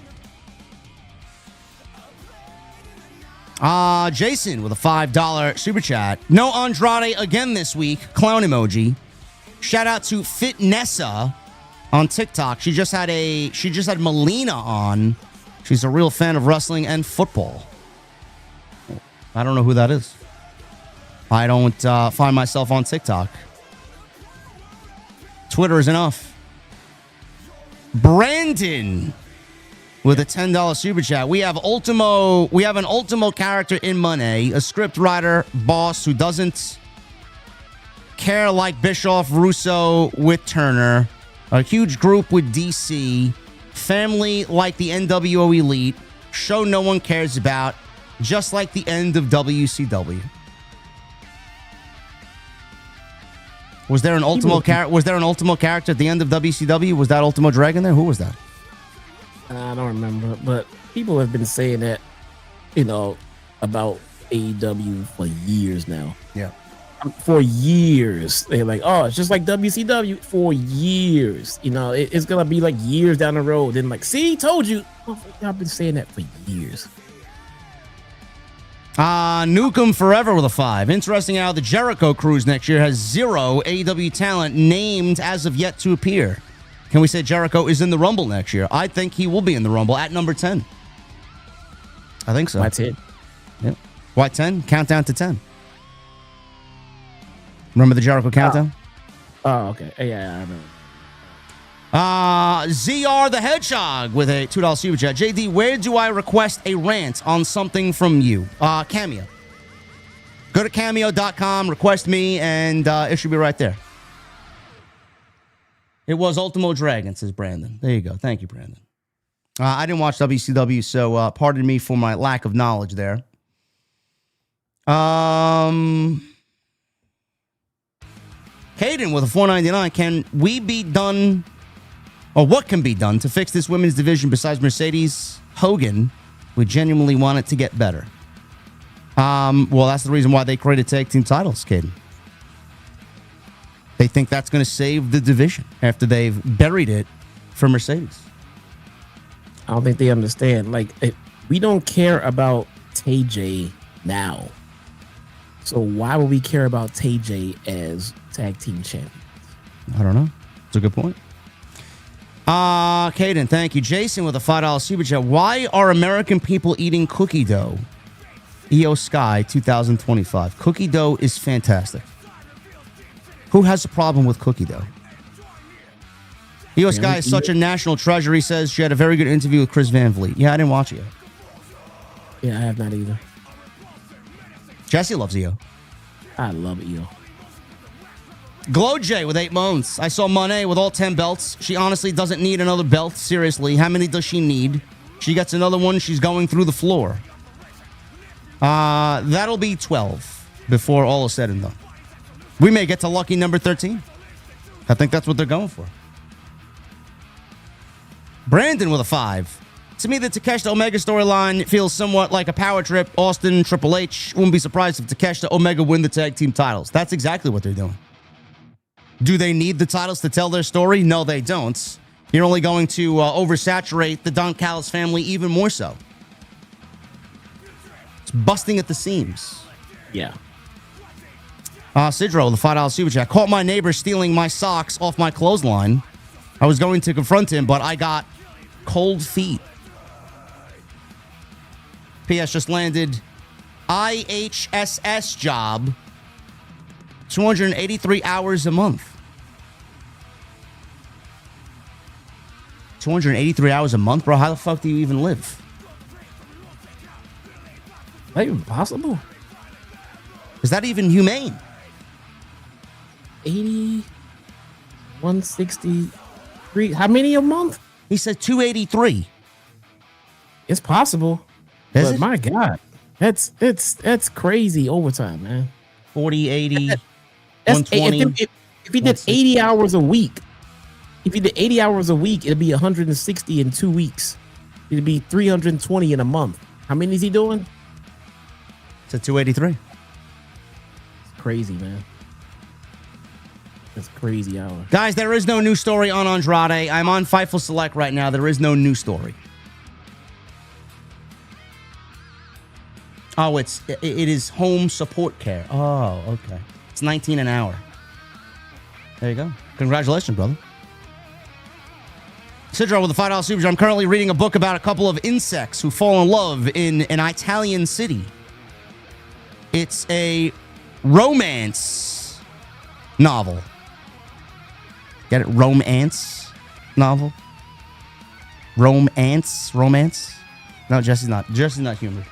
Jason with a $5 super chat. No Andrade again this week. Clown emoji. Shout out to Fitnessa on TikTok. She just had Melina on. She's a real fan of wrestling and football. I don't know who that is. I don't find myself on TikTok. Twitter is enough. Brandon with a $10 super chat. We have an Ultimo character in Monet, a script writer boss who doesn't care like Bischoff, Russo with Turner, a huge group with DC, family like the NWO Elite, show no one cares about, just like the end of WCW. Was there an Ultimo character at the end of WCW? Was that Ultimo Dragon there? Who was that? I don't remember, but people have been saying that, about AEW for years now. Yeah. For years. They're like, oh, it's just like WCW for years. It's going to be like years down the road. Then like, see, told you. I've been saying that for years. Nukem Forever with a 5. Interesting how the Jericho Cruise next year has 0 AEW talent named as of yet to appear. Can we say Jericho is in the Rumble next year? I think he will be in the Rumble at number 10. I think so. That's it. Yep. Why 10? Countdown to 10. Remember the Jericho countdown? Oh, okay. Yeah, I remember. ZR the Hedgehog with a $2 super chat. JD, where do I request a rant on something from you? Cameo. Go to cameo.com, request me, and it should be right there. It was Ultimo Dragon, says Brandon. There you go. Thank you, Brandon. I didn't watch WCW, so pardon me for my lack of knowledge there. Caden with a $4.99. Can we be done, or what can be done to fix this women's division besides Mercedes Hogan? We genuinely want it to get better. Well, that's the reason why they created tag team titles, Caden. They think that's going to save the division after they've buried it for Mercedes. I don't think they understand. Like, we don't care about TJ now. So why would we care about TJ as tag team champion? I don't know. It's a good point. Caden, thank you. Jason with a $5 super chat. Why are American people eating cookie dough? EO Sky 2025. Cookie dough is fantastic. Who has a problem with cookie dough? EO Sky is such a national treasure. He says she had a very good interview with Chris Van Vliet. Yeah, I didn't watch it yet. Yeah, I have not either. Jesse loves EO. I love EO. Glow J with 8 months. I saw Monet with all 10 belts. She honestly doesn't need another belt. Seriously, how many does she need? She gets another one, she's going through the floor. That'll be 12 before all is said and done. We may get to lucky number 13. I think that's what they're going for. Brandon with a 5. To me, the Takeshita Omega storyline feels somewhat like a power trip. Austin, Triple H. Wouldn't be surprised if Takeshita Omega win the tag team titles. That's exactly what they're doing. Do they need the titles to tell their story? No, they don't. You're only going to oversaturate the Don Callis family even more so. It's busting at the seams. Yeah. Sidro, the $5 super chat. Caught my neighbor stealing my socks off my clothesline. I was going to confront him, but I got cold feet. PS just landed IHSS job. 283 hours a month. 283 hours a month, bro? How the fuck do you even live? Is that even possible? Is that even humane? 80, 163. How many a month? He said 283. It's possible. Is But it? my God, that's crazy overtime, man. 40, 80, That's 120. If he did 80 hours a week, if he did 80 hours a week, it'd be 160 in 2 weeks. It'd be 320 in a month. How many is he doing? It's a 283. It's crazy, man. That's crazy hours. Guys, there is no new story on Andrade. I'm on Fightful Select right now. There is no new story. Oh, it is home support care. Oh, okay. It's $19 an hour. There you go. Congratulations, brother. Sidro with a $5 super chat. I'm currently reading a book about a couple of insects who fall in love in an Italian city. It's a romance novel. Get it? Romance novel? Romance? No, Jesse's not humored.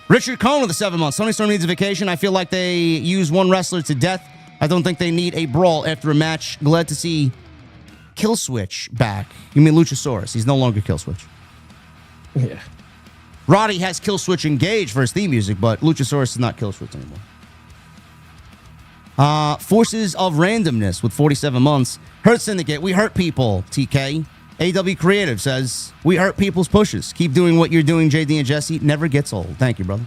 Richard Cohn with the 7 months. Tony Storm needs a vacation. I feel like they use one wrestler to death. I don't think they need a brawl after a match. Glad to see Killswitch back. You mean Luchasaurus? He's no longer Killswitch. Yeah. Roddy has Killswitch engaged for his theme music, but Luchasaurus is not Killswitch anymore. Forces of Randomness with 47 months. Hurt Syndicate. We hurt people, TK. AW Creative says, we hurt people's pushes. Keep doing what you're doing, JD and Jesse. Never gets old. Thank you, brother.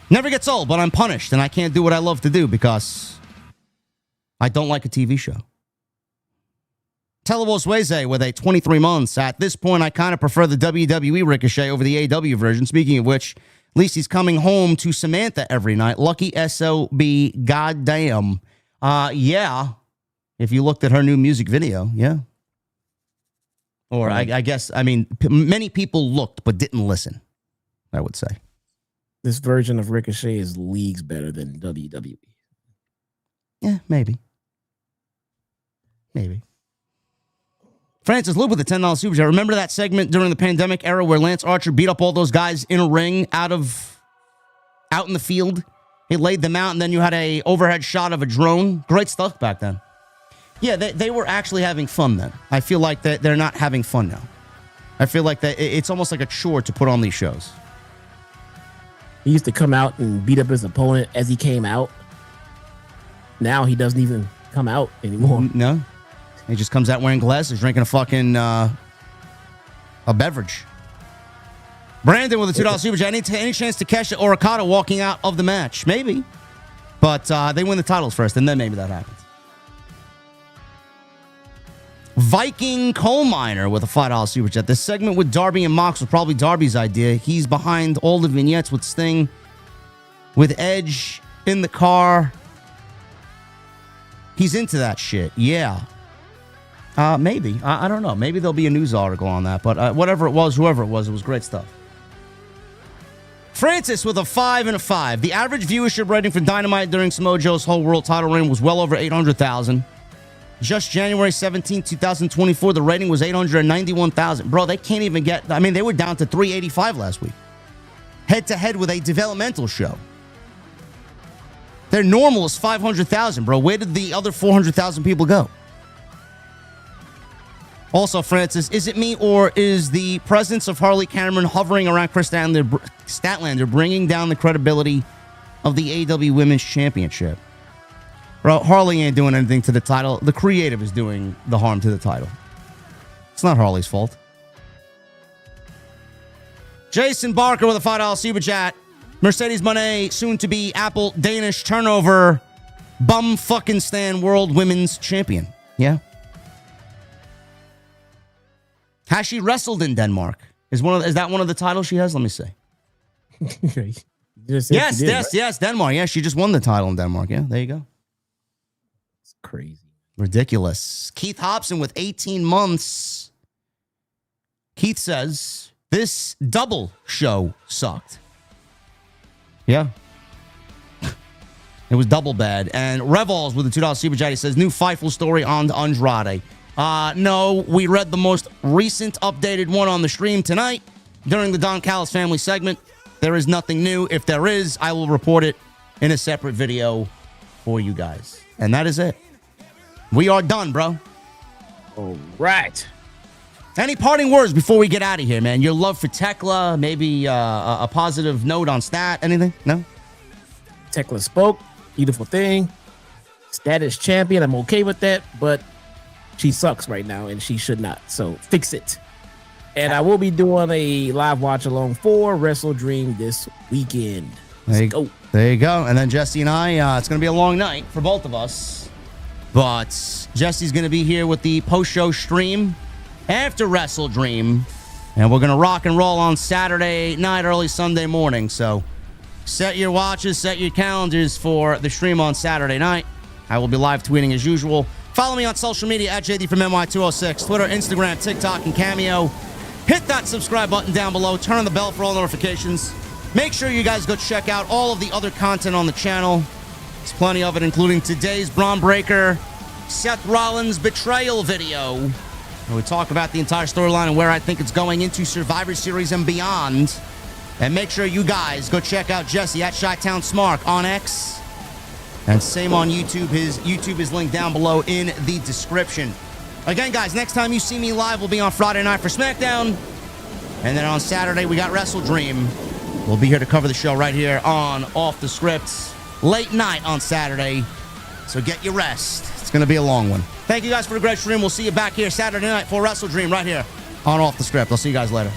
Never gets old, but I'm punished, and I can't do what I love to do because I don't like a TV show. Televos Weze with a 23 months. At this point, I kind of prefer the WWE Ricochet over the AEW version. Speaking of which, at least he's coming home to Samantha every night. Lucky SOB, goddamn. Yeah. If you looked at her new music video, yeah. Or I guess, I mean, many people looked but didn't listen, I would say. This version of Ricochet is leagues better than WWE. Yeah, maybe. Francis Lube with the $10 super chat. Remember that segment during the pandemic era where Lance Archer beat up all those guys in a ring out in the field? He laid them out, and then you had a overhead shot of a drone. Great stuff back then. Yeah, they were actually having fun then. I feel like they're not having fun now. I feel like it's almost like a chore to put on these shows. He used to come out and beat up his opponent as he came out. Now he doesn't even come out anymore. No. He just comes out wearing glasses, drinking a fucking a beverage. Brandon with a $2 super chat. Any chance to Kesha or Okada walking out of the match? Maybe. But they win the titles first, and then maybe that happens. Viking Coal Miner with a $5 super chat. This segment with Darby and Mox was probably Darby's idea. He's behind all the vignettes with Sting, with Edge in the car. He's into that shit. Yeah. Maybe. I don't know. Maybe there'll be a news article on that. But whatever it was, whoever it was great stuff. Francis with a 5 and a 5. The average viewership rating for Dynamite during Samoa Joe's whole world title reign was well over 800,000. Just January 17, 2024, the rating was 891,000. Bro, they can't even get... I mean, they were down to 385 last week. Head-to-head with a developmental show. Their normal is 500,000, bro. Where did the other 400,000 people go? Also, Francis, is it me or is the presence of Harley Cameron hovering around Chris Statlander bringing down the credibility of the AEW Women's Championship? Bro, Harley ain't doing anything to the title. The creative is doing the harm to the title. It's not Harley's fault. Jason Barker with a $5 super chat. Mercedes Moné, soon to be Apple Danish turnover bum fucking Stan World Women's Champion. Yeah. Has she wrestled in Denmark? Is that one of the titles she has? Let me see. Yes, Denmark. Yeah, she just won the title in Denmark. Yeah, there you go. It's crazy. Ridiculous. Keith Hobson with 18 months. Keith says, this double show sucked. Yeah. It was double bad. And Revols with a $2 super chat, he says, new Fightful story on Andrade. No, we read the most recent updated one on the stream tonight during the Don Callis family segment. There is nothing new. If there is, I will report it in a separate video for you guys. And that is it. We are done, bro. All right. Any parting words before we get out of here, man? Your love for Tekla, maybe a positive note on Stat, anything? No? Tekla spoke. Beautiful thing. Stat is champion. I'm okay with that, but she sucks right now, and she should not. So fix it. And I will be doing a live watch along for WrestleDream this weekend. Let's go. There you go. And then Jesse and I, it's going to be a long night for both of us. But Jesse's going to be here with the post-show stream after WrestleDream. And we're going to rock and roll on Saturday night, early Sunday morning. So set your watches, set your calendars for the stream on Saturday night. I will be live tweeting as usual. Follow me on social media at JDfromNY206, Twitter, Instagram, TikTok, and Cameo. Hit that subscribe button down below. Turn on the bell for all notifications. Make sure you guys go check out all of the other content on the channel. There's plenty of it, including today's Braun Breaker, Seth Rollins betrayal video. And we talk about the entire storyline and where I think it's going into Survivor Series and beyond. And make sure you guys go check out Jesse at Chi-Town Smark on X. And same on YouTube. His YouTube is linked down below in the description. Again, guys, next time you see me live will be on Friday night for SmackDown. And then on Saturday, we got WrestleDream. We'll be here to cover the show right here on Off the Script. Late night on Saturday. So get your rest. It's going to be a long one. Thank you guys for the great stream. We'll see you back here Saturday night for WrestleDream right here on Off the Script. I'll see you guys later.